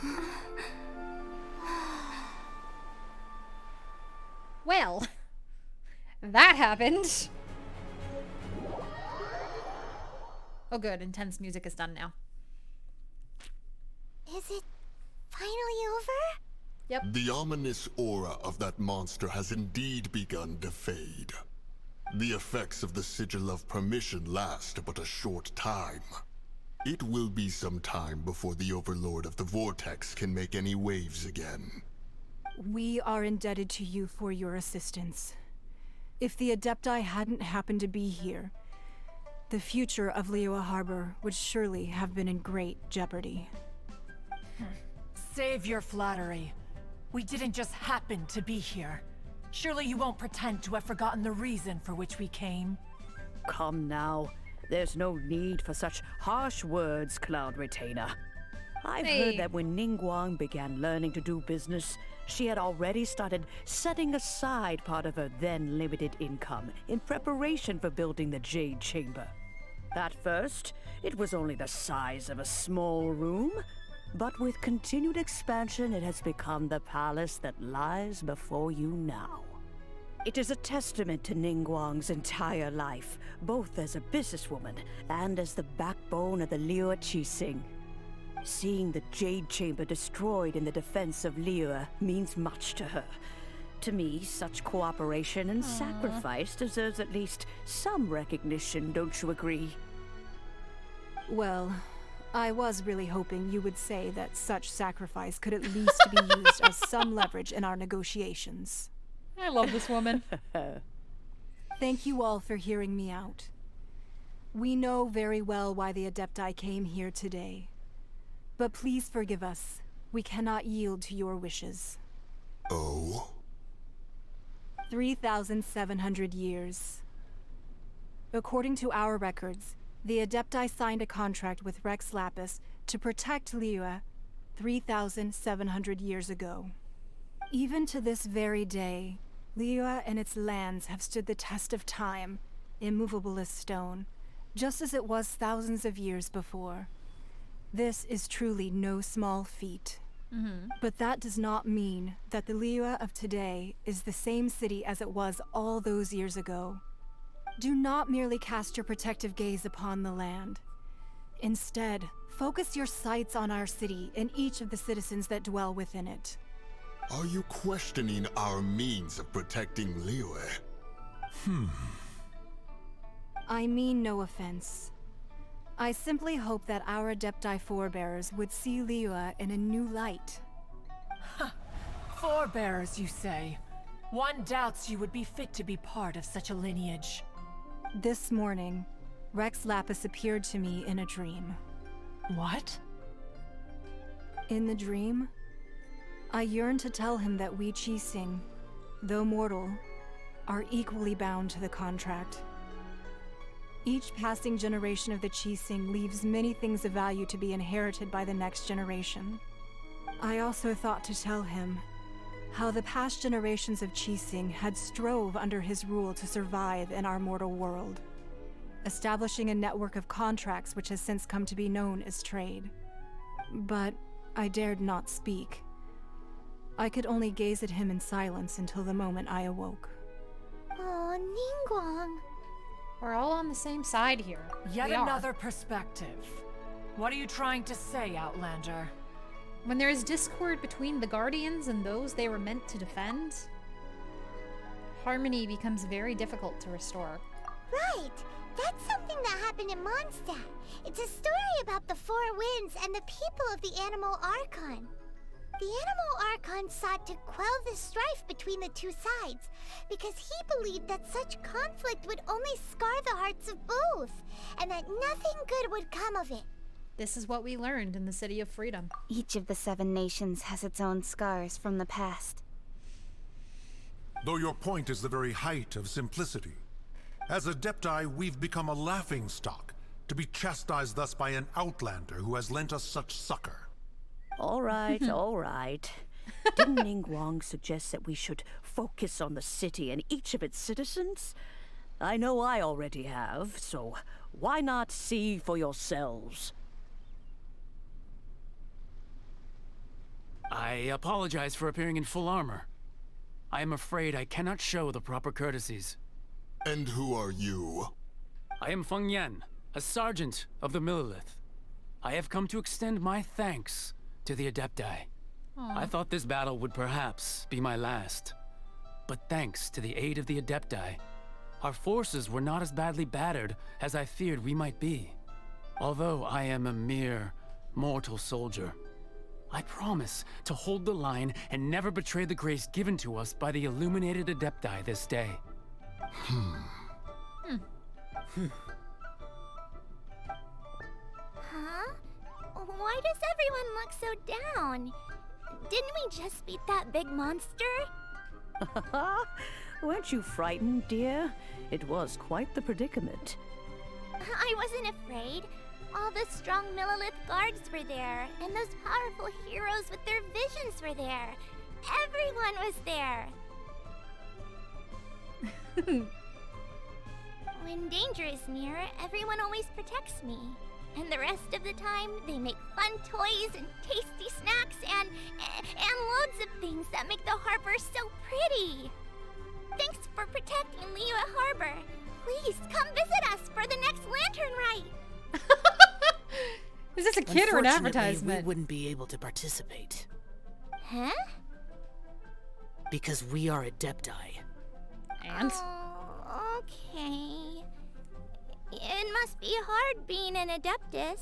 Well, that happened. Oh good, intense music is done now.
Is it finally over?
Yep.
The ominous aura of that monster has indeed begun to fade. The effects of the Sigil of Permission last but a short time. It will be some time before the Overlord of the Vortex can make any waves again.
We are indebted to you for your assistance. If the Adepti hadn't happened to be here, the future of Liyue Harbor would surely have been in great jeopardy.
Save your flattery. We didn't just happen to be here. Surely you won't pretend to have forgotten the reason for which we came.
Come now. There's no need for such harsh words, Cloud Retainer. I've heard that when Ningguang began learning to do business, she had already started setting aside part of her then limited income in preparation for building the Jade Chamber. At first, it was only the size of a small room, but with continued expansion, it has become the palace that lies before you now. It is a testament to Ningguang's entire life, both as a businesswoman and as the backbone of the Liyue Qixing. Seeing the Jade Chamber destroyed in the defense of Liyue means much to her. To me, such cooperation and sacrifice deserves at least some recognition, don't you agree?
Well, I was really hoping you would say that such sacrifice could at least be used as some leverage in our negotiations.
I love this woman.
Thank you all for hearing me out. We know very well why the Adepti came here today. But please forgive us. We cannot yield to your wishes.
Oh?
3,700 years. According to our records, the Adepti signed a contract with Rex Lapis to protect Liyue 3,700 years ago. Even to this very day, Liyue and its lands have stood the test of time, immovable as stone, just as it was thousands of years before. This is truly no small feat. But that does not mean that the Liyue of today is the same city as it was all those years ago. Do not merely cast your protective gaze upon the land. Instead, focus your sights on our city and each of the citizens that dwell within it.
Are you questioning our means of protecting Liyue?
I mean no offense. I simply hope that our Adepti forebears would see Liyue in a new light.
Forebears, you say? One doubts you would be fit to be part of such a lineage.
This morning, Rex Lapis appeared to me in a dream.
What?
In the dream, I yearned to tell him that we Qixing, though mortal, are equally bound to the contract. Each passing generation of the Qixing leaves many things of value to be inherited by the next generation. I also thought to tell him how the past generations of Qixing had strove under his rule to survive in our mortal world, establishing a network of contracts which has since come to be known as trade. But I dared not speak. I could only gaze at him in silence until the moment I awoke.
Oh, Ningguang.
We're all on the same side here.
Yet another perspective. What are you trying to say, Outlander?
When there is discord between the Guardians and those they were meant to defend, harmony becomes very difficult to restore.
Right! That's something that happened in Mondstadt. It's a story about the Four Winds and the people of the Animal Archon. The Animal Archon sought to quell the strife between the two sides because he believed that such conflict would only scar the hearts of both, and that nothing good would come of it.
This is what we learned in the City of Freedom.
Each of the 7 nations has its own scars from the past.
Though your point is the very height of simplicity. As Adepti, we've become a laughingstock, to be chastised thus by an outlander who has lent us such succor.
All right, all right. Didn't Ningguang suggest that we should focus on the city and each of its citizens? I know I already have, so why not see for yourselves?
I apologize for appearing in full armor. I am afraid I cannot show the proper courtesies.
And who are you?
I am Feng Yan, a sergeant of the Millilith. I have come to extend my thanks to the Adepti. I thought this battle would perhaps be my last. But thanks to the aid of the Adepti, our forces were not as badly battered as I feared we might be. Although I am a mere mortal soldier, I promise to hold the line and never betray the grace given to us by the illuminated Adepti this day.
Huh? Why does everyone look so down? Didn't we just beat that big monster?
Weren't you frightened, dear? It was quite the predicament.
I wasn't afraid. All the strong Millilith guards were there, and those powerful heroes with their visions were there. Everyone was there. When danger is near, everyone always protects me. And the rest of the time, they make fun toys and tasty snacks and loads of things that make the harbor so pretty. Thanks for protecting Liyue Harbor. Please come visit us for the next lantern rite.
Is this a kid or an
Unfortunately,
advertisement?
we wouldn't be able to participate.
Huh?
Because we are Adepti.
And?
Oh, okay. It must be hard being an Adeptus.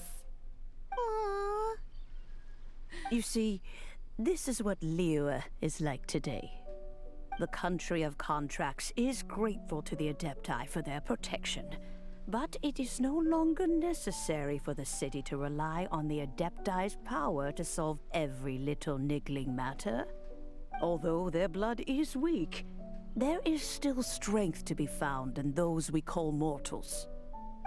Aww.
You see, this is what Liyue is like today. The country of contracts is grateful to the Adepti for their protection, but it is no longer necessary for the city to rely on the Adepti's power to solve every little niggling matter. Although their blood is weak, there is still strength to be found in those we call mortals.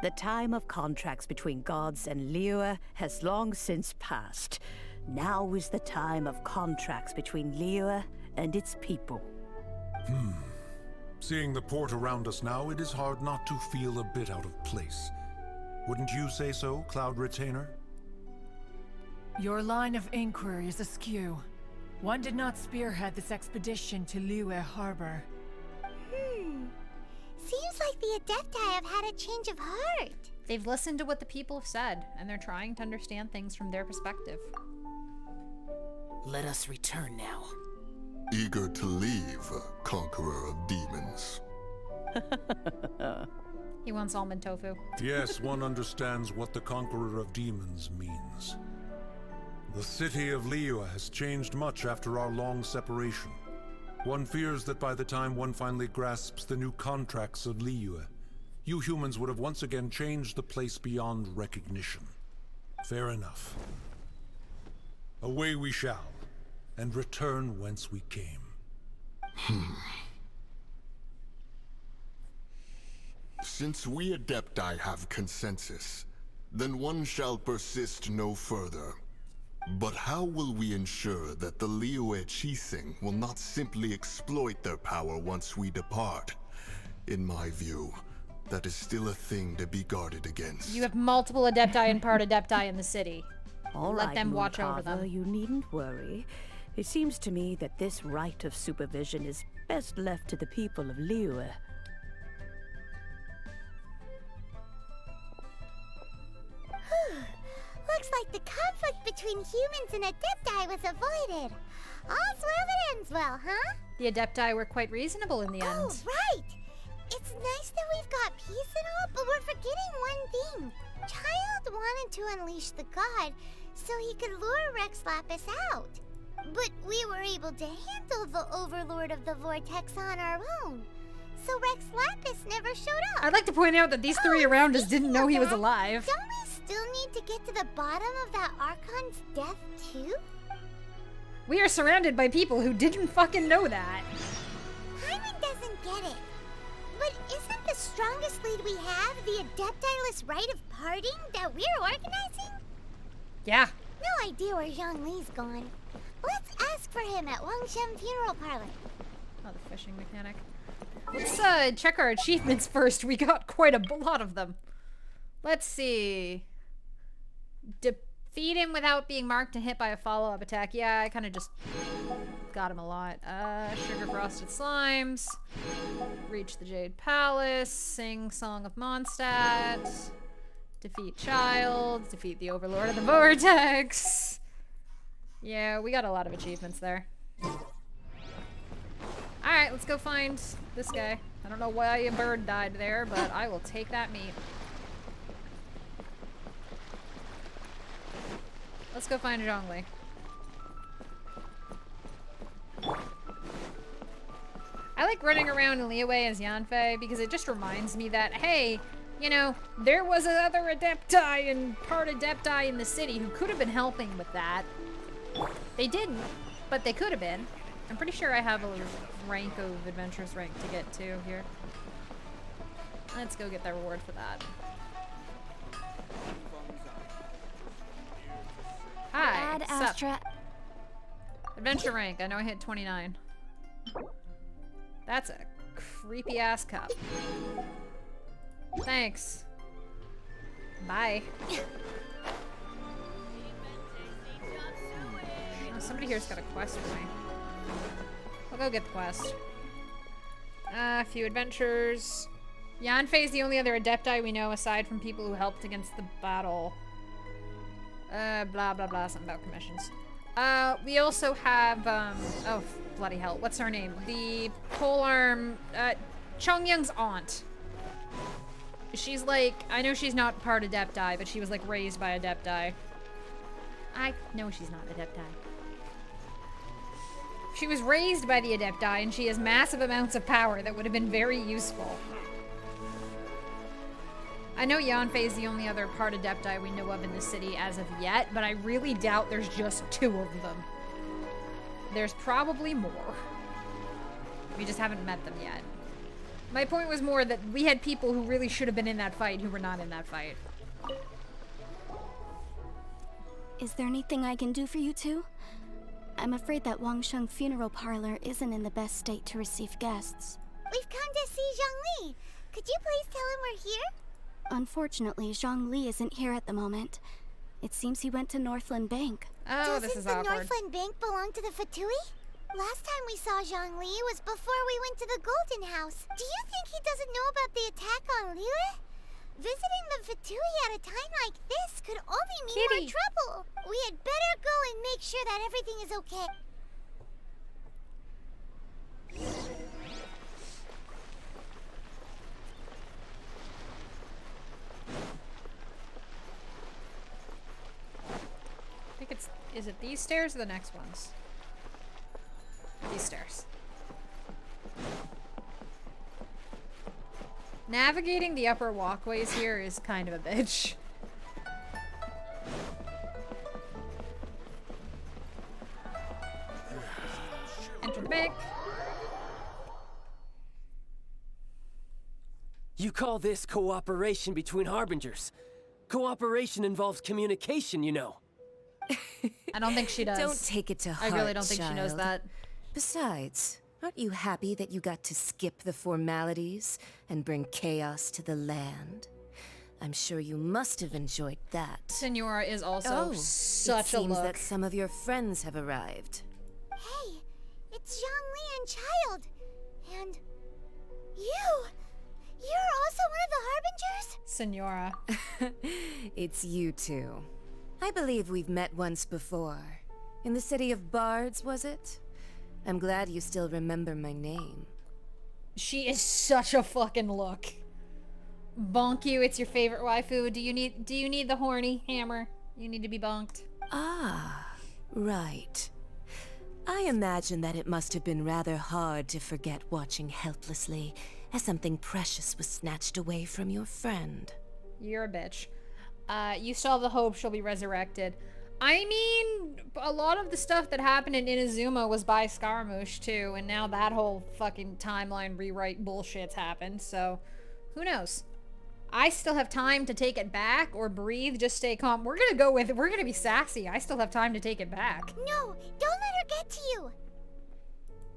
The time of contracts between gods and Liyue has long since passed. Now is the time of contracts between Liyue and its people.
Seeing the port around us now, it is hard not to feel a bit out of place. Wouldn't you say so, Cloud Retainer?
Your line of inquiry is askew. One did not spearhead this expedition to Liyue Harbor.
Seems like the Adepti have had a change of heart.
They've listened to what the people have said, and they're trying to understand things from their perspective.
Let us return now.
Eager to leave, conqueror of demons.
He wants almond tofu.
Yes, one understands what the Conqueror of Demons means. The city of Liyue has changed much after our long separation. One fears that by the time one finally grasps the new contracts of Liyue, you humans would have once again changed the place beyond recognition. Fair enough. Away we shall, and return whence we came.
Since we Adepti have consensus, then one shall persist no further. But how will we ensure that the Liyue Qixing will not simply exploit their power once we depart? In my view, that is still a thing to be guarded against.
You have multiple Adepti and part Adepti in the city.
All
Let
right,
them watch over
Mooncarver,
them.
you needn't worry. It seems to me that this right of supervision is best left to the people of Liyue.
Looks like the conflict between humans and Adepti was avoided. All's well that ends well, huh?
The Adepti were quite reasonable in the end.
Oh, right! It's nice that we've got peace and all, but we're forgetting one thing. Child wanted to unleash the god so he could lure Rex Lapis out. But we were able to handle the Overlord of the Vortex on our own. So Rex Lapis never showed up.
I'd like to point out that these three around us didn't know he was alive.
Don't we still need to get to the bottom of that Archon's death, too?
We are surrounded by people who didn't fucking know that.
Hyman doesn't get it. But isn't the strongest lead we have the Adeptiless rite of parting that we're organizing?
Yeah.
No idea where Zhongli's gone. Let's ask for him at Wangshen Funeral Parlor.
Oh, the fishing mechanic. Let's check our achievements first. We got quite a lot of them. Let's see. Defeat him without being marked and hit by a follow-up attack. Yeah, I kind of just got him a lot. Sugar frosted slimes. Reach the Jade Palace. Sing Song of Mondstadt. Defeat Child. Defeat the Overlord of the Vortex. Yeah, we got a lot of achievements there. Alright, let's go find this guy. I don't know why a bird died there, but I will take that meat. Let's go find Zhongli. I like running around in Liyue as Yanfei because it just reminds me that, hey, you know, there was another Adepti and part Adepti in the city who could have been helping with that. They didn't, but they could have been. I'm pretty sure I have a rank of adventurous rank to get to here. Let's go get the reward for that. Hi,
Ad
sup?
Astra.
Adventure rank. I know I hit 29. That's a creepy ass cup. Thanks. Bye. Oh, somebody here's got a quest for me. I'll go get the quest. A few adventures. Yanfei is the only other Adepti we know aside from people who helped against the battle. Blah blah blah, something about commissions. We also have, oh, bloody hell, what's her name? The polearm, Chongyung's aunt. She's like, I know she's not part Adepti, but she was like raised by Adepti. I know she's not Adepti. She was raised by the Adepti, and she has massive amounts of power that would have been very useful. I know Yanfei is the only other part Adepti we know of in the city as of yet, but I really doubt there's just 2 of them. There's probably more. We just haven't met them yet. My point was more that we had people who really should have been in that fight who were not in that fight.
Is there anything I can do for you two? I'm afraid that Wangshen Funeral Parlor isn't in the best state to receive guests.
We've come to see Zhongli. Could you please tell him we're here?
Unfortunately, Zhongli isn't here at the moment. It seems he went to Northland Bank.
Oh, this is awkward.
Doesn't the Northland Bank belong to the Fatui? Last time we saw Zhongli was before we went to the Golden House. Do you think he doesn't know about the attack on Liyue? Visiting the Fatui at a time like this could only mean more trouble. We had better go and make sure that everything is okay.
Is it these stairs or the next ones? These stairs. Navigating the upper walkways here is kind of a bitch. Enter the bank.
You call this cooperation between Harbingers? Cooperation involves communication, you know.
I don't think she does.
Don't take it to heart,
I really don't think she knows
child.
that.
Besides, aren't you happy that you got to skip the formalities and bring chaos to the land? I'm sure you must have enjoyed that.
Senora is also such
it
a
seems
look.
that some of your friends have arrived.
Hey, it's Zhongli and Child. And you! You're also one of the Harbingers?
Senora.
It's you two. I believe we've met once before. In the city of Bards, was it? I'm glad you still remember my name.
She is such a fucking look. Bonk you, it's your favorite waifu. Do you need the horny hammer? You need to be bonked.
Ah, right. I imagine that it must have been rather hard to forget watching helplessly as something precious was snatched away from your friend.
You're a bitch. You still have the hope she'll be resurrected. I mean, a lot of the stuff that happened in Inazuma was by Scaramouche too, and now that whole fucking timeline rewrite bullshit's happened, so who knows? I still have time to take it back or breathe, just stay calm. We're gonna be sassy. I still have time to take it back.
No, don't let her get to you.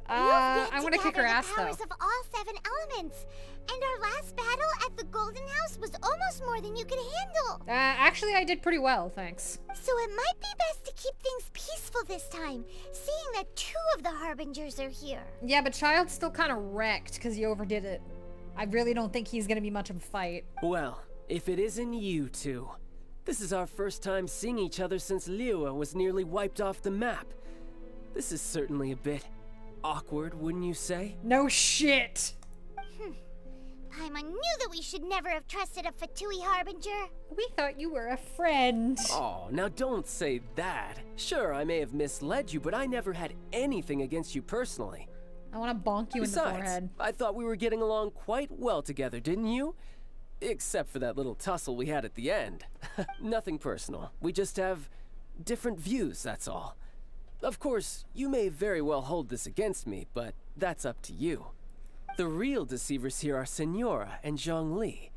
I want to kick her ass
the powers
though.
of all 7 elements. And our last battle at the Golden House was almost more than you could handle.
Actually, I did pretty well, thanks.
So it might be best to keep things peaceful this time, seeing that 2 of the Harbingers are here.
Yeah, but Child's still kind of wrecked because he overdid it. I really don't think he's gonna be much of a fight.
Well, if it isn't you two. This is our first time seeing each other since Liyue was nearly wiped off the map. This is certainly a bit awkward, wouldn't you say?
No shit!
Paimon knew that we should never have trusted a Fatui Harbinger.
We thought you were a friend.
Oh, now don't say that. Sure, I may have misled you, but I never had anything against you personally.
I want to bonk you in the forehead.
I thought we were getting along quite well together, didn't you? Except for that little tussle we had at the end. Nothing personal. We just have different views, that's all. Of course, you may very well hold this against me, but that's up to you. The real deceivers here are Senora and Zhongli.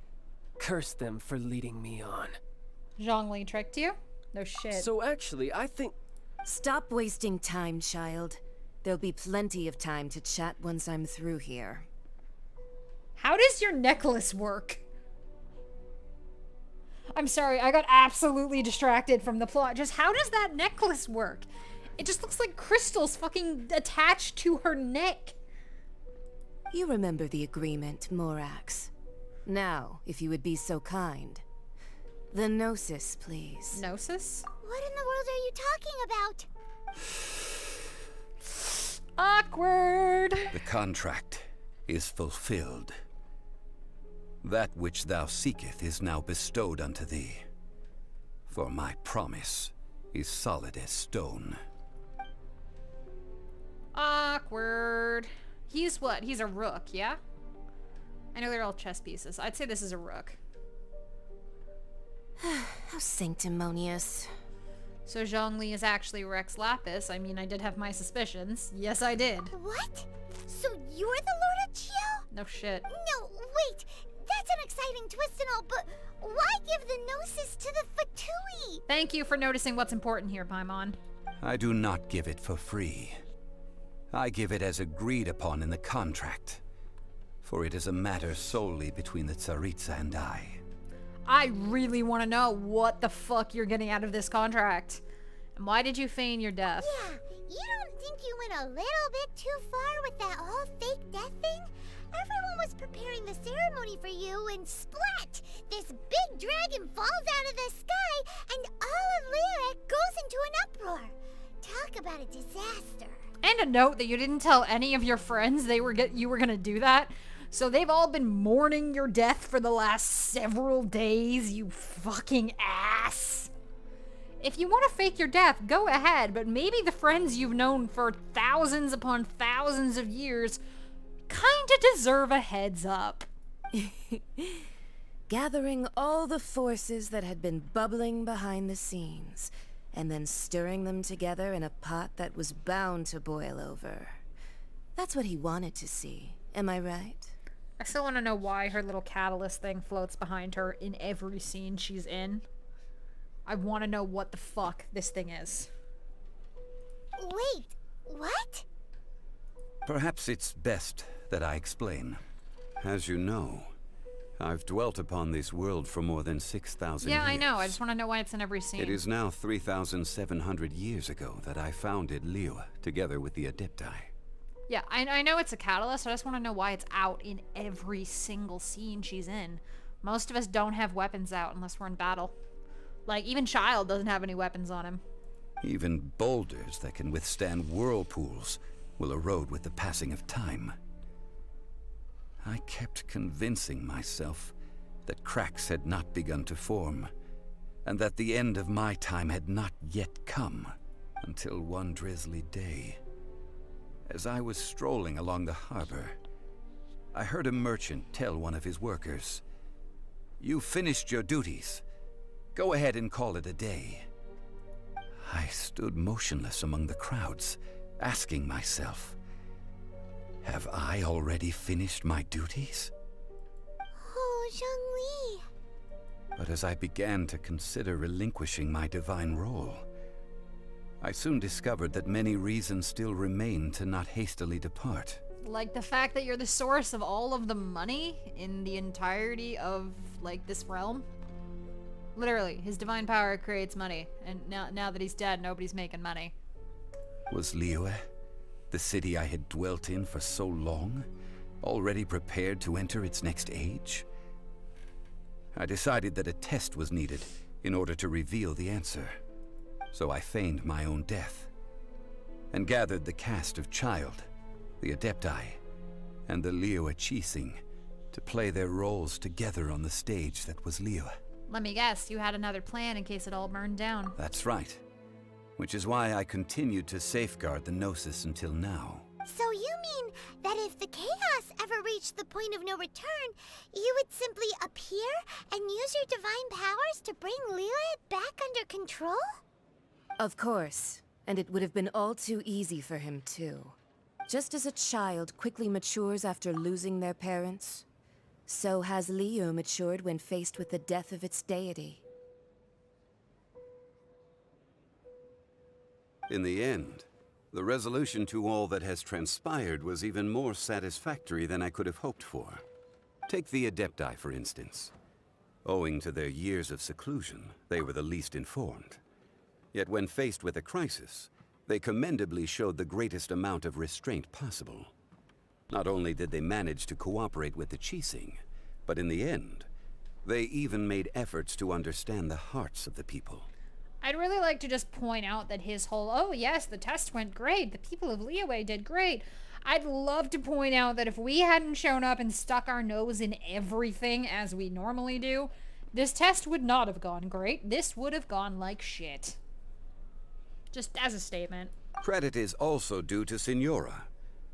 Curse them for leading me on.
Zhongli tricked you? No shit.
So actually, I think...
Stop wasting time, child. There'll be plenty of time to chat once I'm through here.
How does your necklace work? I'm sorry, I got absolutely distracted from the plot. Just how does that necklace work? It just looks like crystals fucking attached to her neck.
You remember the agreement, Morax. Now, if you would be so kind. The Gnosis, please.
Gnosis?
What in the world are you talking about?
Awkward.
The contract is fulfilled. That which thou seeketh is now bestowed unto thee. For my promise is solid as stone.
Awkward. He's what? He's a rook, yeah? I know they're all chess pieces. I'd say this is a rook.
How sanctimonious.
So Zhongli is actually Rex Lapis. I mean, I did have my suspicions. Yes, I did.
What? So you're the Lord of Chiao?
No shit.
No, wait. That's an exciting twist and all, but why give the Gnosis to the Fatui?
Thank you for noticing what's important here, Paimon.
I do not give it for free. I give it as agreed upon in the contract, for it is a matter solely between the Tsaritsa and I.
I really want to know what the fuck you're getting out of this contract. And why did you feign your death?
Yeah, you don't think you went a little bit too far with that whole fake death thing? Everyone was preparing the ceremony for you, and splat! This big dragon falls out of the sky, and all of Lyric goes into an uproar. Talk about a disaster.
And a note that you didn't tell any of your friends you were gonna do that. So they've all been mourning your death for the last several days, you fucking ass. If you want to fake your death, go ahead, but maybe the friends you've known for thousands upon thousands of years kinda deserve a heads up.
Gathering all the forces that had been bubbling behind the scenes, and then stirring them together in a pot that was bound to boil over. That's what he wanted to see, am I right?
I still want to know why her little catalyst thing floats behind her in every scene she's in. I want to know what the fuck this thing is.
Wait, what?
Perhaps it's best that I explain. As you know, I've dwelt upon this world for more than 6,000 years.
Yeah, I know. I just want to know why it's in every scene.
It is now 3,700 years ago that I founded Liyue, together with the Adepti.
Yeah, I know it's a catalyst. I just want to know why it's out in every single scene she's in. Most of us don't have weapons out unless we're in battle. Like, even Child doesn't have any weapons on him.
Even boulders that can withstand whirlpools will erode with the passing of time. I kept convincing myself that cracks had not begun to form, and that the end of my time had not yet come, until one drizzly day. As I was strolling along the harbor, I heard a merchant tell one of his workers, "You finished your duties. Go ahead and call it a day." I stood motionless among the crowds, asking myself, have I already finished my duties?
Oh, Zhongli.
But as I began to consider relinquishing my divine role, I soon discovered that many reasons still remained to not hastily depart.
Like the fact that you're the source of all of the money in the entirety of, like, this realm. Literally, his divine power creates money, and now that he's dead, nobody's making money.
Was Liyue, the city I had dwelt in for so long, already prepared to enter its next age? I decided that a test was needed in order to reveal the answer. So I feigned my own death, and gathered the cast of Child, the Adepti, and the Liyue Qixing to play their roles together on the stage that was Liyue.
Let me guess, you had another plan in case it all burned down.
That's right. Which is why I continued to safeguard the Gnosis until now.
So you mean that if the chaos ever reached the point of no return, you would simply appear and use your divine powers to bring Liyue back under control?
Of course, and it would have been all too easy for him too. Just as a child quickly matures after losing their parents, so has Liyue matured when faced with the death of its deity.
In the end, the resolution to all that has transpired was even more satisfactory than I could have hoped for. Take the Adepti, for instance. Owing to their years of seclusion, they were the least informed. Yet when faced with a crisis, they commendably showed the greatest amount of restraint possible. Not only did they manage to cooperate with the Qixing, but in the end, they even made efforts to understand the hearts of the people.
I'd really like to just point out that his whole, oh yes, the test went great, the people of Liyue did great. I'd love to point out that if we hadn't shown up and stuck our nose in everything as we normally do, this test would not have gone great. This would have gone like shit. Just as a statement.
Credit is also due to Signora,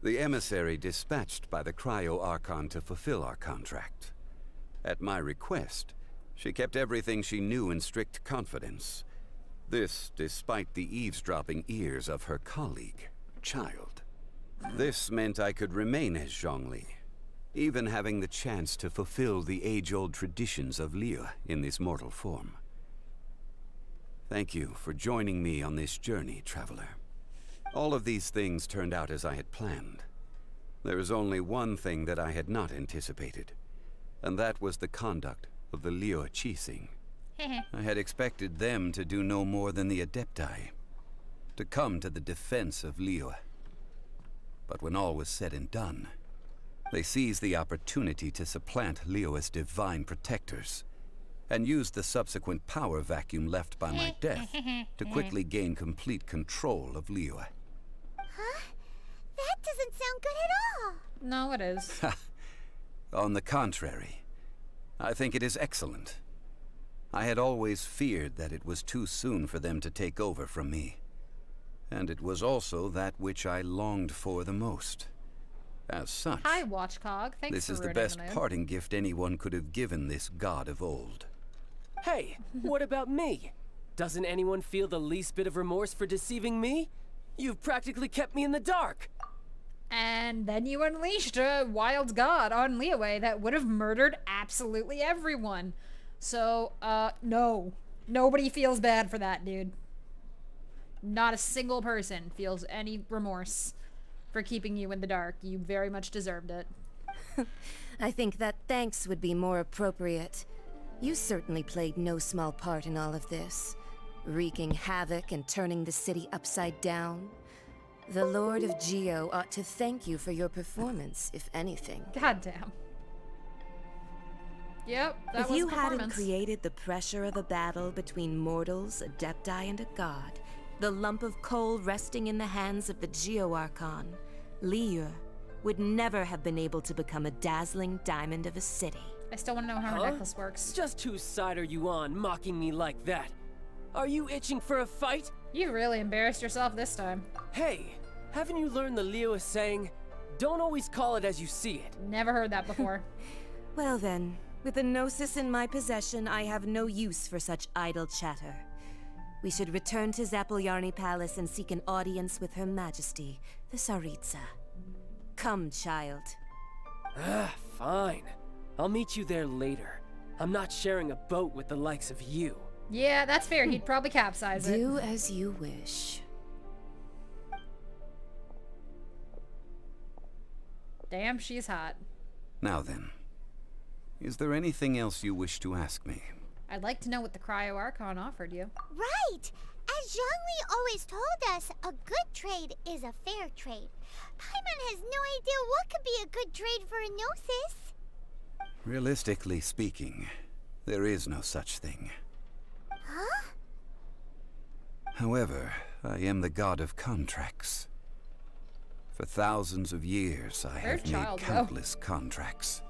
the emissary dispatched by the Cryo Archon to fulfill our contract. At my request, she kept everything she knew in strict confidence. This despite the eavesdropping ears of her colleague, Child. This meant I could remain as Zhongli, even having the chance to fulfill the age-old traditions of Liyue in this mortal form. Thank you for joining me on this journey, Traveler. All of these things turned out as I had planned. There is only one thing that I had not anticipated, and that was the conduct of the Liyue Qixing. I had expected them to do no more than the Adepti, to come to the defense of Liyue. But when all was said and done, they seized the opportunity to supplant Liyue as divine protectors, and used the subsequent power vacuum left by my death to quickly gain complete control of Liyue.
Huh? That doesn't sound good at all.
No, it is.
On the contrary, I think it is excellent. I had always feared that it was too soon for them to take over from me. And it was also that which I longed for the most. As such,
Hi, Watchcog. Thanks
this
for
is the
ruining
best
mood.
parting gift anyone could have given this god of old.
Hey, what about me? Doesn't anyone feel the least bit of remorse for deceiving me? You've practically kept me in the dark.
And then you unleashed a wild god on Liyue that would have murdered absolutely everyone. So, no. Nobody feels bad for that, dude. Not a single person feels any remorse for keeping you in the dark. You very much deserved it.
I think that thanks would be more appropriate. You certainly played no small part in all of this, wreaking havoc and turning the city upside down. The Lord of Geo ought to thank you for your performance, if anything.
Goddamn. Yep, that
if
was
you
a
hadn't
performance.
created the pressure of a battle between mortals, adepti, and a god, the lump of coal resting in the hands of the Geo-Archon, Liyue, would never have been able to become a dazzling diamond of a city.
I still want to know how her necklace works.
Just whose side are you on, mocking me like that? Are you itching for a fight?
You really embarrassed yourself this time.
Hey, haven't you learned the Liyue saying, don't always call it as you see it?
Never heard that before.
Well then, with a Gnosis in my possession, I have no use for such idle chatter. We should return to Zapoljarny Palace and seek an audience with Her Majesty, the Tsaritsa. Come, child.
Fine. I'll meet you there later. I'm not sharing a boat with the likes of you.
Yeah, that's fair. He'd probably capsize it.
Do as you wish.
Damn, she's hot.
Now then, is there anything else you wish to ask me?
I'd like to know what the Cryo Archon offered you.
Right! As Zhongli always told us, a good trade is a fair trade. Paimon has no idea what could be a good trade for a Gnosis.
Realistically speaking, there is no such thing.
Huh?
However, I am the god of contracts. For thousands of years, I have made countless contracts.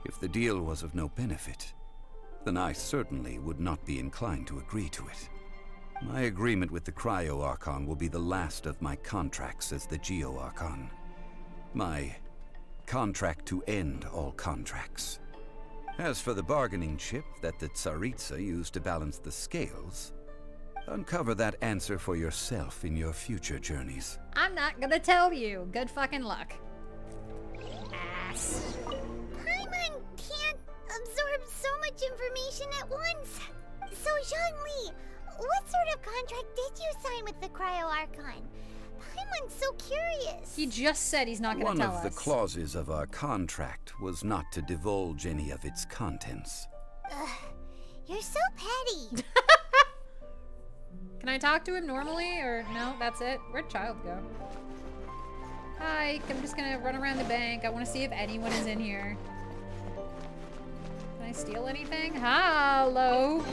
If the deal was of no benefit, then I certainly would not be inclined to agree to it. My agreement with the Cryo Archon will be the last of my contracts as the Geo Archon. My contract to end all contracts. As for the bargaining chip that the Tsaritsa used to balance the scales, uncover that answer for yourself in your future journeys.
I'm not gonna tell you. Good fucking luck. Ass.
Paimon can't absorb so much information at once. So, Zhongli, what sort of contract did you sign with the Cryo Archon? Paimon's so curious.
He just said he's not gonna tell us.
One of the clauses of our contract was not to divulge any of its contents.
Ugh, you're so petty.
Can I talk to him normally, or no? That's it? Where'd Child go? Hi, I'm just gonna run around the bank. I want to see if anyone is in here. Can I steal anything? Hello.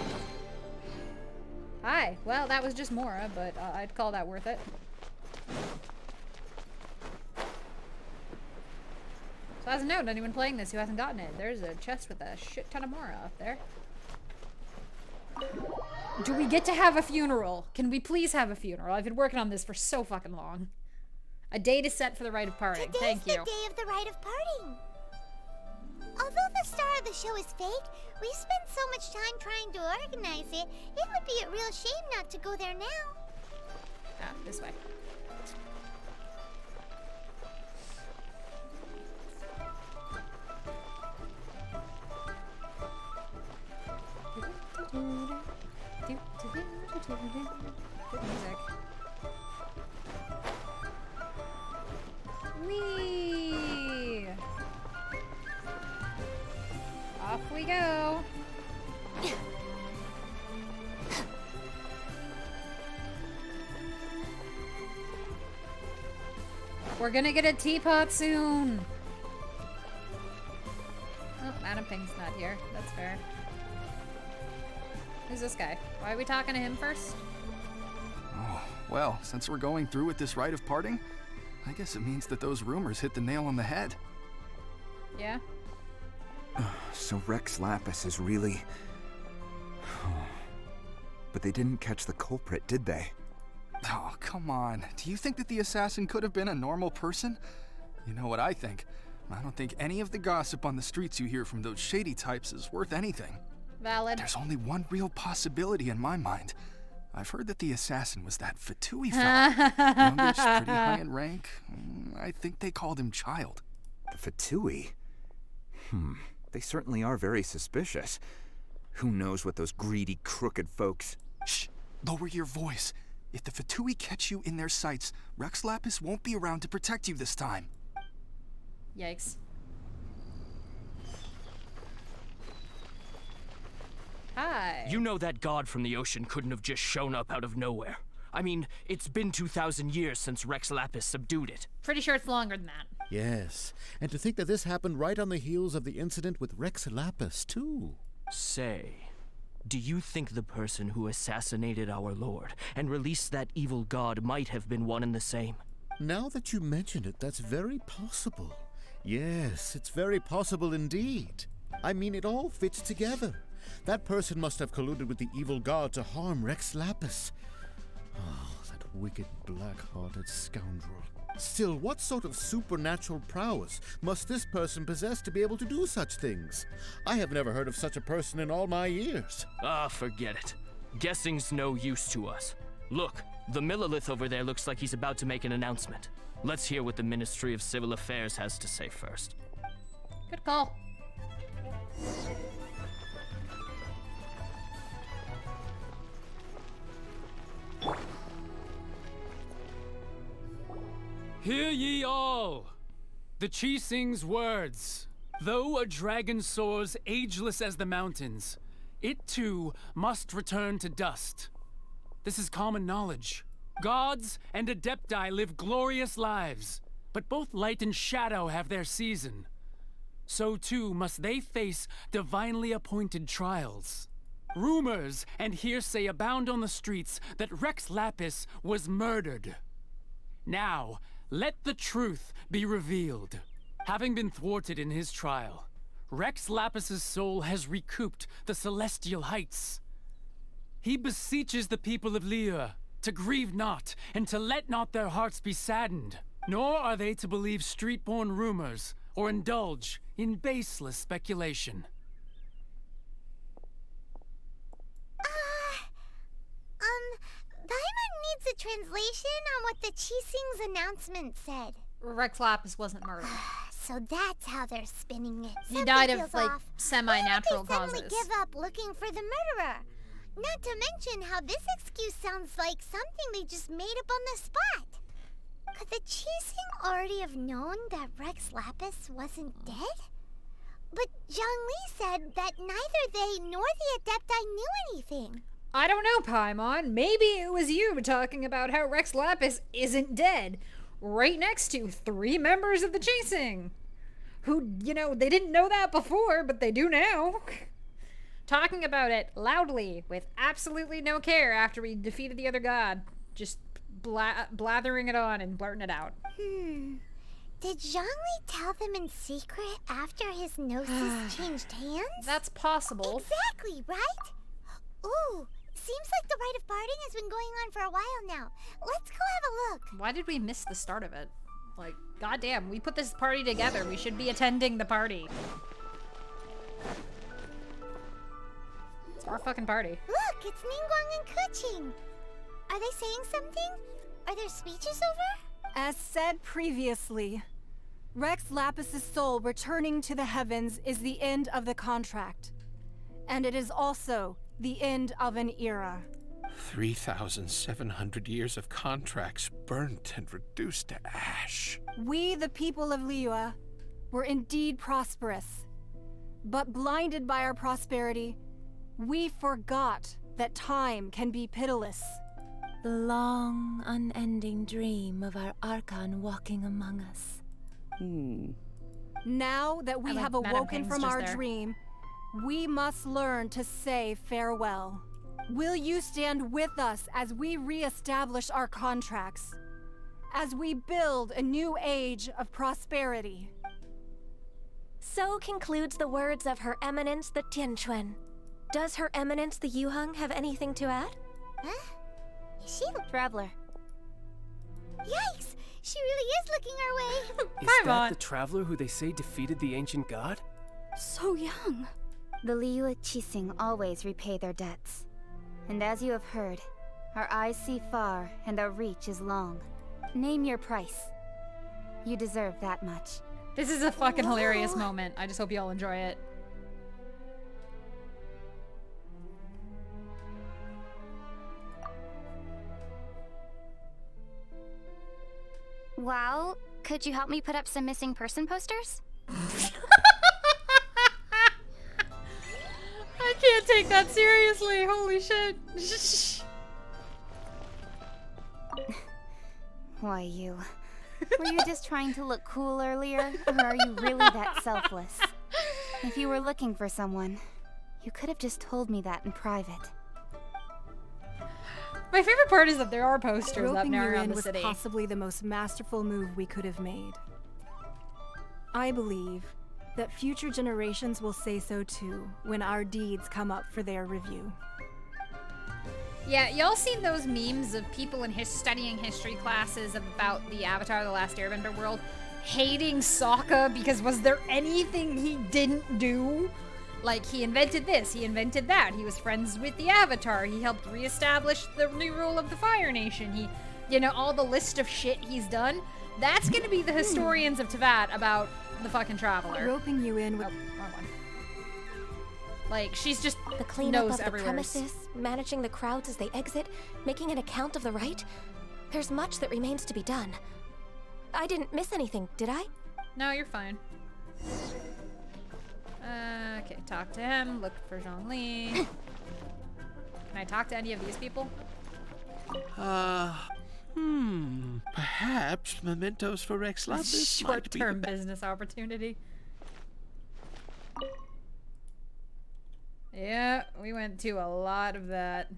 Hi. Well, that was just Mora, but I'd call that worth it. So as a note, anyone playing this who hasn't gotten it, there's a chest with a shit ton of Mora up there. Do we get to have a funeral? Can we please have a funeral? I've been working on this for so fucking long. A date is set for the rite of parting.
Today's
Thank you.
the day of the rite of parting. Although the star of the show is fake, we spent so much time trying to organize it, it would be a real shame not to go there now.
Ah, this way. Good music. Whee! Off we go. We're gonna get a teapot soon. Oh, Madam Pink's not here. That's fair. Who's this guy? Why are we talking to him first?
Oh, well, since we're going through with this rite of parting, I guess it means that those rumors hit the nail on the head.
Yeah?
So Rex Lapis is really...
But they didn't catch the culprit, did they? Oh, come on. Do you think that the assassin could have been a normal person? You know what I think. I don't think any of the gossip on the streets you hear from those shady types is worth anything.
Valid.
There's only one real possibility in my mind. I've heard that the assassin was that Fatui fella. Youngish, pretty high in rank. I think they called him Child.
The Fatui? They certainly are very suspicious. Who knows what those greedy, crooked folks...
Shh! Lower your voice. If the Fatui catch you in their sights, Rex Lapis won't be around to protect you this time.
Yikes. Hi.
You know that god from the ocean couldn't have just shown up out of nowhere. I mean, it's been 2,000 years since Rex Lapis subdued it.
Pretty sure it's longer than that.
Yes, and to think that this happened right on the heels of the incident with Rex Lapis, too.
Say, do you think the person who assassinated our lord and released that evil god might have been one and the same?
Now that you mention it, that's very possible. Yes, it's very possible indeed. I mean, it all fits together. That person must have colluded with the evil god to harm Rex Lapis. Oh, that wicked, black-hearted scoundrel. Still, what sort of supernatural prowess must this person possess to be able to do such things? I have never heard of such a person in all my years.
Ah, forget it. Guessing's no use to us. Look, the Millilith over there looks like he's about to make an announcement. Let's hear what the Ministry of Civil Affairs has to say first.
Good call.
Hear ye all! The Qixing's words. Though a dragon soars ageless as the mountains, it too must return to dust. This is common knowledge. Gods and Adepti live glorious lives, but both light and shadow have their season. So too must they face divinely appointed trials. Rumors and hearsay abound on the streets that Rex Lapis was murdered. Now, let the truth be revealed. Having been thwarted in his trial, Rex Lapis's soul has recouped the celestial heights. He beseeches the people of Liyue to grieve not and to let not their hearts be saddened, nor are they to believe street-born rumors or indulge in baseless speculation.
Paimon needs a translation on what the Qixing's announcement said.
Rex Lapis wasn't murdered.
So that's how they're spinning it.
He died of, like, semi-natural
Why would they
causes.
suddenly give up looking for the murderer? Not to mention how this excuse sounds like something they just made up on the spot. Could the Qixing already have known that Rex Lapis wasn't dead? But Zhongli said that neither they nor the Adepti knew anything.
I don't know, Paimon. Maybe it was you talking about how Rex Lapis isn't dead, right next to 3 members of the Qixing. Who, you know, they didn't know that before, but they do now. Talking about it loudly, with absolutely no care after we defeated the other god. Just blathering it on and blurting it out.
Did Zhongli tell them in secret after his gnosis changed hands?
That's possible.
Exactly, right? Ooh, seems like the rite of parting has been going on for a while now. Let's go have a look.
Why did we miss the start of it? Like, goddamn, we put this party together. We should be attending the party. It's our fucking party.
Look, it's Ningguang and Keqing. Are they saying something? Are their speeches over?
As said previously, Rex Lapis's soul returning to the heavens is the end of the contract. And it is also the end of an era.
3,700 years of contracts burnt and reduced to ash.
We, the people of Liyue, were indeed prosperous. But blinded by our prosperity, we forgot that time can be pitiless.
The long, unending dream of our Archon walking among us.
Now that we have awoken from our dream, we must learn to say farewell. Will you stand with us as we re-establish our contracts? As we build a new age of prosperity?
So concludes the words of Her Eminence the Tianquan. Does Her Eminence the Yuheng have anything to add?
Huh? Is she the
traveler?
Yikes! She really is looking our way.
Is that the traveler who they say defeated the ancient god?
So young. The Liyue Qixing always repay their debts. And as you have heard, our eyes see far and our reach is long. Name your price. You deserve that much.
This is a fucking hilarious moment. I just hope you all enjoy it.
Well, could you help me put up some missing person posters?
I can't take that seriously. Holy shit.
Why you? Were you just trying to look cool earlier, or are you really that selfless? If you were looking for someone, you could have just told me that in private.
My favorite part is that there are posters up
Roping
now
you
around
in
the
was
city.
possibly the most masterful move we could have made. I believe that future generations will say so too when our deeds come up for their review.
Yeah, y'all seen those memes of people in studying history classes about the Avatar: The Last Airbender world hating Sokka because was there anything he didn't do? Like, he invented this, he invented that, he was friends with the Avatar, he helped reestablish the new rule of the Fire Nation, he, you know, all the list of shit he's done. That's gonna be the historians of Teyvat about the fucking Traveler.
Roping you in with...
Oh, wrong one. Like, she's just
The cleanup
knows
of the
everywhere.
premises, managing the crowds as they exit, making an account of the rite. There's much that remains to be done. I didn't miss anything, did I?
No, you're fine. Okay, talk to him, look for Zhongli. Can I talk to any of these people?
Perhaps mementos for Rex Lapis might be the
Short-term business opportunity. Yeah, we went to a lot of that.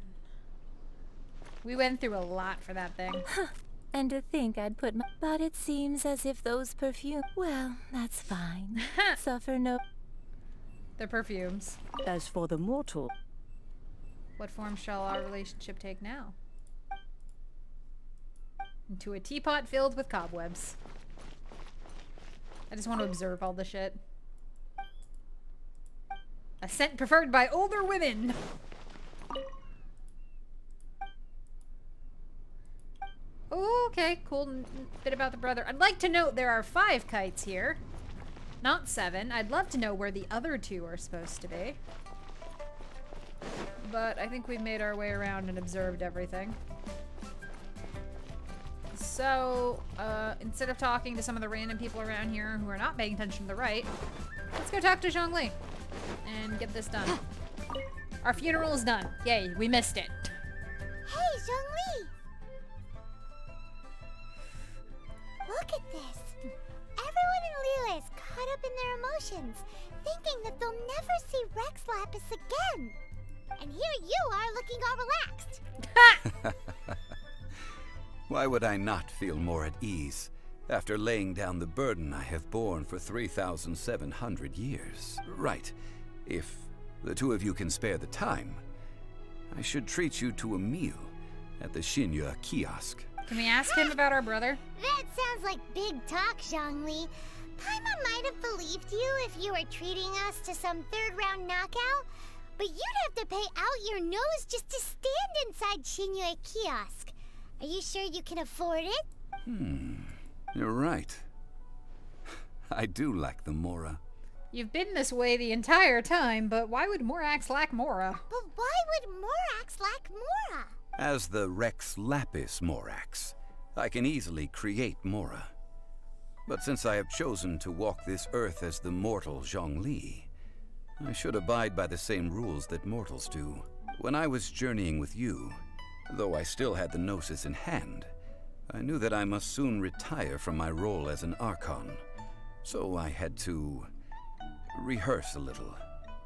We went through a lot for that thing.
And to think I'd put my... But it seems as if those perfume... Well, that's fine. Suffer no...
They're perfumes.
As for the mortal...
What form shall our relationship take now? Into a teapot filled with cobwebs. I just want to observe all the shit. A scent preferred by older women. Oh, okay, cool bit about the brother. I'd like to note there are 5 kites here, not 7. I'd love to know where the other 2 are supposed to be. But I think we've made our way around and observed everything. So, instead of talking to some of the random people around here who are not paying attention to the right, let's go talk to Zhongli and get this done. Our funeral is done. Yay, we missed it.
Hey, Zhongli! Look at this. Everyone in Liyue is caught up in their emotions, thinking that they'll never see Rex Lapis again. And here you are looking all relaxed.
Why would I not feel more at ease after laying down the burden I have borne for 3,700 years? Right. If the 2 of you can spare the time, I should treat you to a meal at the Shinya kiosk.
Can we ask him about our brother?
That sounds like big talk, Zhongli. Paimon might have believed you if you were treating us to some 3rd round knockout, but you'd have to pay out your nose just to stand inside Shinya kiosk. Are you sure you can afford it?
You're right. I do lack the Mora.
You've been this way the entire time, but why would Morax lack Mora?
But why would Morax lack Mora?
As the Rex Lapis Morax, I can easily create Mora. But since I have chosen to walk this earth as the mortal Zhongli, I should abide by the same rules that mortals do. When I was journeying with you, though I still had the Gnosis in hand, I knew that I must soon retire from my role as an Archon. So I had to rehearse a little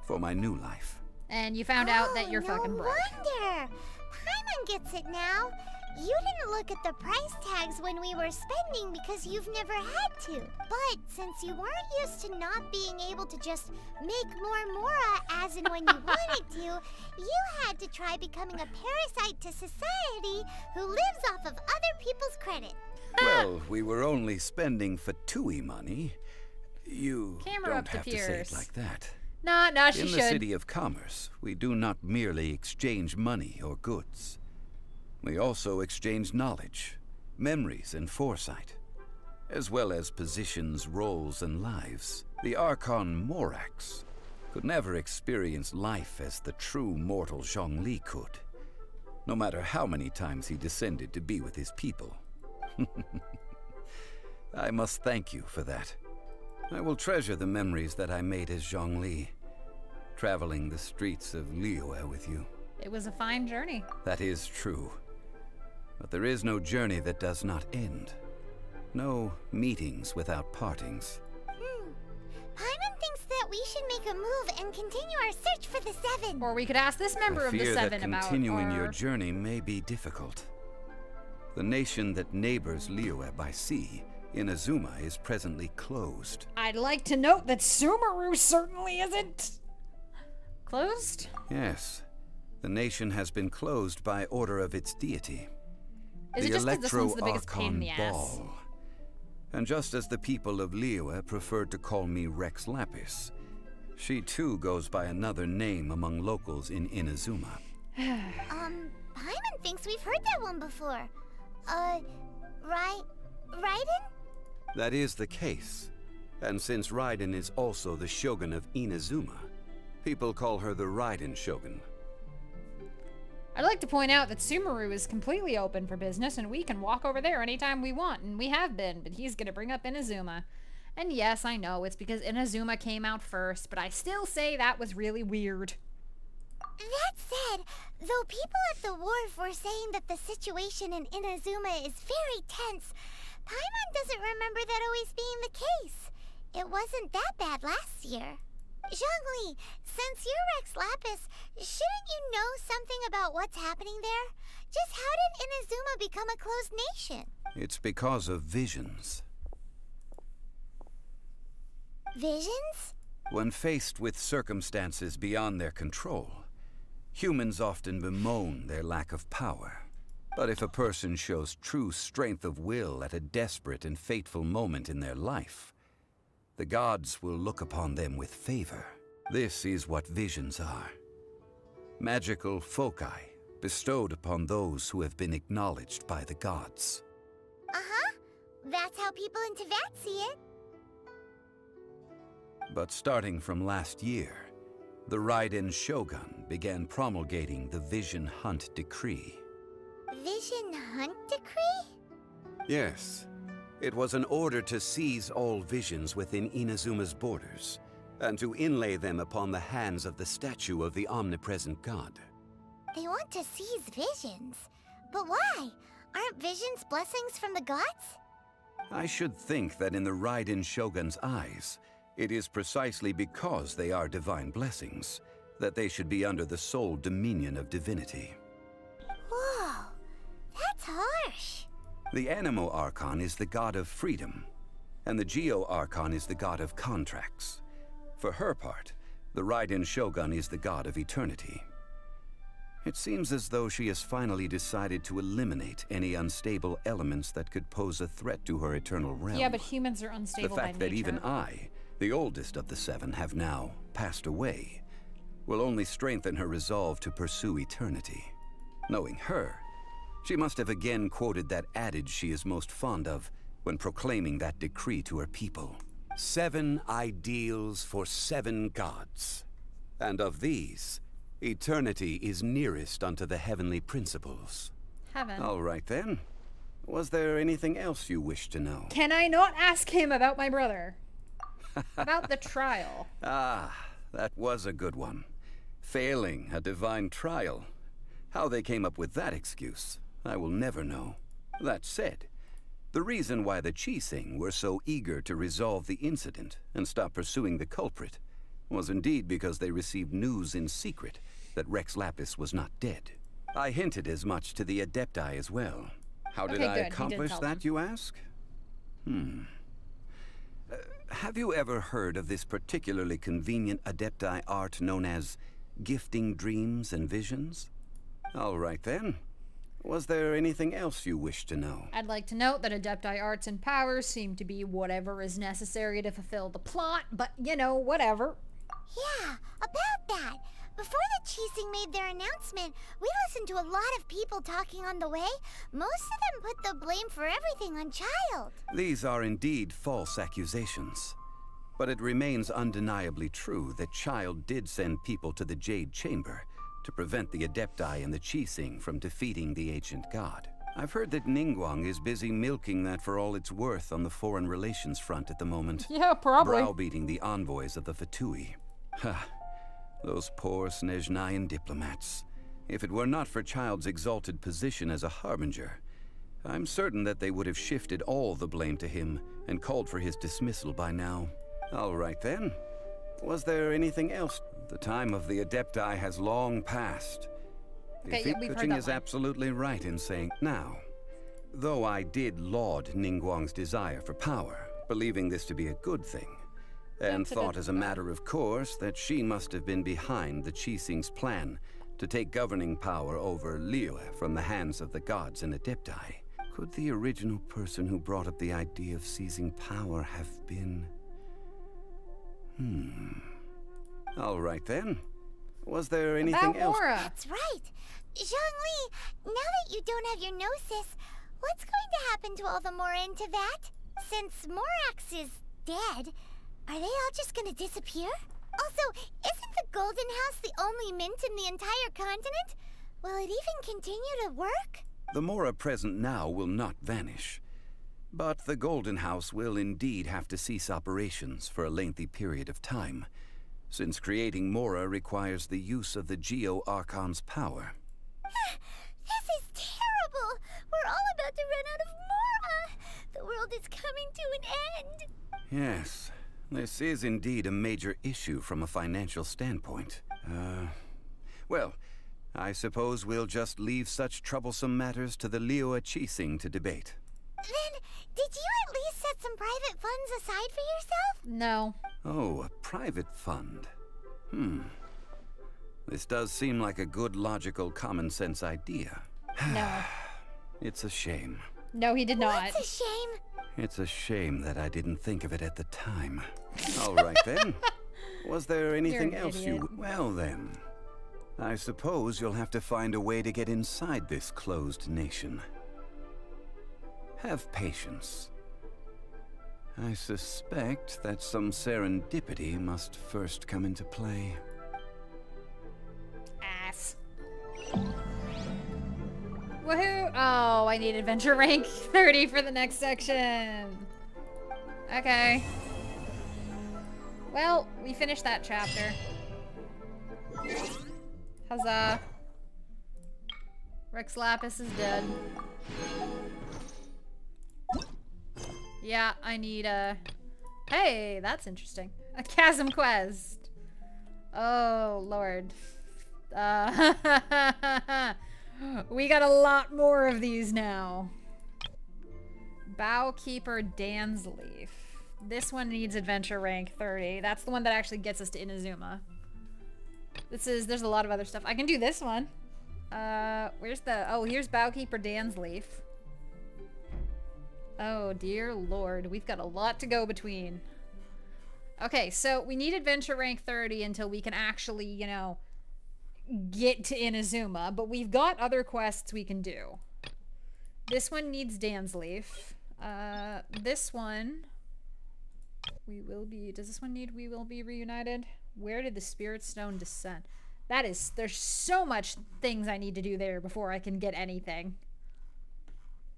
for my new life.
And you found out that you're fucking broke.
No wonder. Paimon gets it now. You didn't look at the price tags when we were spending because you've never had to. But since you weren't used to not being able to just make more Mora as and when you wanted to, you had to try becoming a parasite to society who lives off of other people's credit.
Well, we were only spending Fatui money. You
Camera
don't
up to
have to say it
Pierce.
like that.
No, she
In
should.
the City of Commerce, we do not merely exchange money or goods. We also exchange knowledge, memories, and foresight, as well as positions, roles, and lives. The Archon Morax could never experience life as the true mortal Zhongli could, no matter how many times he descended to be with his people. I must thank you for that. I will treasure the memories that I made as Zhongli, traveling the streets of Liyue with you.
It was a fine journey.
That is true. But there is no journey that does not end. No meetings without partings.
Paimon thinks that we should make a move and continue our search for the Seven.
Or we could ask this member
I
of the
fear
Seven
that
about
continuing your
our...
journey may be difficult. The nation that neighbors Liyue by sea, Inazuma, is presently closed.
I'd like to note that Sumeru certainly isn't closed.
Yes, the nation has been closed by order of its deity.
Is it
the
just 'cause this one's the biggest pain in the
Electro-Archon
ass?
Ball. And just as the people of Liyue preferred to call me Rex Lapis, she too goes by another name among locals in Inazuma.
Paimon thinks we've heard that one before. Raiden?
That is the case. And since Raiden is also the Shogun of Inazuma, people call her the Raiden Shogun.
I'd like to point out that Sumeru is completely open for business and we can walk over there anytime we want, and we have been, but he's gonna bring up Inazuma. And yes, I know it's because Inazuma came out first, but I still say that was really weird.
That said, though people at the wharf were saying that the situation in Inazuma is very tense, Paimon doesn't remember that always being the case. It wasn't that bad last year. Zhongli, since you're Rex Lapis, shouldn't you know something about what's happening there? Just how did Inazuma become a closed nation?
It's because of visions.
Visions?
When faced with circumstances beyond their control, humans often bemoan their lack of power. But if a person shows true strength of will at a desperate and fateful moment in their life, the gods will look upon them with favor. This is what visions are. Magical foci bestowed upon those who have been acknowledged by the gods.
Uh-huh. That's how people in Teyvat see it.
But starting from last year, the Raiden Shogun began promulgating the Vision Hunt Decree.
Vision Hunt Decree?
Yes. It was an order to seize all visions within Inazuma's borders, and to inlay them upon the hands of the statue of the omnipresent god.
They want to seize visions. But why? Aren't visions blessings from the gods?
I should think that in the Raiden Shogun's eyes, it is precisely because they are divine blessings that they should be under the sole dominion of divinity.
Whoa, that's harsh.
The Animo Archon is the god of freedom, and the Geo Archon is the god of contracts. For her part, the Raiden Shogun is the god of eternity. It seems as though she has finally decided to eliminate any unstable elements that could pose a threat to her eternal realm.
Yeah, but humans are unstable
The fact
by
that
nature.
even I, the oldest of the seven, have now passed away, will only strengthen her resolve to pursue eternity. Knowing her, she must have again quoted that adage she is most fond of when proclaiming that decree to her people. 7 ideals for 7 gods. And of these, eternity is nearest unto the heavenly principles.
Heaven.
All right then. Was there anything else you wish to know?
Can I not ask him about my brother? About the trial.
Ah, that was a good one. Failing a divine trial. How they came up with that excuse, I will never know. That said, the reason why the Qixing were so eager to resolve the incident and stop pursuing the culprit was indeed because they received news in secret that Rex Lapis was not dead. I hinted as much to the Adepti as well. How did
Okay,
I
good. He did
accomplish
tell
that,
them.
you ask? Have you ever heard of this particularly convenient Adepti art known as gifting dreams and visions? All right then. Was there anything else you wish to know?
I'd like to note that Adepti arts and powers seem to be whatever is necessary to fulfill the plot, but you know, whatever.
Yeah, about that. Before the Qixing made their announcement, we listened to a lot of people talking on the way. Most of them put the blame for everything on Child.
These are indeed false accusations. But it remains undeniably true that Child did send people to the Jade Chamber to prevent the Adepti and the Qixing from defeating the ancient god. I've heard that Ningguang is busy milking that for all it's worth on the foreign relations front at the moment.
Yeah, probably.
Browbeating the envoys of the Fatui. Ha! Those poor Snezhnayan diplomats. If it were not for Child's exalted position as a harbinger, I'm certain that they would have shifted all the blame to him and called for his dismissal by now. All right then. Was there anything else? The time of the Adepti has long passed.
Okay, yeah, we've heard
Kuching
that
is
one.
absolutely right in saying, now, though I did laud Ningguang's desire for power, believing this to be a good thing, and thought as a matter of course that she must have been behind the Qixing's plan to take governing power over Liyue from the hands of the gods and Adepti. Could the original person who brought up the idea of seizing power have been... All right then. Was there anything else?
That's right. Zhongli, now that you don't have your gnosis, what's going to happen to all the Mora in Teyvat? Since Morax is dead, are they all just gonna disappear? Also, isn't the Golden House the only mint in the entire continent? Will it even continue to work?
The Mora present now will not vanish. But the Golden House will indeed have to cease operations for a lengthy period of time, since creating Mora requires the use of the Geo-Archon's power.
This is terrible! We're all about to run out of Mora! The world is coming to an end!
Yes, this is indeed a major issue from a financial standpoint. Well, I suppose we'll just leave such troublesome matters to the Liyue Qixing to debate.
Then, did you at least set some private funds aside for yourself?
No.
Oh, a private fund. This does seem like a good, logical, common-sense idea.
No.
It's a shame.
No, he did not.
It's a shame.
It's a shame that I didn't think of it at the time. All right, then. Was there anything
You're an
else
idiot.
you... Well, then. I suppose you'll have to find a way to get inside this closed nation. Have patience. I suspect that some serendipity must first come into play.
Ass. Woohoo! Oh, I need adventure rank 30 for the next section. Okay. Well, we finished that chapter. Huzzah. Rex Lapis is dead. Yeah, I need a... Hey, that's interesting. A chasm quest. Oh, Lord. We got a lot more of these now. Bowkeeper Dansleaf. This one needs adventure rank 30. That's the one that actually gets us to Inazuma. There's a lot of other stuff. I can do this one. Here's Bowkeeper Dansleaf. Oh, dear Lord. We've got a lot to go between. Okay, so we need adventure rank 30 until we can actually, you know, get to Inazuma. But we've got other quests we can do. This one needs Dansleaf. This one... Does this one need We Will Be Reunited? Where did the Spirit Stone descend? There's so much things I need to do there before I can get anything.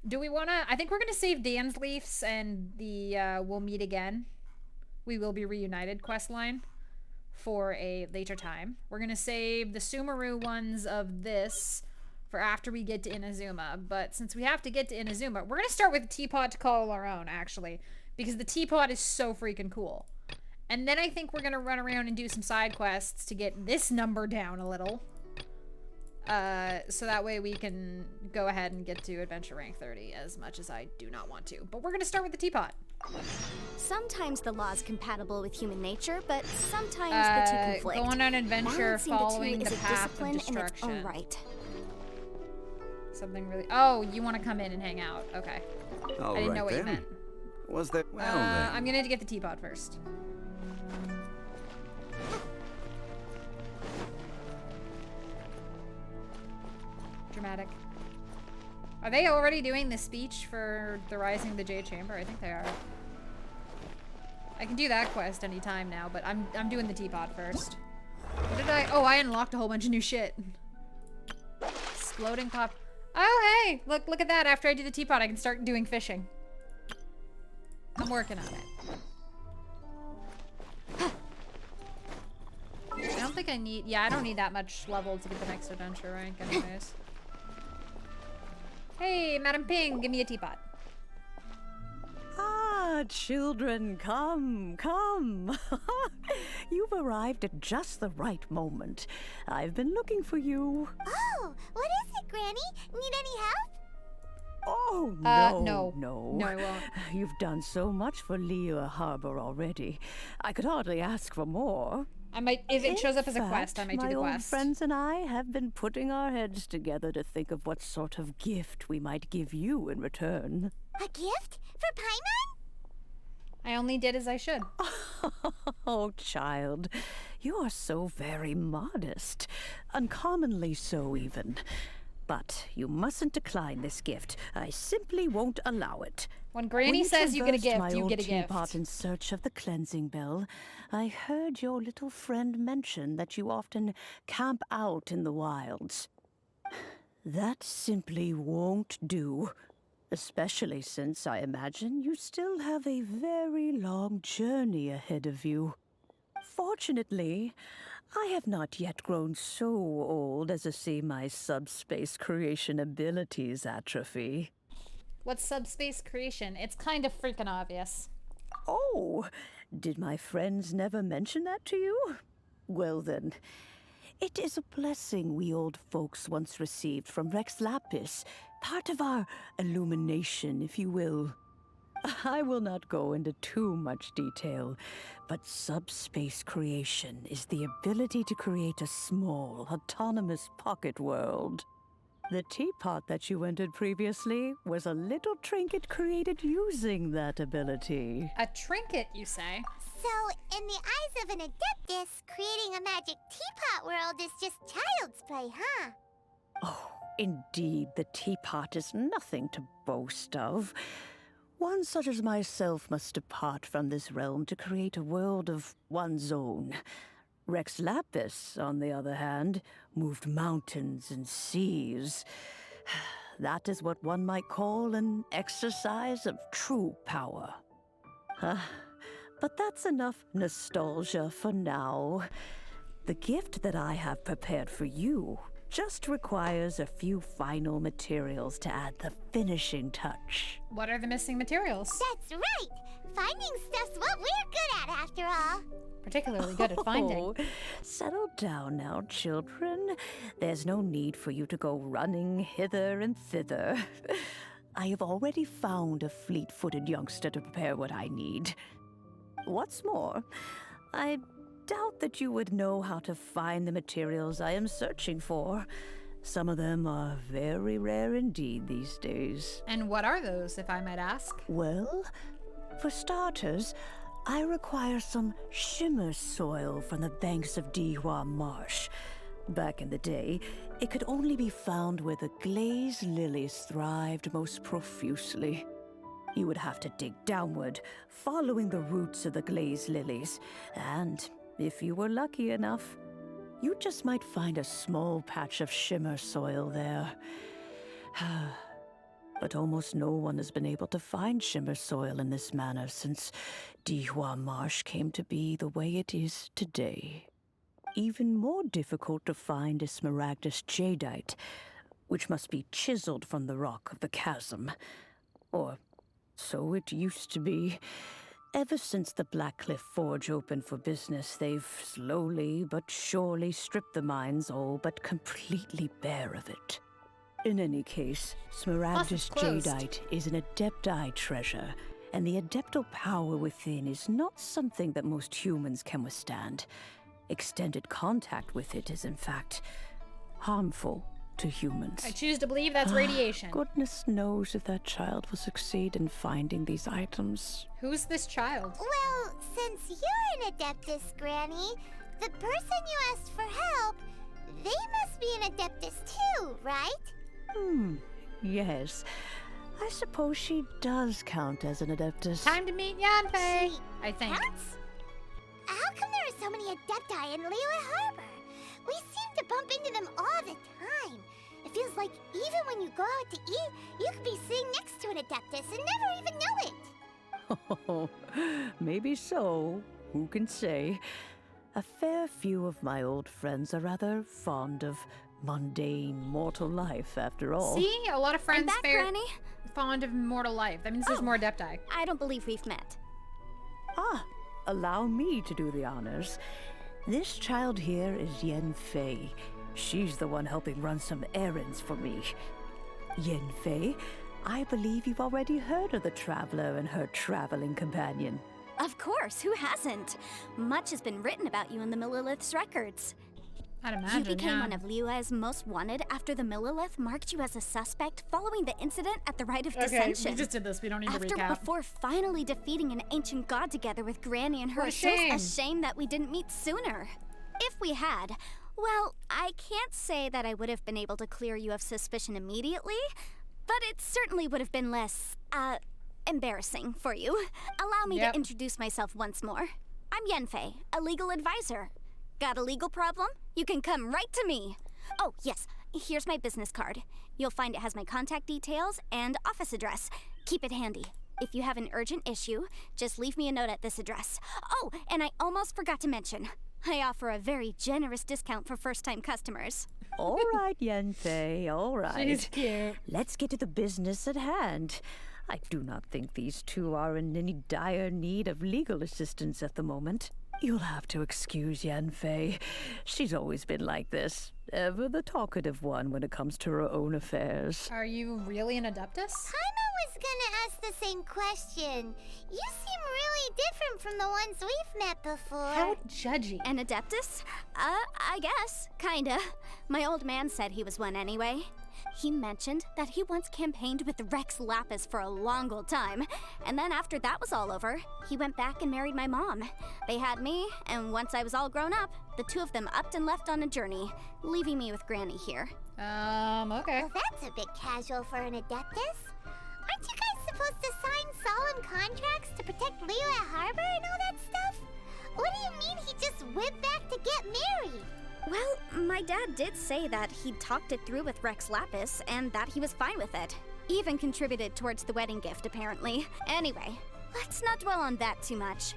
Do we want to... I think we're going to save Dansleaf's and the We'll Meet Again. We Will Be Reunited quest line for a later time. We're going to save the Sumeru ones of this for after we get to Inazuma. But since we have to get to Inazuma, we're going to start with the Teapot to call our own, actually. Because the Teapot is so freaking cool. And then I think we're going to run around and do some side quests to get this number down a little. So that way we can go ahead and get to adventure rank 30 as much as I do not want to. But we're gonna start with the teapot.
Sometimes the law is compatible with human nature, but sometimes the two conflict.
Go on an adventure
Balancing
following
the two
the
is a
path
discipline
of destruction.
in its own right.
Something really. Oh, you want to come in and hang out? Okay.
All
I didn't
right,
know what you
then.
meant.
Was that well then?
I'm gonna need to get the teapot first. Dramatic. Are they already doing the speech for the Rising of the Jade Chamber? I think they are. I can do that quest anytime now, but I'm doing the teapot first. What did I? Oh, I unlocked a whole bunch of new shit. Exploding pop. Oh, hey! Look at that. After I do the teapot, I can start doing fishing. I'm working on it. I don't think I need... Yeah, I don't need that much level to get the next adventure rank anyways. Hey, Madam Ping, give me a teapot.
Ah, children, come, come. You've arrived at just the right moment. I've been looking for you.
Oh, what is it, Granny? Need any help?
Oh,
no.
No,
No, I won't.
You've done so much for Liyue Harbor already. I could hardly ask for more.
I might, if it shows up as a
In
quest, I might do
fact,
the
my old
quest.
friends and I have been putting our heads together to think of what sort of gift we might give you in return.
A gift? For Paimon?
I only did as I should.
Oh, child, you are so very modest. Uncommonly so, even. But you mustn't decline this gift. I simply won't allow it.
When Granny says you get a gift, you get a gift.
Teapot in search of the cleansing bell, I heard your little friend mention that you often camp out in the wilds. That simply won't do. Especially since I imagine you still have a very long journey ahead of you. Fortunately, I have not yet grown so old as to see my subspace creation abilities atrophy.
What's subspace creation? It's kind of freaking obvious.
Oh, did my friends never mention that to you? Well then, it is a blessing we old folks once received from Rex Lapis, part of our illumination, if you will. I will not go into too much detail, but subspace creation is the ability to create a small, autonomous pocket world. The teapot that you entered previously was a little trinket created using that ability.
A trinket, you say?
So, in the eyes of an adeptus, creating a magic teapot world is just child's play, huh?
Oh, indeed, the teapot is nothing to boast of. One such as myself must depart from this realm to create a world of one's own. Rex Lapis, on the other hand, moved mountains and seas. That is what one might call an exercise of true power. But that's enough nostalgia for now. The gift that I have prepared for you just requires a few final materials to add the finishing touch.
What are the missing materials?
That's right! Finding stuff's what we're good at, after all.
Particularly good at finding.
Oh, settle down now, children. There's no need for you to go running hither and thither. I have already found a fleet-footed youngster to prepare what I need. What's more, I doubt that you would know how to find the materials I am searching for. Some of them are very rare indeed these days.
And what are those, if I might ask?
Well, for starters, I require some shimmer soil from the banks of Dihua Marsh. Back in the day, it could only be found where the glaze lilies thrived most profusely. You would have to dig downward, following the roots of the glaze lilies, and if you were lucky enough, you just might find a small patch of shimmer soil there. But almost no one has been able to find shimmer soil in this manner since Dihua Marsh came to be the way it is today. Even more difficult to find is smaragdus jadeite, which must be chiseled from the rock of the chasm. Or so it used to be. Ever since the Blackcliff Forge opened for business, they've slowly but surely stripped the mines all but completely bare of it. In any case, Smaragdus Jadeite is an Adepti treasure, and the Adeptal power within is not something that most humans can withstand. Extended contact with it is, in fact, harmful to humans.
I choose to believe that's radiation.
Goodness knows if that child will succeed in finding these items.
Who's this child?
Well, since you're an Adeptus, Granny, the person you asked for help, they must be an Adeptus too, right?
Yes. I suppose she does count as an Adeptus.
Time to meet Yanfei, I think.
Counts? How come there are so many Adepti in Liyue Harbor? We seem to bump into them all the time. It feels like even when you go out to eat, you could be sitting next to an Adeptus and never even know it.
Oh, maybe so. Who can say? A fair few of my old friends are rather fond of mundane mortal life, after all.
See? A lot of friends
Granny.
fond of mortal life. That means there's more Adepti.
I don't believe we've met.
Allow me to do the honors. This child here is Yanfei. She's the one helping run some errands for me. Yanfei, I believe you've already heard of the Traveler and her traveling companion.
Of course, who hasn't? Much has been written about you in the Millilith's records.
I'd imagine,
You became one of Liyue's most wanted after the Millilith marked you as a suspect following the incident at the Rite of Dissension.
We just did this. We don't need to
After,
recap.
Before finally defeating an ancient god together with Granny and her
What a
associates.
shame.
A shame that we didn't meet sooner. If we had, well, I can't say that I would have been able to clear you of suspicion immediately, but it certainly would have been less, embarrassing for you. Allow me to introduce myself once more. I'm Yanfei, a legal advisor. Got a legal problem? You can come right to me. Oh, yes, here's my business card. You'll find it has my contact details and office address. Keep it handy. If you have an urgent issue, just leave me a note at this address. Oh, and I almost forgot to mention, I offer a very generous discount for first-time customers.
All right, Yanfei, all right.
She's cute.
Let's get to the business at hand. I do not think these two are in any dire need of legal assistance at the moment. You'll have to excuse Yanfei. She's always been like this. Ever the talkative one when it comes to her own affairs.
Are you really an Adeptus?
Paimon was gonna ask the same question. You seem really different from the ones we've met before.
How judgy.
An Adeptus? I guess. Kinda. My old man said he was one anyway. He mentioned that he once campaigned with Rex Lapis for a long old time, and then after that was all over, he went back and married my mom. They had me, and once I was all grown up, the two of them upped and left on a journey, leaving me with Granny here.
Okay.
Well, that's a bit casual for an Adeptus. Aren't you guys supposed to sign solemn contracts to protect Liyue Harbor and all that stuff? What do you mean he just went back to get married?
Well, my dad did say that he'd talked it through with Rex Lapis and that he was fine with it. Even contributed towards the wedding gift, apparently. Anyway, let's not dwell on that too much.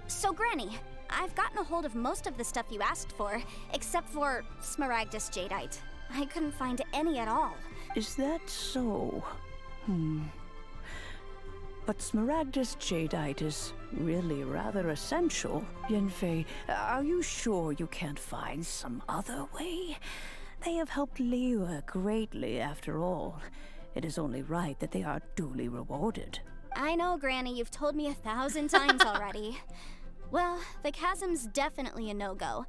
So, Granny, I've gotten a hold of most of the stuff you asked for, except for Smaragdus Jadeite. I couldn't find any at all.
Is that so? But Smaragdus Jadeite is really rather essential. Yanfei, are you sure you can't find some other way? They have helped Liyue greatly, after all. It is only right that they are duly rewarded.
I know, Granny, you've told me 1,000 times already. Well, the chasm's definitely a no-go,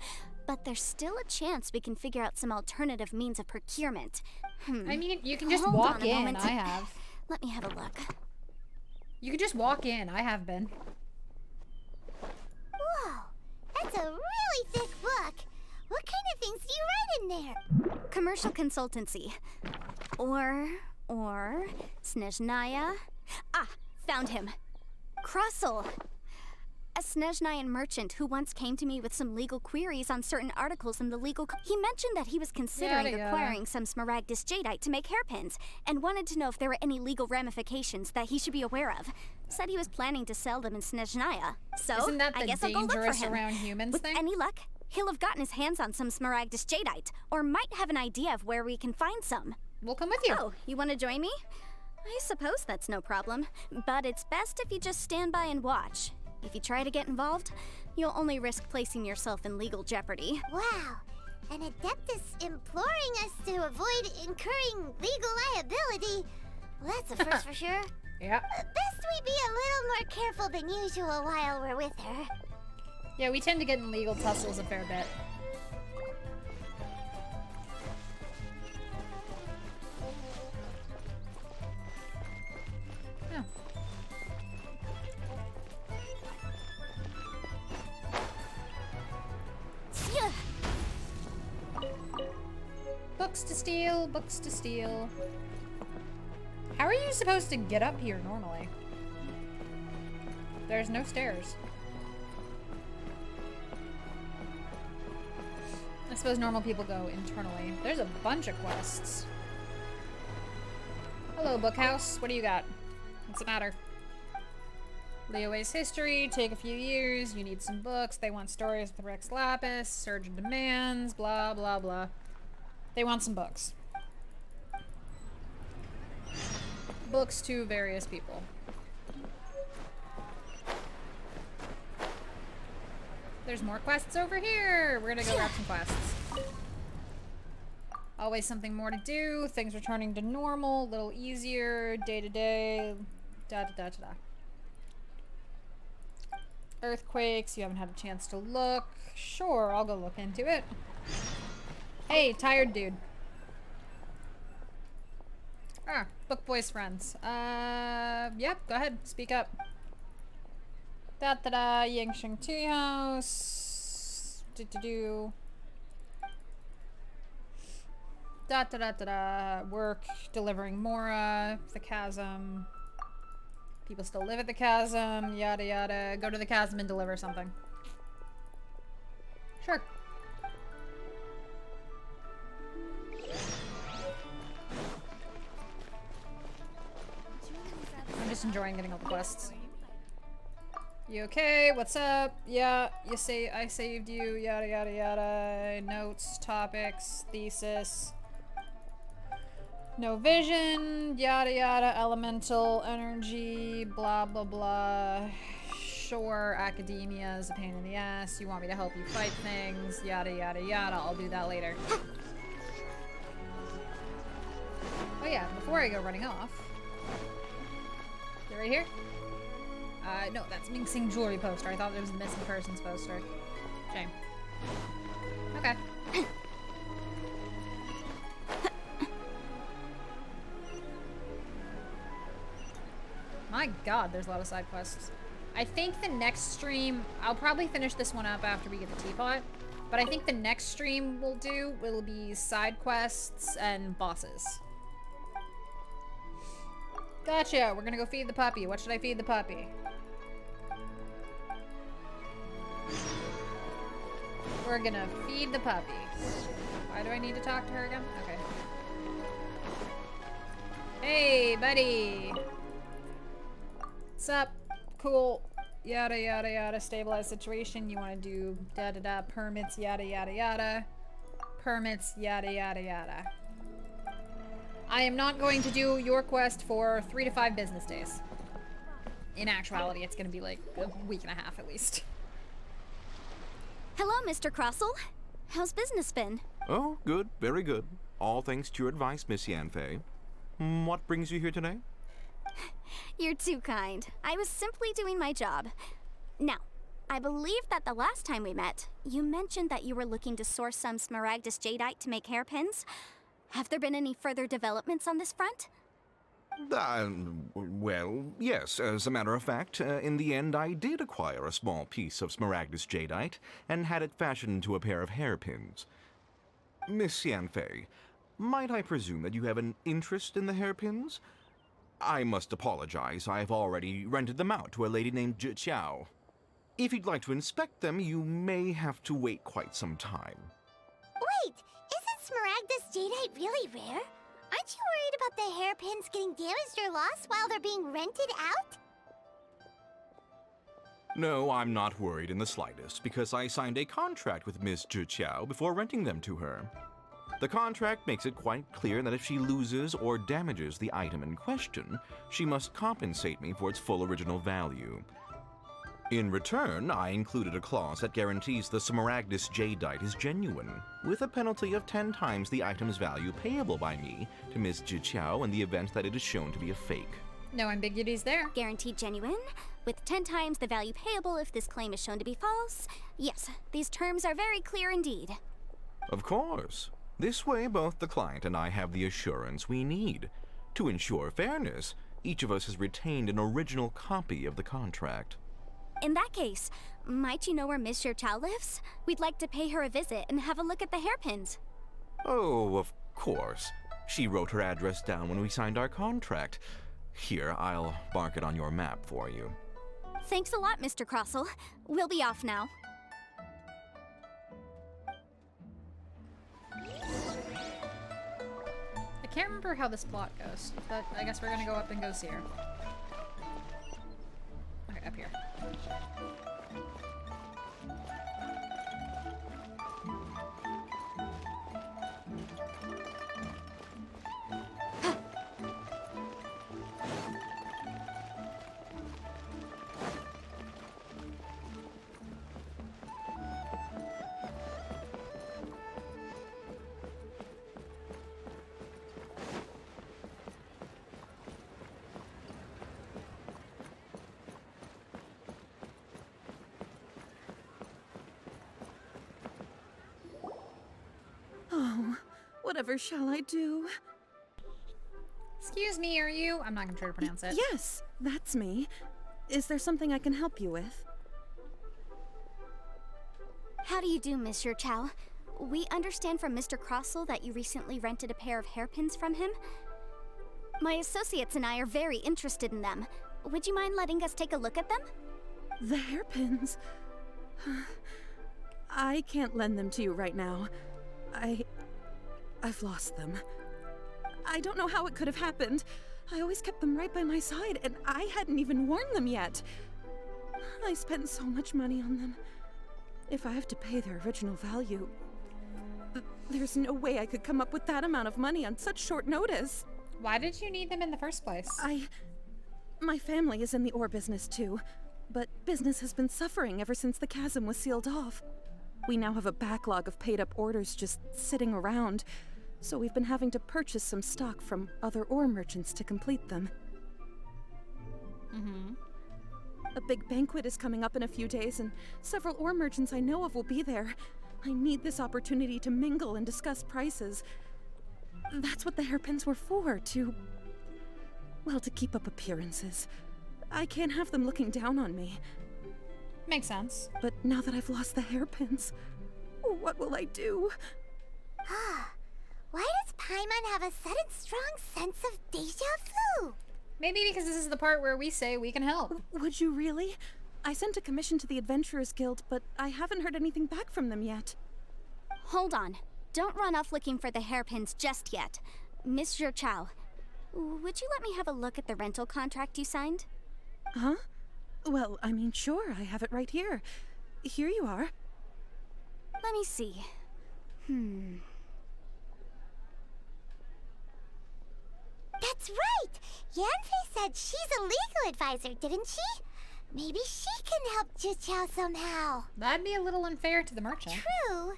but there's still a chance we can figure out some alternative means of procurement.
I mean, you can just
Hold
walk
on a
in.
moment.
I have.
Let me have a look.
You could just walk in. I have been.
Whoa, that's a really thick book. What kind of things do you write in there?
Commercial consultancy. Or Snezhnaya. Ah, found him. Krusel. A Snezhnayan merchant who once came to me with some legal queries on certain articles in the legal... He mentioned that he was considering acquiring some Smaragdus Jadeite to make hairpins, and wanted to know if there were any legal ramifications that he should be aware of. Said he was planning to sell them in Snezhnaya. So,
Isn't that the
I guess I'll go look for
dangerous
him.
around humans
With
thing?
any luck, he'll have gotten his hands on some Smaragdus Jadeite, or might have an idea of where we can find some.
We'll come with you.
Oh, you want to join me? I suppose that's no problem, but it's best if you just stand by and watch. If you try to get involved, you'll only risk placing yourself in legal jeopardy.
Wow. An Adeptus imploring us to avoid incurring legal liability. Well, that's a first for sure.
Yeah.
Best we be a little more careful than usual while we're with her.
Yeah, we tend to get in legal tussles a fair bit. Yeah. Books to steal, books to steal. How are you supposed to get up here normally? There's no stairs. I suppose normal people go internally. There's a bunch of quests. Hello, Bookhouse. What do you got? What's the matter? Leo's history, take a few years, you need some books, they want stories with Rex Lapis, surge in demands, blah, blah, blah. They want some books. Books to various people. There's more quests over here! We're gonna go grab some quests. Always something more to do, things returning to normal, a little easier, day to day, da-da-da-da-da. Earthquakes, you haven't had a chance to look. Sure, I'll go look into it. Hey, tired dude. Ah, book boys friends. Yep, go ahead, speak up. Da-da-da, Yangsheng Tea House. Do-do-do. Da-da-da-da-da, work, delivering Mora, the chasm. People still live at the chasm, yada yada. Go to the chasm and deliver something. Sure. I'm just enjoying getting all the quests. You okay? What's up? Yeah, you say I saved you, yada yada yada. Notes, topics, thesis. No vision, yada yada, elemental, energy, blah blah blah. Sure, academia is a pain in the ass. You want me to help you fight things, yada yada yada. I'll do that later. Oh yeah, before I go running off. They're right here? No, that's Ming-Sing jewelry poster. I thought there was the missing persons poster. Shame. Okay. My god, there's a lot of side quests. I think the next stream, I'll probably finish this one up after we get the teapot, but I think the next stream we'll do will be side quests and bosses. Gotcha, we're gonna go feed the puppy. What should I feed the puppy? We're gonna feed the puppy. Why do I need to talk to her again? Okay. Hey, buddy! What's up? Cool. Yada yada yada. Stabilize situation. You want to do da da da. Permits. Yada yada yada. Permits. Yada yada yada. I am not going to do your quest for 3 to 5 business days. In actuality, it's going to be like a week and a half at least.
Hello, Mr. Crossell. How's business been?
Oh, good. Very good. All thanks to your advice, Miss Yanfei. What brings you here today?
You're too kind. I was simply doing my job. Now, I believe that the last time we met, you mentioned that you were looking to source some Smaragdus Jadeite to make hairpins. Have there been any further developments on this front?
Well, yes. As a matter of fact, in the end, I did acquire a small piece of Smaragdus Jadeite and had it fashioned into a pair of hairpins. Miss Yanfei, might I presume that you have an interest in the hairpins? I must apologize. I've already rented them out to a lady named Zhi Qiao. If you'd like to inspect them, you may have to wait quite some time.
Wait, isn't Smaragdus Jadeite really rare? Aren't you worried about the hairpins getting damaged or lost while they're being rented out?
No, I'm not worried in the slightest, because I signed a contract with Miss Zhi Qiao before renting them to her. The contract makes it quite clear that if she loses or damages the item in question, she must compensate me for its full original value. In return, I included a clause that guarantees the Smaragdus Jadeite is genuine, with a penalty of 10 times the item's value payable by me to Ms. Jiqiao in the event that it is shown to be a fake.
No ambiguities there.
Guaranteed genuine, with 10 times the value payable if this claim is shown to be false. Yes, these terms are very clear indeed.
Of course. This way, both the client and I have the assurance we need. To ensure fairness, each of us has retained an original copy of the contract.
In that case, might you know where Miss Jiqiao lives? We'd like to pay her a visit and have a look at the hairpins.
Oh, of course. She wrote her address down when we signed our contract. Here, I'll mark it on your map for you.
Thanks a lot, Mr. Crossell. We'll be off now.
I can't remember how this plot goes, but I guess we're gonna go up and go see her. Okay, up here.
Oh, whatever shall I do?
Excuse me, are you? I'm not gonna try to pronounce it.
Yes, that's me. Is there something I can help you with?
How do you do, Miss Jiqiao? We understand from Mr. Crossell that you recently rented a pair of hairpins from him. My associates and I are very interested in them. Would you mind letting us take a look at them?
The hairpins? I can't lend them to you right now. I've lost them. I don't know how it could have happened. I always kept them right by my side, and I hadn't even worn them yet. I spent so much money on them. If I have to pay their original value, there's no way I could come up with that amount of money on such short notice.
Why did you need them in the first place?
My family is in the ore business too, but business has been suffering ever since the chasm was sealed off. We now have a backlog of paid-up orders just sitting around, so we've been having to purchase some stock from other ore merchants to complete them. A big banquet is coming up in a few days, and several ore merchants I know of will be there. I need this opportunity to mingle and discuss prices. That's what the hairpins were for, to keep up appearances. I can't have them looking down on me.
Makes sense.
But now that I've lost the hairpins, what will I do?
Why does Paimon have a sudden strong sense of deja vu?
Maybe because this is the part where we say we can help.
Would you really? I sent a commission to the Adventurers Guild, but I haven't heard anything back from them yet.
Hold on. Don't run off looking for the hairpins just yet. Miss Jiqiao, would you let me have a look at the rental contract you signed?
Huh? Well, I mean, sure, I have it right here. Here you are.
Let me see.
That's right! Yanfei said she's a legal advisor, didn't she? Maybe she can help Jiqiao somehow.
That'd be a little unfair to the merchant.
True.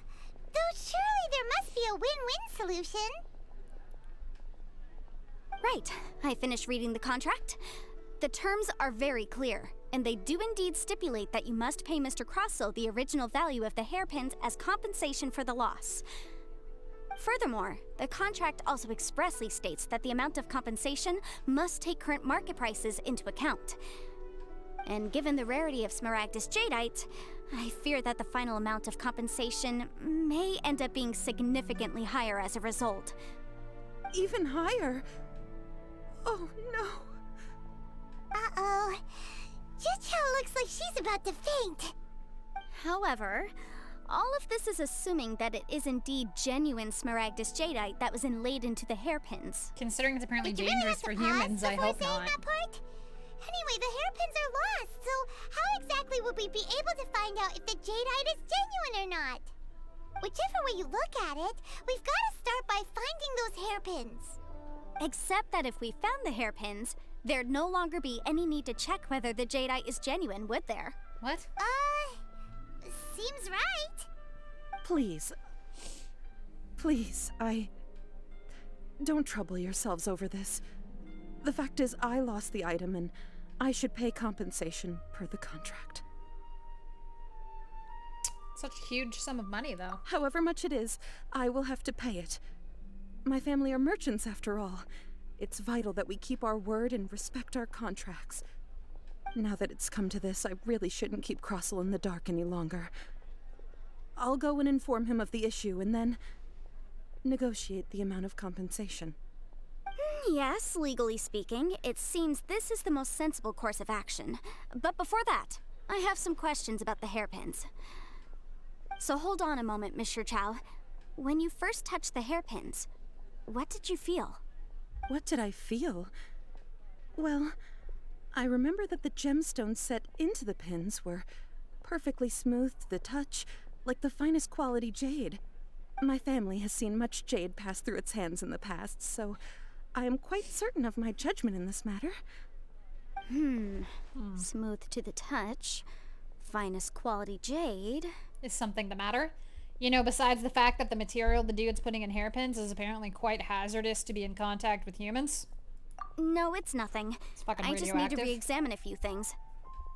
Though surely there must be a win-win solution.
Right. I finished reading the contract. The terms are very clear, and they do indeed stipulate that you must pay Mr. Crossell the original value of the hairpins as compensation for the loss. Furthermore, the contract also expressly states that the amount of compensation must take current market prices into account. And given the rarity of Smaragdus Jadeite, I fear that the final amount of compensation may end up being significantly higher as a result.
Even higher? Oh no.
Uh-oh. Jiqiao looks like she's about to faint.
However, all of this is assuming that it is indeed genuine Smaragdus Jadeite that was inlaid into the hairpins.
Considering it's apparently
Did you
dangerous
really
for
have to
humans,
pause
I
before
hope
saying
not.
that part? Anyway, the hairpins are lost, so how exactly would we be able to find out if the Jadeite is genuine or not? Whichever way you look at it, we've got to start by finding those hairpins.
Except that if we found the hairpins, There'd no longer be any need to check whether the jadeite is genuine, would there?
What?
Seems right.
Please. Please, Don't trouble yourselves over this. The fact is, I lost the item and I should pay compensation per the contract.
Such a huge sum of money, though.
However much it is, I will have to pay it. My family are merchants, after all. It's vital that we keep our word and respect our contracts. Now that it's come to this, I really shouldn't keep Crossell in the dark any longer. I'll go and inform him of the issue and then negotiate the amount of compensation.
Yes, legally speaking, it seems this is the most sensible course of action. But before that, I have some questions about the hairpins. So hold on a moment, Mr. Chow. When you first touched the hairpins, what did you feel?
What did I feel? Well, I remember that the gemstones set into the pins were perfectly smooth to the touch, like the finest quality jade. My family has seen much jade pass through its hands in the past, so I am quite certain of my judgment in this matter.
Smooth to the touch, finest quality jade.
Is something the matter? You know, besides the fact that the material the dude's putting in hairpins is apparently quite hazardous to be in contact with humans?
No, it's nothing.
It's fucking
I just need
radioactive.
to re-examine a few things.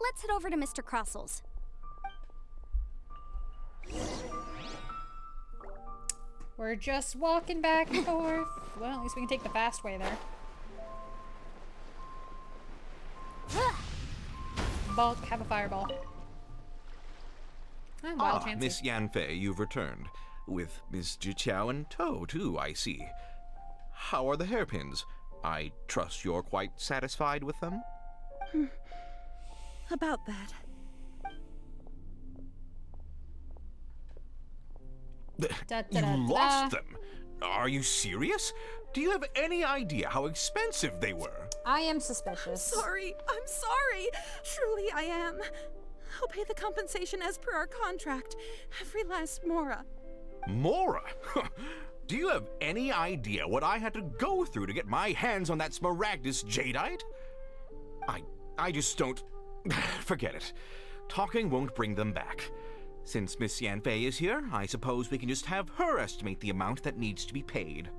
Let's head over to Mr. Crossell's.
We're just walking back and forth. Well, at least we can take the fast way there. Bulk, have a fireball. Oh, wild chancy.
Miss Yanfei, you've returned. With Miss Jiqiao in tow, too, I see. How are the hairpins? I trust you're quite satisfied with them?
About that.
You lost them? Are you serious? Do you have any idea how expensive they were?
I am suspicious.
I'm sorry. Truly I am. I'll pay the compensation as per our contract. Every last mora.
Mora? Do you have any idea what I had to go through to get my hands on that Smaragdus jadeite? I just don't... Forget it. Talking won't bring them back. Since Miss Yanfei is here, I suppose we can just have her estimate the amount that needs to be paid.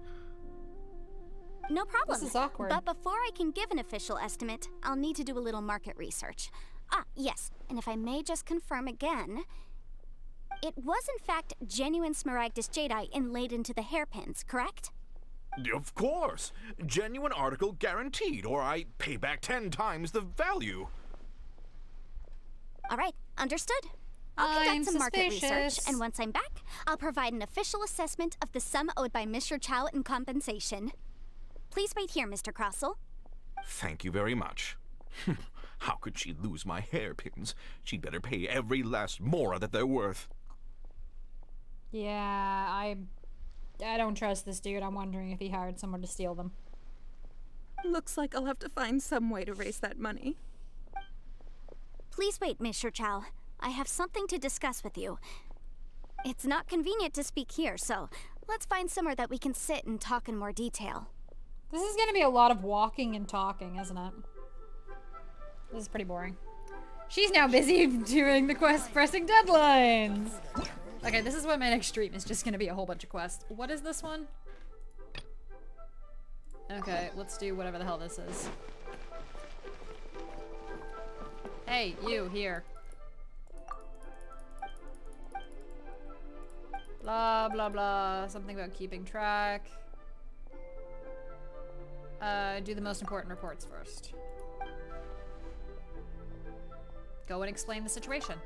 No problem.
This is awkward.
But before I can give an official estimate, I'll need to do a little market research. Ah, yes, and if I may just confirm again, it was in fact genuine Smaragdus jadeite inlaid into the hairpins, correct?
Of course! Genuine article guaranteed, or I pay back 10 times the value.
All right, understood. I'll conduct some market research, and once I'm back, I'll provide an official assessment of the sum owed by Mr. Chow in compensation. Please wait here, Mr. Crossell.
Thank you very much. How could she lose my hairpins? She'd better pay every last mora that they're worth.
Yeah, I don't trust this dude. I'm wondering if he hired someone to steal them.
Looks like I'll have to find some way to raise that money.
Please wait, Mr. Chow. I have something to discuss with you. It's not convenient to speak here, so let's find somewhere that we can sit and talk in more detail.
This is gonna be a lot of walking and talking, isn't it? This is pretty boring. She's now busy doing the quest pressing deadlines! Okay, this is what my next stream is, just gonna be a whole bunch of quests. What is this one? Okay, let's do whatever the hell this is. Hey, you, here. Blah, blah, blah. Something about keeping track. Do the most important reports first. Go and explain the situation.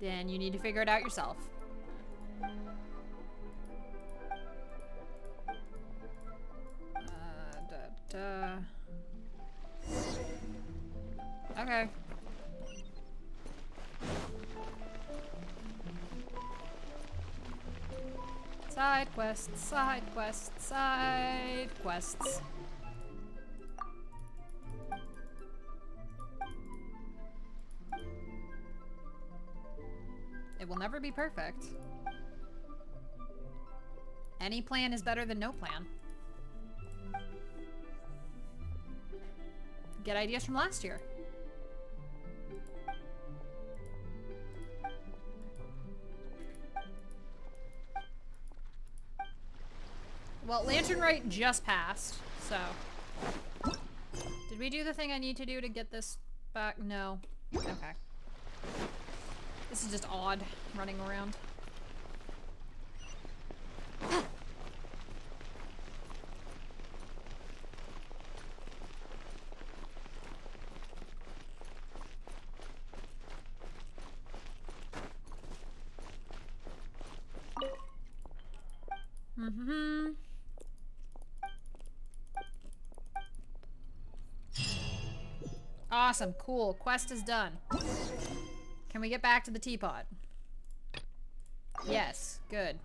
Then you need to figure it out yourself. Okay. Side quests, side quests, side quests. It will never be perfect. Any plan is better than no plan. Get ideas from last year. Well, Lantern Rite just passed, so... Did we do the thing I need to do to get this back? No. Okay. This is just odd, running around. Mm-hmm. Awesome, cool. Quest is done. Can we get back to the teapot? Yes, good.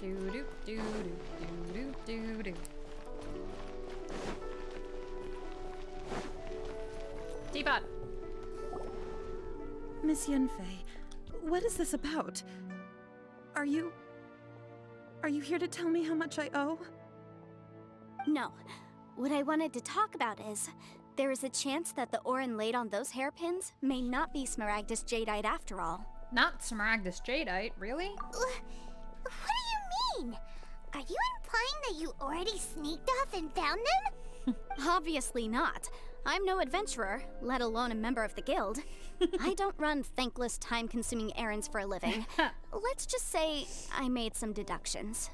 Do-do-do-do-do-do-do-do. Teapot.
Miss Yunfei, what is this about? Are you here to tell me how much I owe?
No. What I wanted to talk about is, there is a chance that the Orin laid on those hairpins may not be Smaragdus Jadeite after all.
Not Smaragdus Jadeite, really?
What do you mean? Are you implying that you already sneaked off and found them?
Obviously not. I'm no adventurer, let alone a member of the guild. I don't run thankless, time-consuming errands for a living. Let's just say I made some deductions.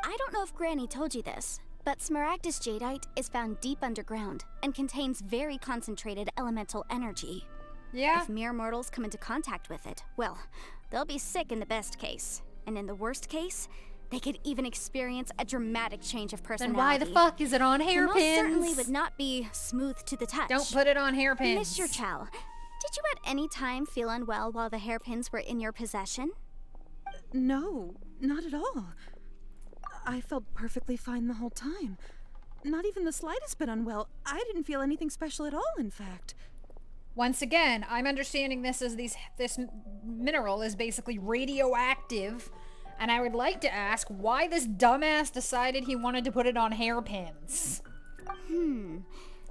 I don't know if Granny told you this, but Smaragdus Jadeite is found deep underground and contains very concentrated elemental energy.
Yeah.
If mere mortals come into contact with it, well, they'll be sick in the best case. And in the worst case, they could even experience a dramatic change of personality.
Then why the fuck is it on hairpins?
Most certainly would not be smooth to the touch.
Don't put it on hairpins.
Mr. Chow, did you at any time feel unwell while the hairpins were in your possession?
No, not at all. I felt perfectly fine the whole time. Not even the slightest bit unwell. I didn't feel anything special at all, in fact.
Once again, I'm understanding this as this mineral is basically radioactive, and I would like to ask why this dumbass decided he wanted to put it on hairpins.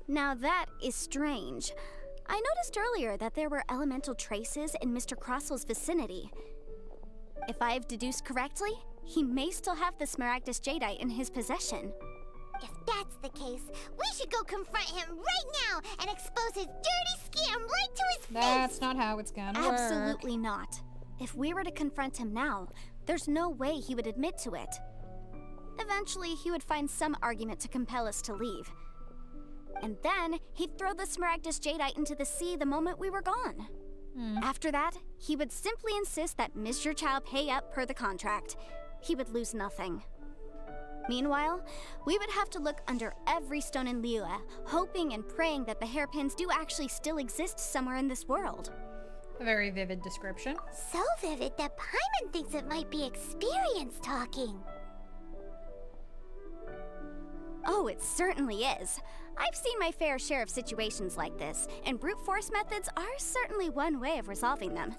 Now that is strange. I noticed earlier that there were elemental traces in Mr. Crossel's vicinity. If I've deduced correctly, he may still have the Smaragdus Jadeite in his possession.
If that's the case, we should go confront him right now and expose his dirty scam right to his face!
That's not how it's gonna work.
Absolutely not. If we were to confront him now, there's no way he would admit to it. Eventually, he would find some argument to compel us to leave. And then, he'd throw the Smaragdus Jadeite into the sea the moment we were gone. After that, he would simply insist that Mr. Chow pay up per the contract. He would lose nothing. Meanwhile, we would have to look under every stone in Liyue, hoping and praying that the hairpins do actually still exist somewhere in this world.
A very vivid description.
So vivid that Paimon thinks it might be experience talking.
Oh, it certainly is. I've seen my fair share of situations like this, and brute force methods are certainly one way of resolving them.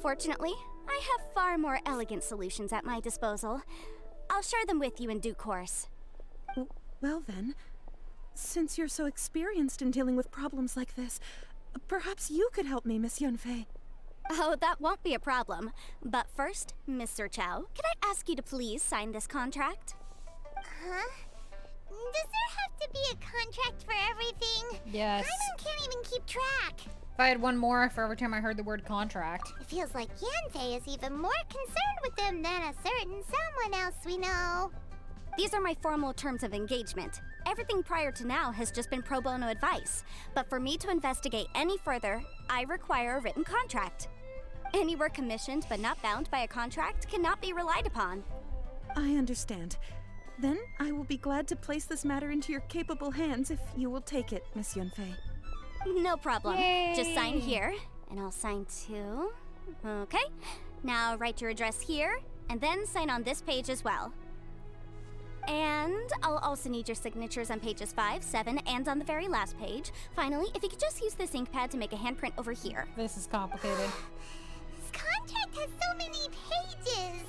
Fortunately, I have far more elegant solutions at my disposal. I'll share them with you in due course.
Well then, since you're so experienced in dealing with problems like this, perhaps you could help me, Miss Yunfei.
Oh, that won't be a problem. But first, Mr. Chow, can I ask you to please sign this contract?
Huh? Does there have to be a contract for everything?
Yes.
Paimon can't even keep track.
If I had one more for every time I heard the word contract.
It feels like Yanfei is even more concerned with them than a certain someone else we know.
These are my formal terms of engagement. Everything prior to now has just been pro bono advice. But for me to investigate any further, I require a written contract. Any work commissioned but not bound by a contract cannot be relied upon.
I understand. Then I will be glad to place this matter into your capable hands if you will take it, Miss Yunfei.
No problem.
Yay.
Just sign here, and I'll sign too. Okay. Now write your address here, And then sign on this page as well. And I'll also need your signatures on pages 5, 7, and on the very last page. Finally, if you could just use this ink pad to make a handprint over here.
This is complicated.
This contract has so many pages.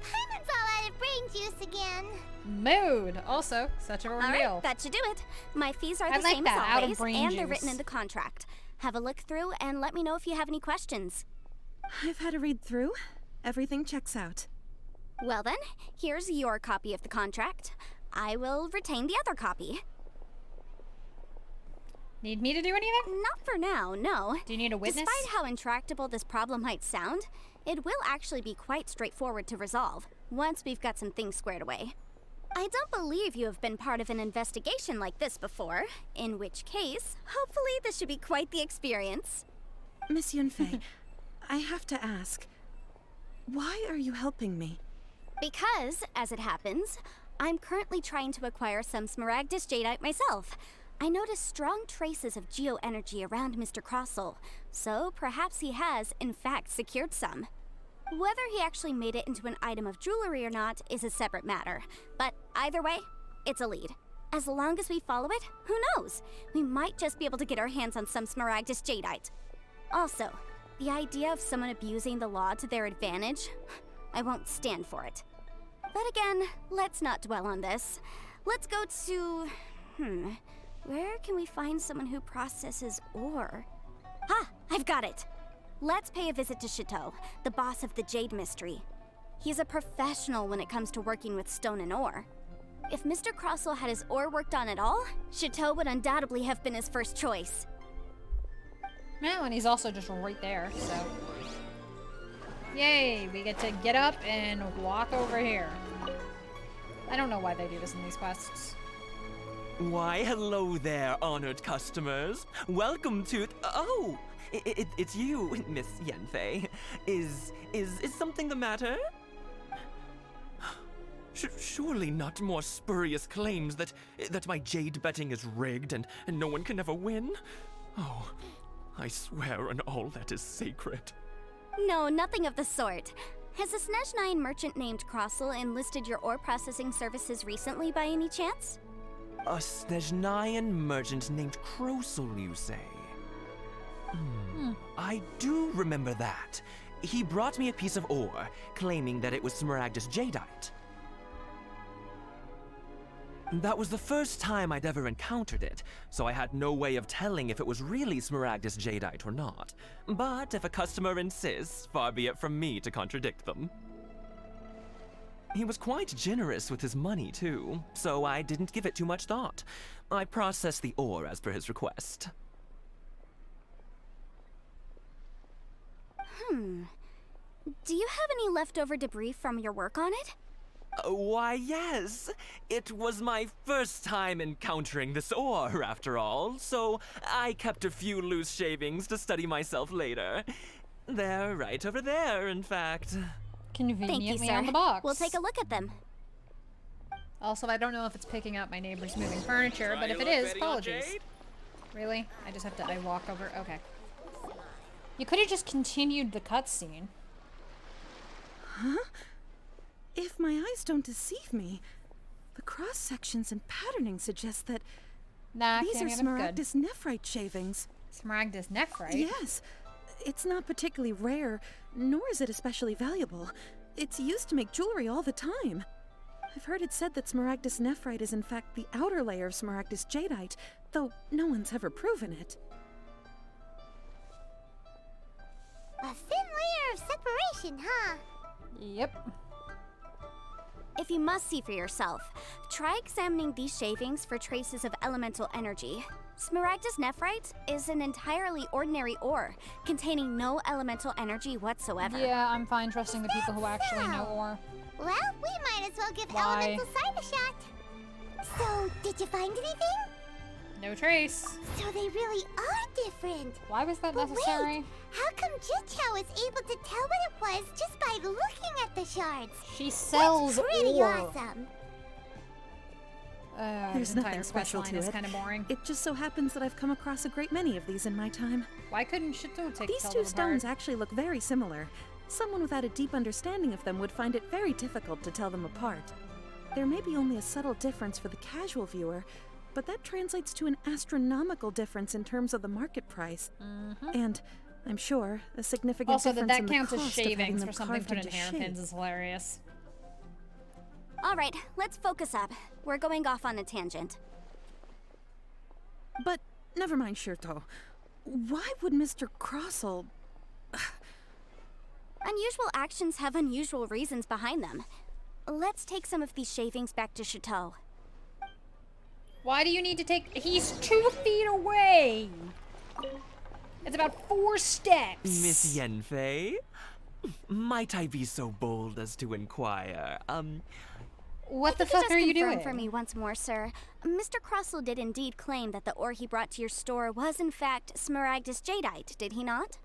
Paimon's all out of brain juice again.
Mood. Also, such a ordeal.
Alright, that should do it. My fees are the
like
same
that, out
as
of
always,
brain
and they're
juice.
written in the contract. Have a look through and let me know if you have any questions.
I've had a read through. Everything checks out.
Well then, here's your copy of the contract. I will retain the other copy.
Need me to do anything?
Not for now, no.
Do you need a witness?
Despite how intractable this problem might sound, it will actually be quite straightforward to resolve, once we've got some things squared away. I don't believe you have been part of an investigation like this before, in which case, hopefully this should be quite the experience.
Miss Yunfei, I have to ask, why are you helping me?
Because, as it happens, I'm currently trying to acquire some Smaragdus Jadeite myself. I noticed strong traces of geoenergy around Mr. Crossel, so perhaps he has, in fact, secured some. Whether he actually made it into an item of jewelry or not is a separate matter, but either way, it's a lead. As long as we follow it, who knows? We might just be able to get our hands on some Smaragdus Jadeite. Also, the idea of someone abusing the law to their advantage, I won't stand for it. But again, let's not dwell on this. Let's go to... where can we find someone who processes ore? Ah, I've got it! Let's pay a visit to Chateau, the boss of the Jade Mystery. He's a professional when it comes to working with stone and ore. If Mr. Crossel had his ore worked on at all, Chateau would undoubtedly have been his first choice.
No, and he's also just right there, so... Yay, we get to get up and walk over here. I don't know why they do this in these quests.
Why, hello there, honored customers. Welcome to... Oh! It's you, Miss Yenfei. Is something the matter? Surely not more spurious claims that my jade betting is rigged and no one can ever win? Oh, I swear on all that is sacred.
No, nothing of the sort. Has a Snezhnyan merchant named Crossel enlisted your ore processing services recently by any chance?
A Snezhnyan merchant named Crossel, you say? I do remember that. He brought me a piece of ore, claiming that it was Smaragdus Jadeite. That was the first time I'd ever encountered it, so I had no way of telling if it was really Smaragdus Jadeite or not. But if a customer insists, far be it from me to contradict them. He was quite generous with his money, too, so I didn't give it too much thought. I processed the ore as per his request.
Do you have any leftover debris from your work on it?
Why, yes. It was my first time encountering this ore, after all, so I kept a few loose shavings to study myself later. They're right over there, in fact.
Conveniently
Thank you, sir.
on the box.
We'll take a look at them.
Also, I don't know if it's picking up my neighbor's moving furniture, but if it is, apologies. Really? I just have to, I walk over, okay. You could have just continued the cutscene.
Huh? If my eyes don't deceive me, the cross-sections and patterning suggest that these are Smaragdus nephrite shavings.
Smaragdus nephrite?
Yes. It's not particularly rare, nor is it especially valuable. It's used to make jewelry all the time. I've heard it said that Smaragdus nephrite is in fact the outer layer of Smaragdus Jadeite, though no one's ever proven it.
A thin layer of separation, huh?
Yep.
If you must see for yourself, try examining these shavings for traces of elemental energy. Smaragdus nephrite is an entirely ordinary ore, containing no elemental energy whatsoever.
Yeah, I'm fine trusting the people who actually know ore.
Well, we might as well give
Why?
elemental side a shot. So, did you find anything?
No trace.
So they really are different.
Why was that
But
necessary?
Wait, how come Jichao was able to tell what it was just by looking at the shards?
She sells
That's pretty
ore.
awesome.
There's
this
nothing
entire
special
quest
to
line is
it.
kind of boring.
It just so happens that I've come across a great many of these in my time.
Why couldn't Chateau take
These
tell
two
them
stones
apart?
actually look very similar. Someone without a deep understanding of them would find it very difficult to tell them apart. There may be only a subtle difference for the casual viewer, but that translates to an astronomical difference in terms of the market price. And, I'm sure, a significant
Also,
difference
that
in the
counts as
cost of having
shavings
them
for something
carved
put in
into
hairpins
shape.
is hilarious.
All right, let's focus up. We're going off on a tangent.
But never mind, Shirto. Why would Mr. Crossell...
Unusual actions have unusual reasons behind them. Let's take some of these shavings back to Chateau.
Why do you need to take... He's 2 feet away! It's about 4 steps.
Miss Yenfei? Might I be so bold as to inquire,
What the fuck are you doing?
For me once more, sir. Mr. Crossell did indeed claim that the ore he brought to your store was in fact Smaragdus Jadeite, did he not?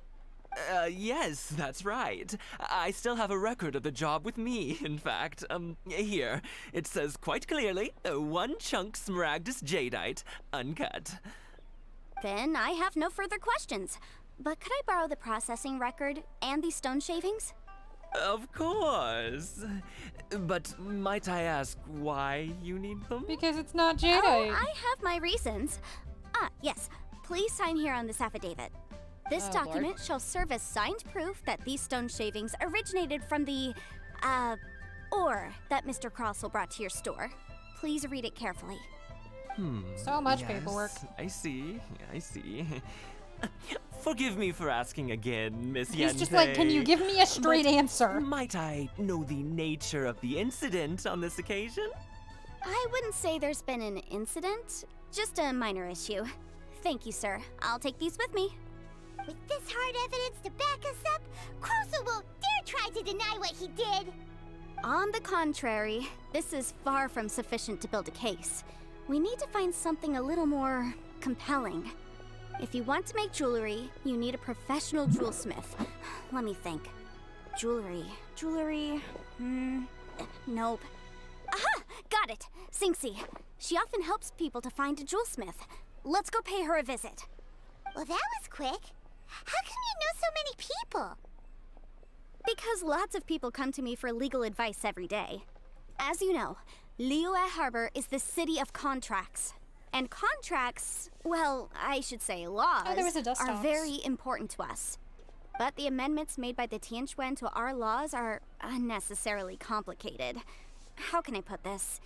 Yes, that's right. I still have a record of the job with me, in fact. Here. It says quite clearly, 1 chunk Smaragdus Jadeite, uncut.
Then I have no further questions. But could I borrow the processing record and these stone shavings?
Of course. But might I ask why you need them?
Because it's not Jadeite.
Oh, I have my reasons. Yes. Please sign here on this affidavit. This document shall serve as signed proof that these stone shavings originated from the, ore that Mr. Crossell brought to your store. Please read it carefully.
So much paperwork.
I see. Forgive me for asking again, Miss Yenfei.
He's just like, can you give me a straight answer?
Might I know the nature of the incident on this occasion?
I wouldn't say there's been an incident, just a minor issue. Thank you, sir. I'll take these with me.
With this hard evidence to back us up, Crossell won't dare try to deny what he did.
On the contrary, this is far from sufficient to build a case. We need to find something a little more compelling. If you want to make jewelry, you need a professional jewelsmith. Let me think. Jewelry. Nope. Aha! Got it! Singxi. She often helps people to find a jewelsmith. Let's go pay her a visit.
Well, that was quick. How come you know so many people?
Because lots of people come to me for legal advice every day. As you know, Liyue Harbor is the city of contracts. And contracts, well, I should say laws, are very important to us. But the amendments made by the Tianquan to our laws are unnecessarily complicated. How can I put this?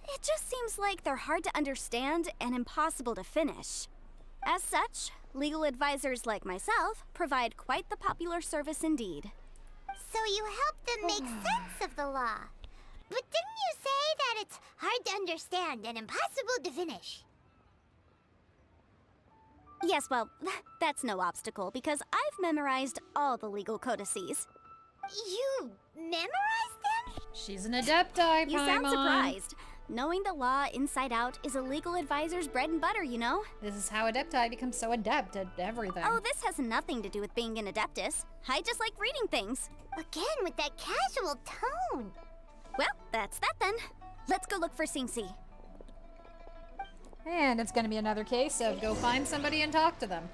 It just seems like they're hard to understand and impossible to finish. As such, legal advisors like myself provide quite the popular service indeed.
So you help them make sense of the law. But didn't you say that it's hard to understand and impossible to finish?
Yes, well, that's no obstacle because I've memorized all the legal codices.
You memorized them?
She's an adepti,
You sound
Paimon.
surprised. Knowing the law inside out is a legal advisor's bread and butter, you know?
This is how adepti become so adept at everything.
Oh, this has nothing to do with being an adeptus. I just like reading things.
Again, with that casual tone.
Well, that's that then. Let's go look for Singxi.
And it's gonna be another case of go find somebody and talk to them.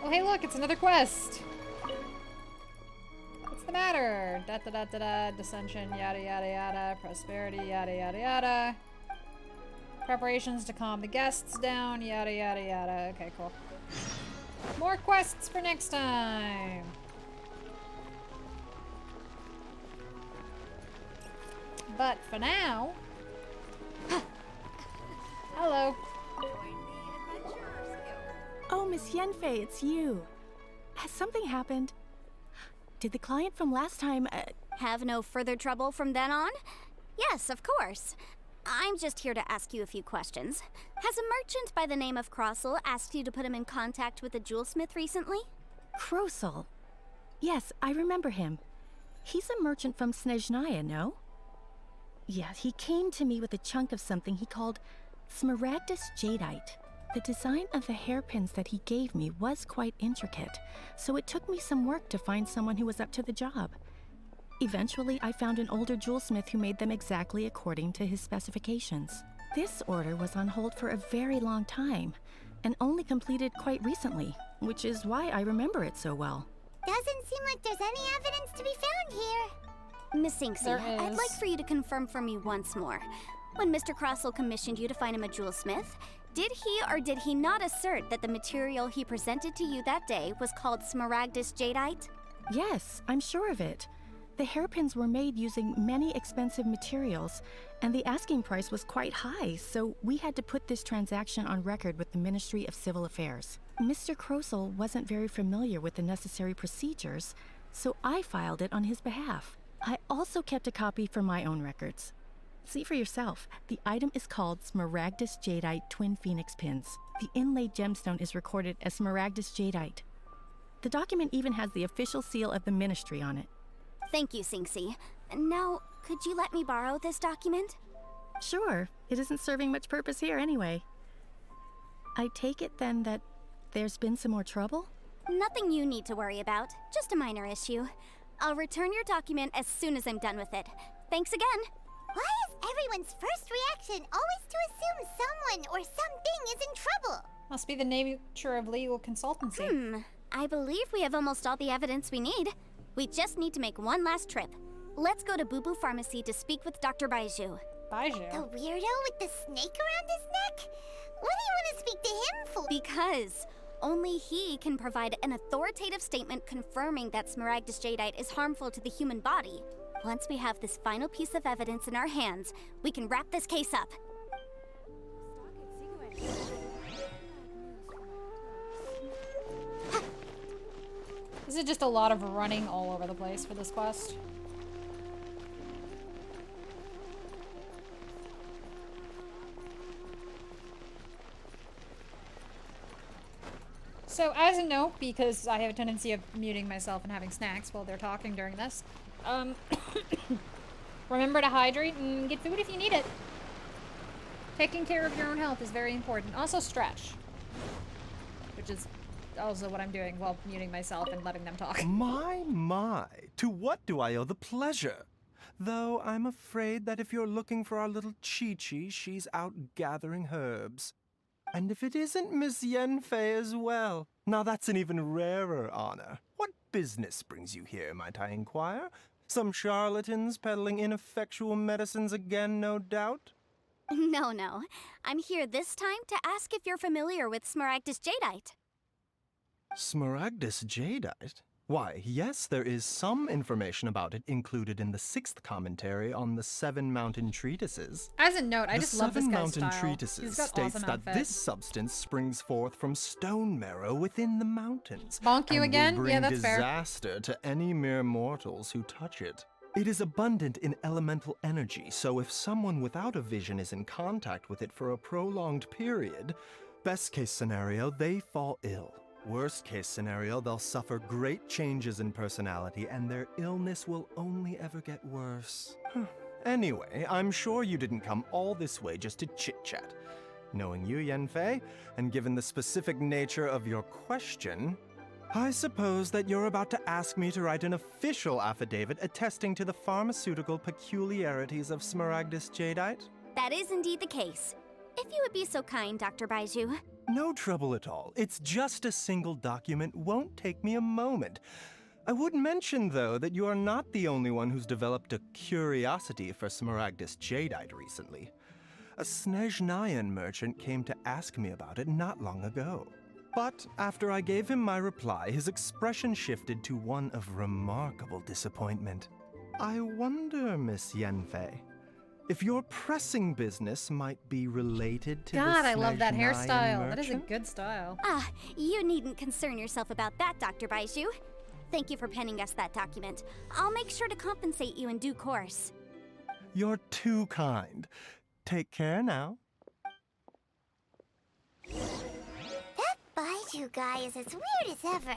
Oh, hey, look, it's another quest. What's the matter? Da da da da da. Dissension, yada yada yada. Prosperity, yada yada yada. Preparations to calm the guests down, yada yada yada. Okay, cool. More quests for next time. But for now. Hello.
Oh, Miss Yenfei, it's you. Has something happened? Did the client from last time,
Have no further trouble from then on? Yes, of course. I'm just here to ask you a few questions. Has a merchant by the name of Crossell asked you to put him in contact with a jewelsmith recently?
Crossell? Yes, I remember him. He's a merchant from Snezhnaya, no? Yeah, he came to me with a chunk of something he called Smaragdus Jadeite. The design of the hairpins that he gave me was quite intricate, so it took me some work to find someone who was up to the job. Eventually, I found an older jewelsmith who made them exactly according to his specifications. This order was on hold for a very long time, and only completed quite recently, which is why I remember it so well.
Doesn't seem like there's any evidence to be found here.
Miss Inksy, I'd like for you to confirm for me once more. When Mr. Crossell commissioned you to find him a jewelsmith, did he or did he not assert that the material he presented to you that day was called Smaragdus Jadeite?
Yes, I'm sure of it. The hairpins were made using many expensive materials, and the asking price was quite high, so we had to put this transaction on record with the Ministry of Civil Affairs. Mr. Crossell wasn't very familiar with the necessary procedures, so I filed it on his behalf. I also kept a copy for my own records. See for yourself, the item is called Smaragdus Jadeite Twin Phoenix Pins. The inlaid gemstone is recorded as Smaragdus Jadeite. The document even has the official seal of the Ministry on it.
Thank you, Sinksy. Now, could you let me borrow this document?
Sure, it isn't serving much purpose here anyway. I take it then that there's been some more trouble?
Nothing you need to worry about, just a minor issue. I'll return your document as soon as I'm done with it. Thanks again.
Why is everyone's first reaction always to assume someone or something is in trouble?
Must be the nature of legal consultancy.
I believe we have almost all the evidence we need. We just need to make one last trip. Let's go to Boo Boo Pharmacy to speak with Dr. Baiju.
Baiju?
The weirdo with the snake around his neck? What do you want to speak to him for?
Because only he can provide an authoritative statement confirming that Smaragdus Jadeite is harmful to the human body. Once we have this final piece of evidence in our hands, we can wrap this case up.
This is just a lot of running all over the place for this quest. So, as a note, because I have a tendency of muting myself and having snacks while they're talking during this, remember to hydrate and get food if you need it. Taking care of your own health is very important. Also stretch, which is also what I'm doing while muting myself and letting them talk.
My, to what do I owe the pleasure? Though I'm afraid that if you're looking for our little Chi-Chi, she's out gathering herbs. And if it isn't Miss Yenfei as well, now that's an even rarer honor. What business brings you here, might I inquire? Some charlatans peddling ineffectual medicines again, no doubt?
No. I'm here this time to ask if you're familiar with Smaragdus Jadeite.
Smaragdus Jadeite? Why, yes, there is some information about it included in the 6th commentary on the 7 Mountain Treatises.
As a note, I just love this guy's
The 7 Mountain Treatises states that this substance springs forth from stone marrow within the mountains.
Bonk you again?
Will
Yeah,
bring
that's fair.
disaster to any mere mortals who touch it. It is abundant in elemental energy, so if someone without a vision is in contact with it for a prolonged period, best case scenario, they fall ill. Worst case scenario, they'll suffer great changes in personality and their illness will only ever get worse. Anyway, I'm sure you didn't come all this way just to chit-chat. Knowing you, Yenfei, and given the specific nature of your question, I suppose that you're about to ask me to write an official affidavit attesting to the pharmaceutical peculiarities of Smaragdus Jadeite?
That is indeed the case. If you would be so kind, Dr. Baiju.
No trouble at all. It's just a single document. Won't take me a moment. I would mention, though, that you are not the only one who's developed a curiosity for Smaragdus Jadeite recently. A Snezhnayan merchant came to ask me about it not long ago. But after I gave him my reply, his expression shifted to one of remarkable disappointment. I wonder, Miss Yenfei, if your pressing business might be related to
God,
the
I love that
Snezhnayan
hairstyle. That is a
merchant?
good style.
You needn't concern yourself about that, Dr. Baiju. Thank you for penning us that document. I'll make sure to compensate you in due course.
You're too kind. Take care now.
That Baiju guy is as weird as ever.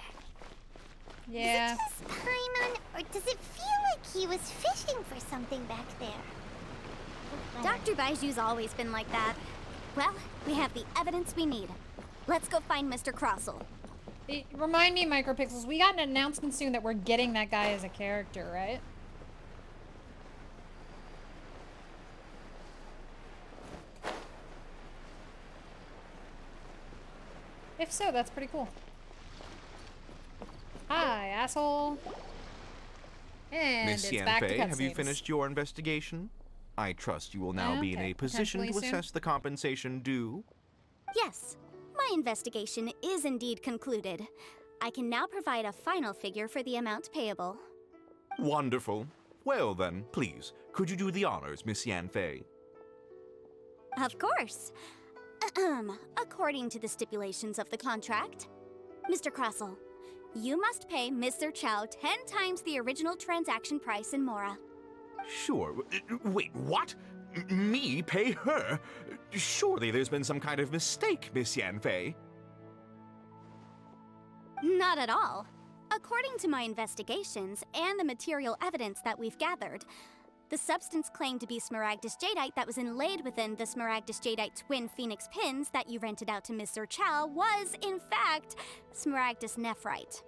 Yeah.
Is it just Paimon, or does it feel like he was fishing for something back there?
Dr. Baiju's always been like that. Well, we have the evidence we need. Let's go find Mr. Crossell.
Remind me, Micropixels, we got an announcement soon that we're getting that guy as a character, right? If so, that's pretty cool. Hi, asshole. And
Miss
it's back to
Yanfei, have you
cutscenes.
finished your investigation? I trust you will now be in
Okay,
a position to
potentially soon.
assess the compensation due.
Yes, my investigation is indeed concluded. I can now provide a final figure for the amount payable.
Wonderful. Well then, please, could you do the honors, Miss Yanfei?
Of course. According to the stipulations of the contract, Mr. Crossell, you must pay Mr. Chow 10 times the original transaction price in Mora.
Sure. Wait, what? Me pay her? Surely there's been some kind of mistake, Miss Yanfei.
Not at all. According to my investigations and the material evidence that we've gathered, the substance claimed to be Smaragdus Jadeite that was inlaid within the Smaragdus Jadeite twin phoenix pins that you rented out to Mr. Chow was, in fact, Smaragdus Nephrite.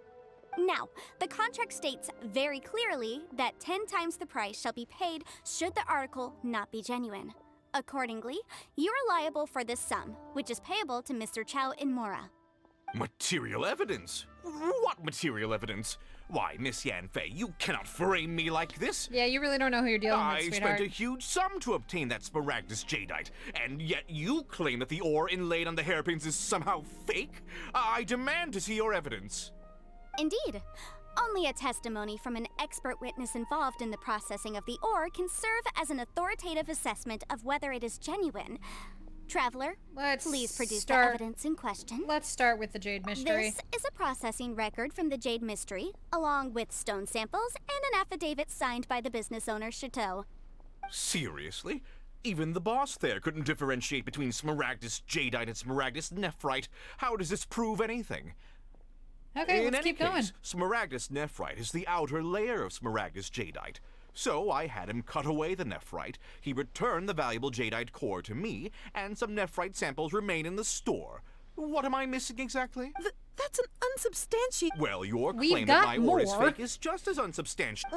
Now, the contract states very clearly that 10 times the price shall be paid should the article not be genuine. Accordingly, you are liable for this sum, which is payable to Mr. Chow in Mora.
Material evidence? What material evidence? Why, Miss Yanfei, you cannot frame me like this.
Yeah, you really don't know who you're dealing with,
I
sweetheart.
spent a huge sum to obtain that Smaragdus Jadeite, and yet you claim that the ore inlaid on the hairpins is somehow fake? I demand to see your evidence.
Indeed. Only a testimony from an expert witness involved in the processing of the ore can serve as an authoritative assessment of whether it is genuine. Traveler, please produce the evidence in question.
Let's start with the Jade Mystery.
This is a processing record from the Jade Mystery, along with stone samples and an affidavit signed by the business owner, Chateau.
Seriously? Even the boss there couldn't differentiate between Smaragdus Jadeite and Smaragdus Nephrite. How does this prove anything?
Okay,
In
let's
any
keep going.
case, Smaragdus Nephrite is the outer layer of Smaragdus Jadeite. So I had him cut away the nephrite, he returned the valuable jadeite core to me, and some nephrite samples remain in the store. What am I missing exactly?
That's an unsubstantiated...
Well, your
We've
claim that
got
my ore is
more.
fake is just as unsubstantiated.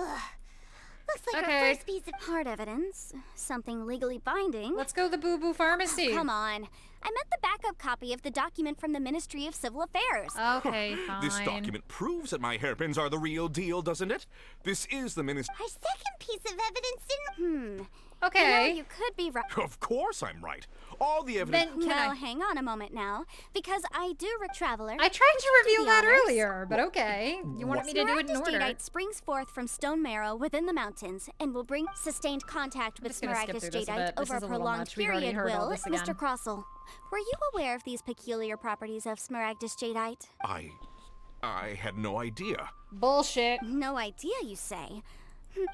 Looks like our first piece of hard evidence. Something legally binding.
Let's go to the Boo Boo Pharmacy.
Oh, come on. I meant the backup copy of the document from the Ministry of Civil Affairs.
Okay, fine.
This document proves that my hairpins are the real deal, doesn't it? This is the ministry.
Our second piece of evidence didn't...
Okay.
You know, you could be right.
Of course I'm right. All the evidence...
Well, hang on a moment now, because I do, Traveler.
I tried to
Would you
reveal
do the
that
honors?
earlier, but okay. You wanted me to do it in
Smaragdus
order.
Jadeite springs forth from stone marrow within the mountains and will bring sustained contact with
just gonna skip
Smaragdus
through this a
Jadeite
bit. This
over
is
a
a little
prolonged
much. We've already
period,
heard all
will,
this again.
Mr. Crossell. Were you aware of these peculiar properties of Smaragdus Jadeite?
I had no idea.
Bullshit.
No idea, you say?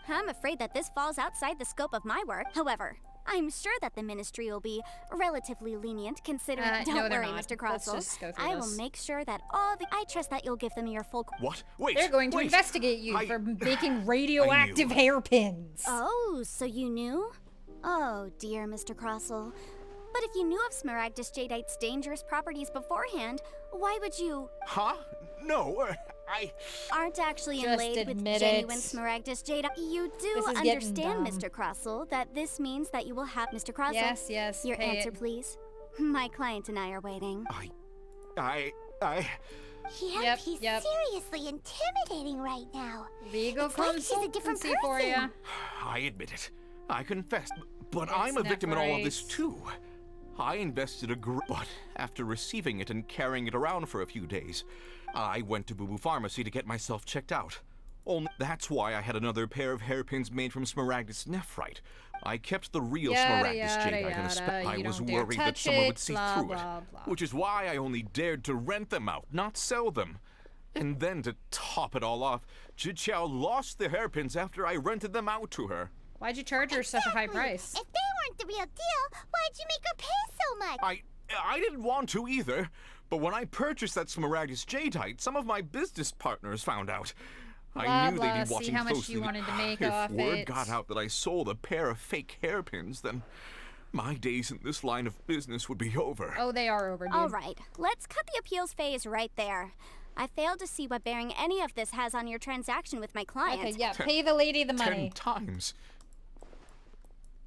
I'm afraid that this falls outside the scope of my work. However, I'm sure that the ministry will be relatively lenient considering...
No,
Don't
they're
worry,
not.
Mr.
Let's
Crossell.
just go through
I
this.
will make sure that all the... I trust that you'll give them your full...
What? Wait,
They're going to
wait.
investigate you for making radioactive hairpins.
Oh, so you knew? Oh, dear, Mr. Crossell. But if you knew of Smaragdus Jadeite's dangerous properties beforehand, why would you...
Huh? No,
aren't actually
Just
inlaid with
admit
genuine
it.
Smaragdus Jadeite? You do
This is getting
understand,
dumb.
Mr. Crossell, that this means that you will have... Mr. Crossell?
Yes,
Your
pay
answer,
it.
please. My client and I are waiting.
I...
Yeah, he's seriously intimidating right now.
Legal
It's like she's a different
consultancy for
person.
ya.
I admit it. I confess, but
It's
I'm a victim in all of this
Nephrite.
too. I invested but after receiving it and carrying it around for a few days, I went to Boo Boo Pharmacy to get myself checked out. Only that's why I had another pair of hairpins made from Smaragdus Nephrite. I kept the real
Yada,
Smaragdus
yada,
Jadeite in a
yada.
I
You
was
don't dare
worried that
touch
someone
it,
would see
blah,
through
blah,
it,
blah.
which is why I only dared to rent them out, not sell them. And then to top it all off, Jiqiao lost the hairpins after I rented them out to her.
Why'd you charge her such a high price?
If they weren't the real deal, why'd you make her pay so much?
I didn't want to either, but when I purchased that Smaragdus Jadeite, some of my business partners found out.
Blah,
I knew
blah,
they'd be
see
watching
how much
closely.
you wanted to make
if
off
word
it.
got out that I sold a pair of fake hairpins, then My days in this line of business would be over.
Oh, they are over, dude.
All right, let's cut the appeals phase right there. I failed to see what bearing any of this has on your transaction with my client.
Okay, yeah, pay the lady the money.
10 times.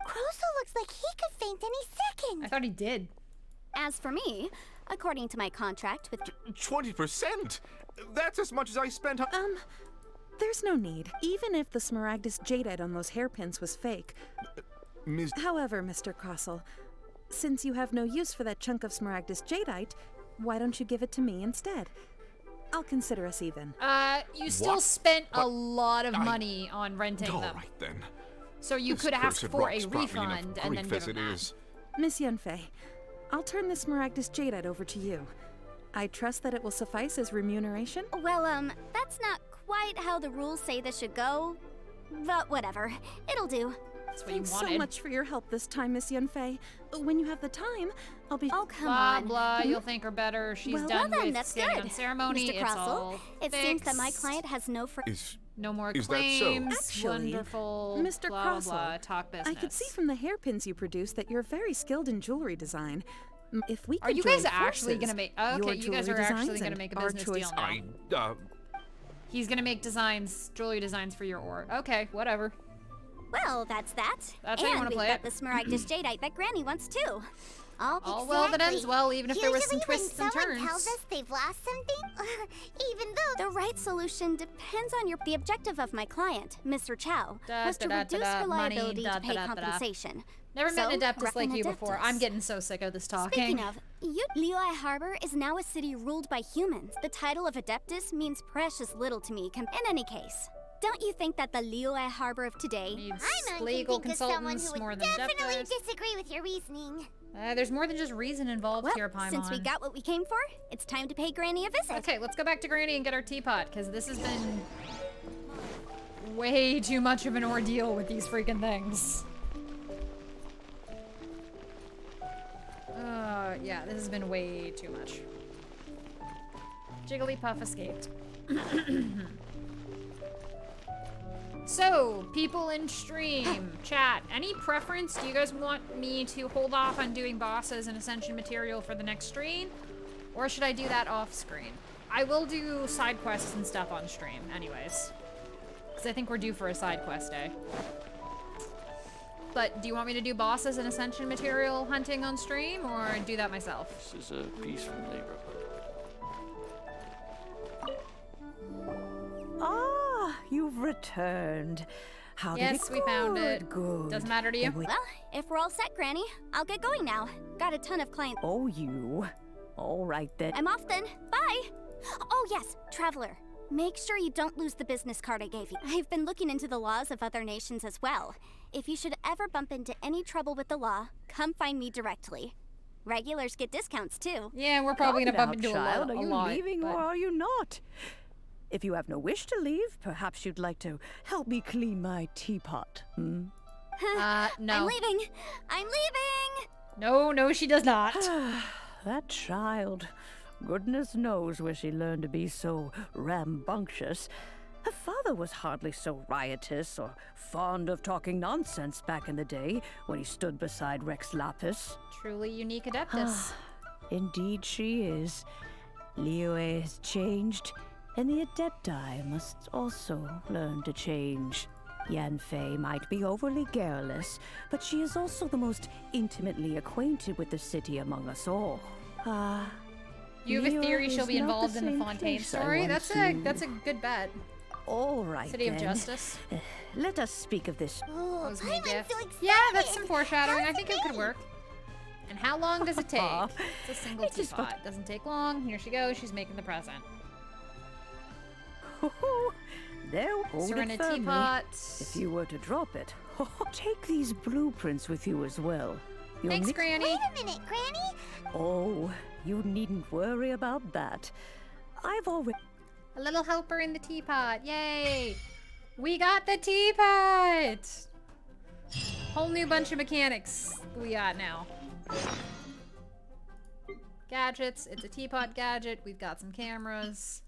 Kroso looks like he could faint any second.
I thought he did.
As for me, according to my contract with...
20%? That's as much as I spent on...
There's no need. Even if the Smaragdus Jadeite on those hairpins was fake. However, Mr. Crossell, since you have no use for that chunk of Smaragdus Jadeite, why don't you give it to me instead? I'll consider us even.
You still spent a lot of money on renting them.
All right, then.
So you could ask for a refund and then give them that.
Miss Yanfei, I'll turn the Smaragdus Jadeite over to you. I trust that it will suffice as remuneration?
Well, that's not quite how the rules say this should go. But whatever. It'll do.
Thanks so much for your help this time, Miss Yanfei. When you have the time, I'll be...
Oh, come
blah,
on.
Blah, you'll thank her better. She's done
then,
with
that's
standing
good.
on ceremony.
Mr.
It's
Crossell,
all
it seems that my client has no
no more
is
claims.
that so?
Actually,
Wonderful.
Mr.
Blah,
Crossell,
blah, talk business.
I could see from the hairpins you produce that you're very skilled in jewelry design. If we could
Are you guys
join
actually
forces,
gonna make... Okay, you guys are actually gonna make a
our
business deal
choice-
now. He's gonna make designs, jewelry designs for your org. Okay, whatever.
Well, that's that.
That's how you wanna
we've
play
got
it.
the Smaragdus Jadeite that Granny wants too.
All well that ends well, even if there was some
Usually
twists
when
and
someone
turns.
tells us they've lost something, even though...
The right solution depends on the objective of my client, Mr. Chow, was to reduce her
money,
liability to pay compensation.
Never met an
So,
adeptus like
reckon
you before.
adeptus.
I'm getting so sick of this talking.
Speaking of, Liyue Harbor is now a city ruled by humans. The title of Adeptus means precious little to me. In any case, don't you think that the Liyue Harbor of today
needs
I'm
legal
think of someone
consultants
who
more
would
than
definitely
adeptus?
disagree with your reasoning.
There's more than just reason involved
well,
here, Paimon.
since we got what we came for, it's time to pay Granny a visit.
Okay, let's go back to Granny and get our teapot, because this has been way too much of an ordeal with these freaking things. Yeah, this has been way too much. Jigglypuff escaped. So, people in stream, chat, any preference? Do you guys want me to hold off on doing bosses and ascension material for the next stream? Or should I do that off screen? I will do side quests and stuff on stream anyways. Because I think we're due for a side quest day. But do you want me to do bosses and ascension material hunting on stream or do that myself?
This is a peaceful neighborhood.
Ah, you've returned. How did
Yes,
it
we found it.
Good.
Doesn't matter to you?
Well, if we're all set, Granny, I'll get going now. Got a ton of clients.
Oh, you. All right then.
I'm off then. Bye. Oh yes, Traveler. Make sure you don't lose the business card I gave you. I've been looking into the laws of other nations as well. If you should ever bump into any trouble with the law, come find me directly. Regulars get discounts too.
Yeah, we're probably gonna
Calm
bump
down,
into
child.
a
Are you
lot.
leaving
but-
or are you not? If you have no wish to leave, perhaps you'd like to help me clean my teapot. Hmm?
No.
I'm leaving. I'm leaving.
No, she does not.
That child. Goodness knows where she learned to be so rambunctious. Her father was hardly so riotous or fond of talking nonsense back in the day when he stood beside Rex Lapis.
Truly unique adeptus.
Indeed she is. Liyue has changed, and the Adepti must also learn to change. Yanfei might be overly garrulous, but she is also the most intimately acquainted with the city among us all.
You have a theory
Liyue
she'll be
is not
involved
the
in the
same
Fontaine
place I
story?
once
That's a
knew.
good bet.
All right,
City of
then.
Justice.
Let us speak of this.
Was me a gift. Yeah, that's some foreshadowing. I think it could work. And how long does it take? It's a single
It is but-
teapot. Doesn't take long. Here she goes. She's making the present.
There, hold
Stir in
it
a
firmly.
teapot.
If you were to drop it, take these blueprints with you as well. You'll
Thanks,
mix-
Granny.
Wait a minute, Granny.
Oh, you needn't worry about that. I've already...
A little helper in the teapot. Yay! We got the teapot! Whole new bunch of mechanics we got now. Gadgets. It's a teapot gadget. We've got some cameras.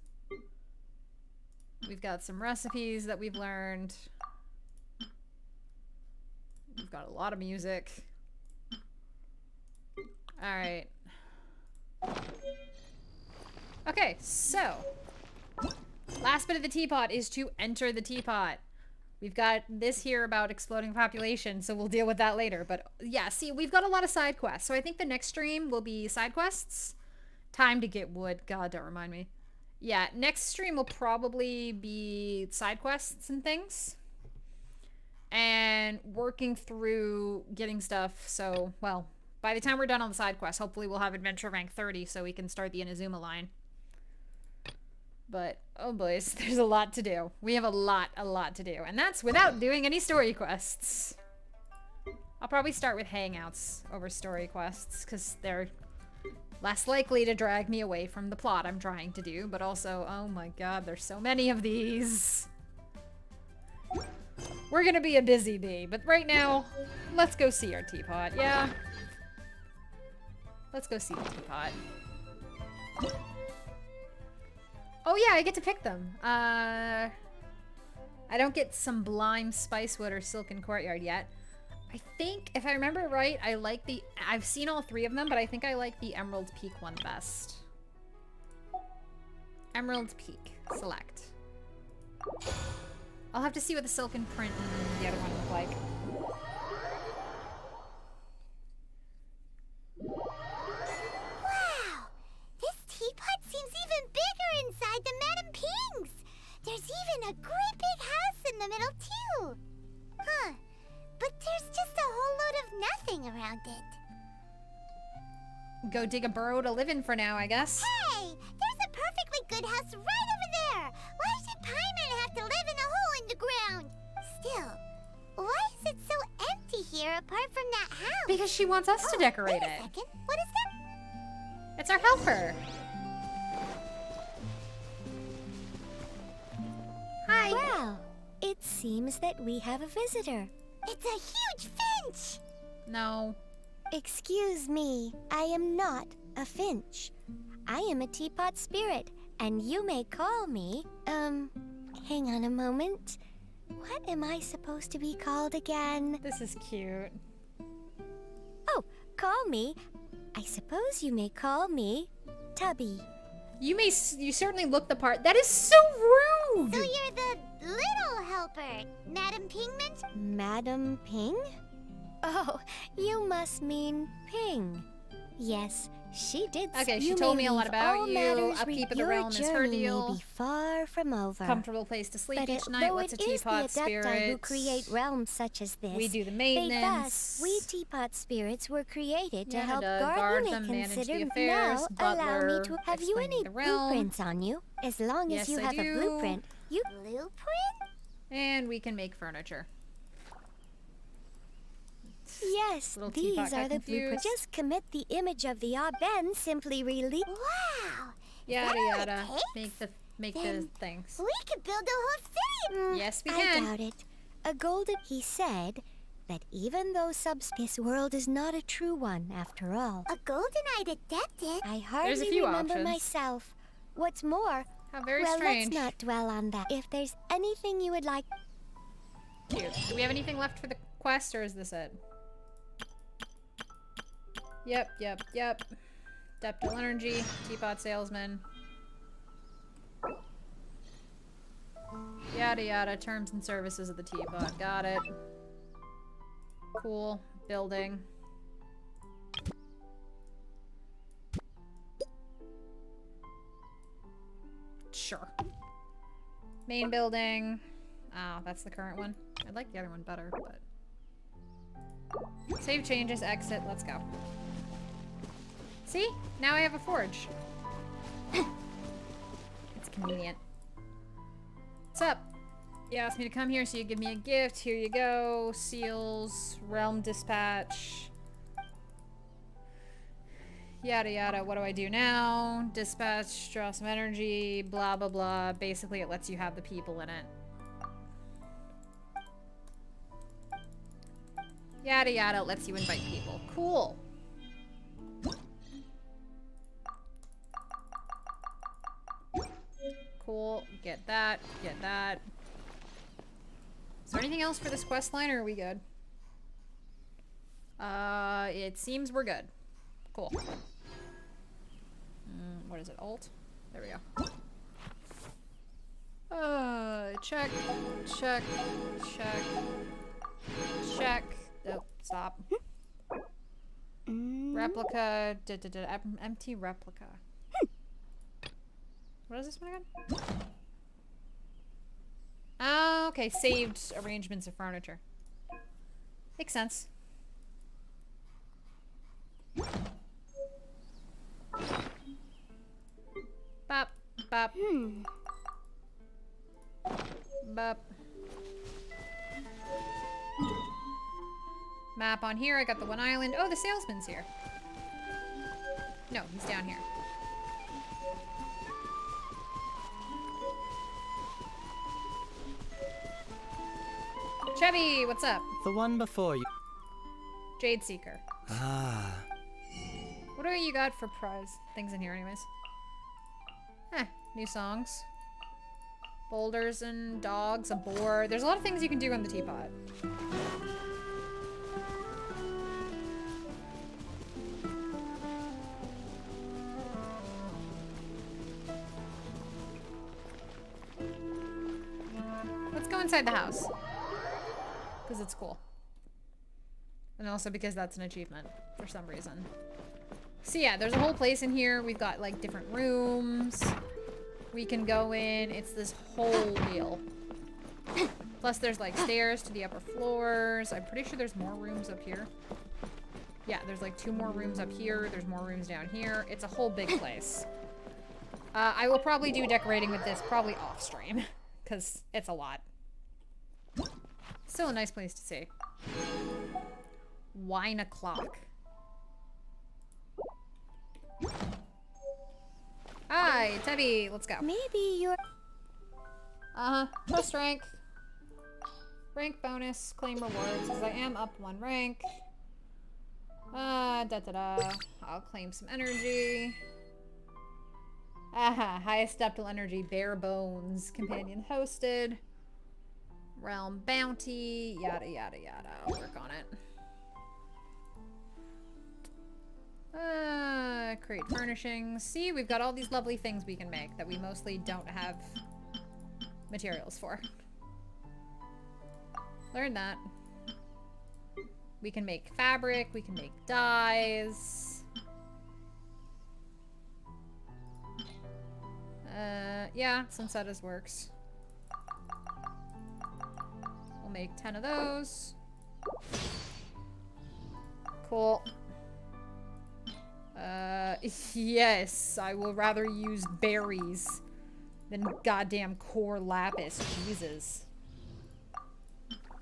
We've got some recipes that we've learned. We've got a lot of music. Alright. Okay, so. Last bit of the teapot is to enter the teapot. We've got this here about exploding population, so we'll deal with that later. But yeah, see, we've got a lot of side quests. So I think the next stream will be side quests. Time to get wood. God, don't remind me. Yeah, next stream will probably be side quests and things. And working through getting stuff. So, well, by the time we're done on the side quest, hopefully we'll have adventure rank 30 so we can start the Inazuma line. But, oh boys, there's a lot to do. We have a lot to do. And that's without doing any story quests. I'll probably start with hangouts over story quests, because they're less likely to drag me away from the plot I'm trying to do. But also, oh my god, there's so many of these. We're gonna be a busy bee, but right now, let's go see our teapot, yeah? Let's go see the teapot. Oh yeah, I get to pick them. I don't get Sublime Spicewood or Silken Courtyard yet. I think, if I remember right, I like the... I've seen all three of them, but I think I like the Emerald Peak one best. Emerald Peak. Select. I'll have to see what the Silken Print and the other one look like.
Wow! This teapot seems even bigger inside than Madame Ping's! There's even a great big house in the middle, too! Huh. But there's just a whole load of nothing around it.
Go dig a burrow to live in for now, I guess.
Hey! There's a perfectly good house right over there! Why should Paimon have to live in a hole in the ground? Still, why is it so empty here apart from that house?
Because she wants us to decorate
wait a
it.
second. What is that?
It's our helper.
Hi. Well, it seems that we have a visitor.
It's a huge finch!
No.
Excuse me, I am not a finch. I am a teapot spirit, and you may call me, hang on a moment. What am I supposed to be called again?
This is cute.
Oh, call me. I suppose you may call me Tubby.
You certainly look the part. That is so rude!
So you're the little helper, Madame Pingman?
Madam Ping? Oh, you must mean Ping. Yes, she did.
Okay, she told me a lot about you. Upkeep of the realm is her deal.
May be far from over.
Comfortable place to sleep
but
each night. What's a teapot spirit?
Who create realms such as this.
We do the maintenance.
We teapot spirits were created to help
guard
me
them, manage
consider
the affairs,
now.
butler,
Allow me to have you any blueprints on you. As long as you have a blueprint, you
blueprint.
And we can make furniture.
Yes, these are the blueprints. Just commit the image of the then simply release.
Wow!
Yada yada. Make the things.
We could build a whole city.
Yes, we can.
I doubt it. A golden. He said that even though this world is not a true one, after all.
A golden-eyed adapted.
I hardly remember myself. What's more,
how very
well,
strange.
Let's not dwell on that. If there's anything you would like.
Cute. Do we have anything left for the quest, or is this it? Yep. Deptil energy, teapot salesman. Yada yada, terms and services of the teapot. Got it. Cool. Building. Sure. Main building. Oh, that's the current one. I like the other one better, but... Save changes, exit, let's go. See? Now I have a forge. It's convenient. What's up? You asked me to come here, so you give me a gift. Here you go. Seals, realm dispatch. Yada yada. What do I do now? Dispatch, draw some energy, blah blah blah. Basically, it lets you have the people in it. Yada yada. It lets you invite people. Cool. Cool. Get that. Get that. Is there anything else for this quest line, or are we good? It seems we're good. Cool. What is it? Alt? There we go. Check. Check. Check. Check. Oh, stop. Replica. Empty replica. What is this one again? Oh, okay. Saved arrangements of furniture. Makes sense. Bop. Bop. Bop. Map on here. I got the one island. Oh, the salesman's here. No, he's down here. Chevy, what's up?
The one before you.
Jade Seeker.
Ah.
What do you got for prize things in here anyways? New songs. Boulders and dogs, a boar. There's a lot of things you can do on the teapot. Let's go inside the house. Because it's cool. And also because that's an achievement for some reason. So yeah, there's a whole place in here. We've got like different rooms we can go in. It's this whole deal. Plus there's like stairs to the upper floors. I'm pretty sure there's more rooms up here. Yeah, there's like 2 more rooms up here. There's more rooms down here. It's a whole big place. I will probably do decorating with this probably off stream because it's a lot. Still a nice place to see. Wine o'clock. Hi, Tebby, let's go.
Maybe you're...
Trust rank. Rank bonus, claim rewards, because I am up 1 rank. I'll claim some energy. Highest ductile energy, bare bones. Companion hosted. Realm bounty, yada yada yada. I'll work on it. Create furnishings. See, we've got all these lovely things we can make that we mostly don't have materials for. Learn that. We can make fabric, we can make dyes. Yeah, Sunsetta's works. We'll make 10 of those. Cool. Yes, I will rather use berries than goddamn core lapis. Jesus.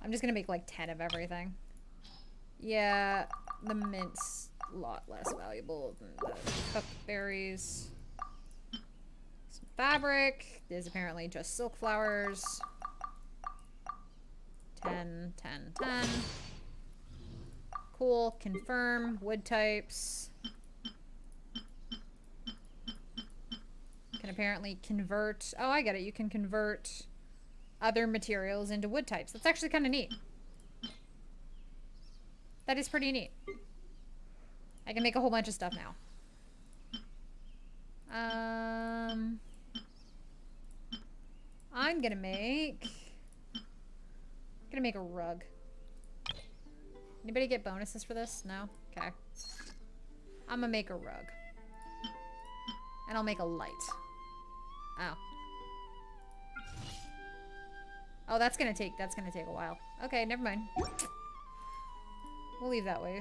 I'm just gonna make like 10 of everything. Yeah, the mint's a lot less valuable than the cooked berries. Some fabric. There's apparently just silk flowers. 10, 10, 10. Cool. Confirm. Wood types. Can apparently convert... Oh, I get it. You can convert other materials into wood types. That's actually kind of neat. That is pretty neat. I can make a whole bunch of stuff now. I'm gonna make a rug. Anybody get bonuses for this? No? Okay. I'm gonna make a rug. And I'll make a light. Oh. Oh, that's gonna take a while. Okay, never mind. We'll leave that way.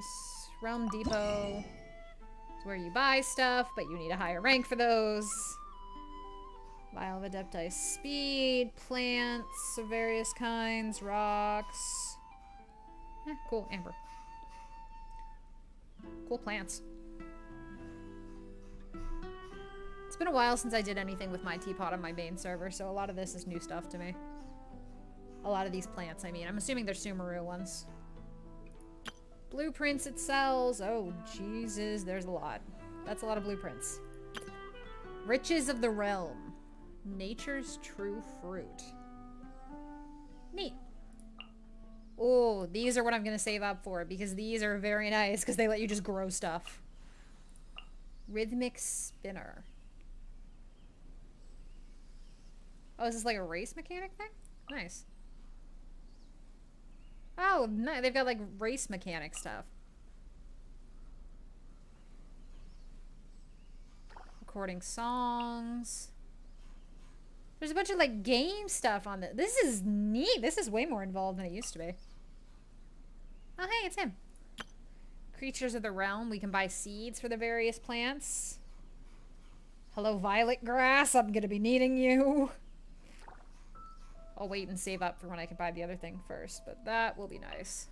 Realm Depot is where you buy stuff, but you need a higher rank for those. Vial of Adepti speed, plants of various kinds, rocks. Cool, amber. Cool plants. It's been a while since I did anything with my teapot on my main server, so a lot of this is new stuff to me. A lot of these plants, I mean. I'm assuming they're Sumeru ones. Blueprints it sells. Oh, Jesus, there's a lot. That's a lot of blueprints. Riches of the Realm. Nature's true fruit. Neat. Oh, these are what I'm going to save up for, because these are very nice, because they let you just grow stuff. Rhythmic spinner. Oh, is this like a race mechanic thing? Nice. Oh, no, they've got like race mechanic stuff. Recording songs. There's a bunch of like game stuff on this. This is neat. This is way more involved than it used to be. Oh, hey, it's him. Creatures of the realm. We can buy seeds for the various plants. Hello, violet grass. I'm gonna be needing you. I'll wait and save up for when I can buy the other thing first, but that will be nice.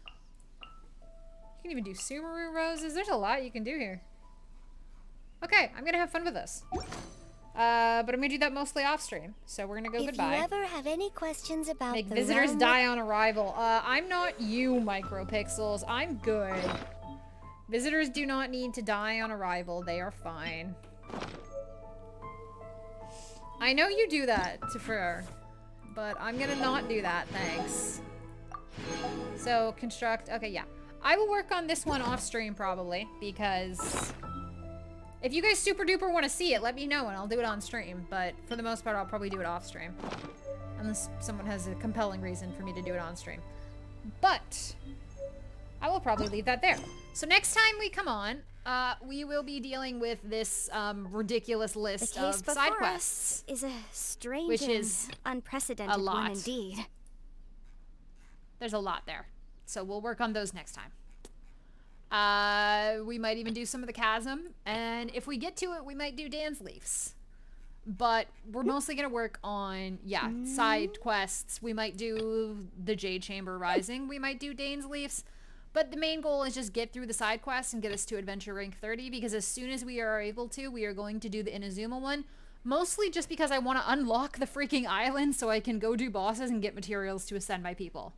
You can even do Sumeru roses. There's a lot you can do here. Okay, I'm gonna have fun with this. But I'm gonna do that mostly off stream. So we're gonna go goodbye.
If you ever have any questions about
Make
the
visitors
realm
die on arrival. I'm not you, Micropixels. I'm good. Visitors do not need to die on arrival. They are fine. I know you do that to Fer, but I'm gonna not do that, thanks. So, construct. Okay, yeah. I will work on this one off stream probably, because if you guys super duper want to see it, let me know and I'll do it on stream. But for the most part, I'll probably do it off stream. Unless someone has a compelling reason for me to do it on stream. But I will probably leave that there. So next time we come on, we will be dealing with this ridiculous list of side quests.
Is a strange
which
and
is
unprecedented
a lot.
one indeed.
There's a lot there. So we'll work on those next time. We might even do some of the chasm. And if we get to it, we might do Dan's Leafs. But we're mostly going to work on, yeah, side quests. We might do the Jade Chamber Rising. We might do Dane's Leafs. But the main goal is just get through the side quests and get us to Adventure Rank 30. Because as soon as we are able to, we are going to do the Inazuma one. Mostly just because I want to unlock the freaking island so I can go do bosses and get materials to ascend my people.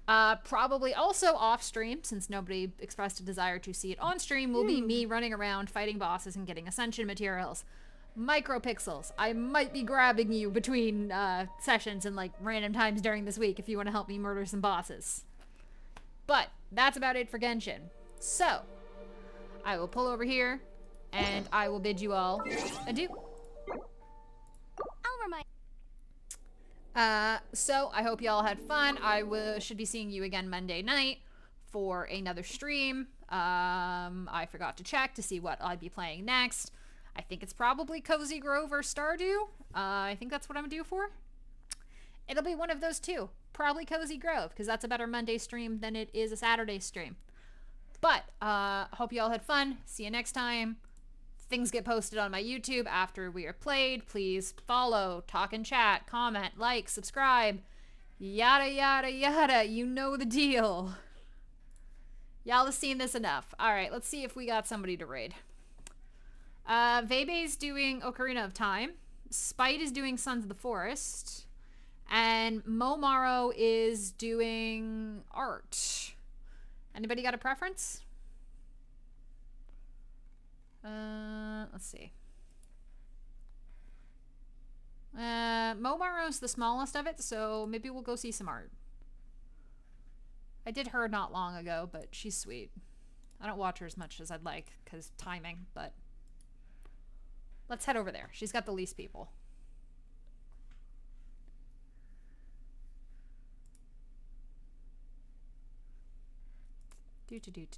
Probably also off stream, since nobody expressed a desire to see it on stream, will be me running around fighting bosses and getting ascension materials. Micropixels, I might be grabbing you between sessions and like random times during this week if you want to help me murder some bosses. But that's about it for Genshin. So I will pull over here and I will bid you all adieu.
I'll remind.
So I hope y'all had fun. I should be seeing you again Monday night for another stream. I forgot to check to see what I'd be playing next. I think it's probably Cozy Grove or Stardew. I think that's what I'm due for. It'll be one of those two. Probably Cozy Grove, because that's a better Monday stream than it is a Saturday stream. But, hope y'all had fun. See you next time. Things get posted on my YouTube after we are played. Please follow, talk and chat, comment, like, subscribe. Yada, yada, yada. You know the deal. Y'all have seen this enough. Alright, let's see if we got somebody to raid. Vebe's doing Ocarina of Time. Spite is doing Sons of the Forest. And Momaro is doing art. Anybody got a preference? Let's see. Momaro's the smallest of it, so maybe we'll go see some art. I did her not long ago, but she's sweet. I don't watch her as much as I'd like, because timing, but let's head over there. She's got the least people.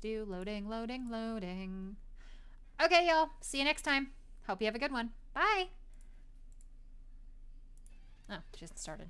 Loading, loading, loading. Okay, y'all. See you next time. Hope you have a good one. Bye. Oh, she hasn't started.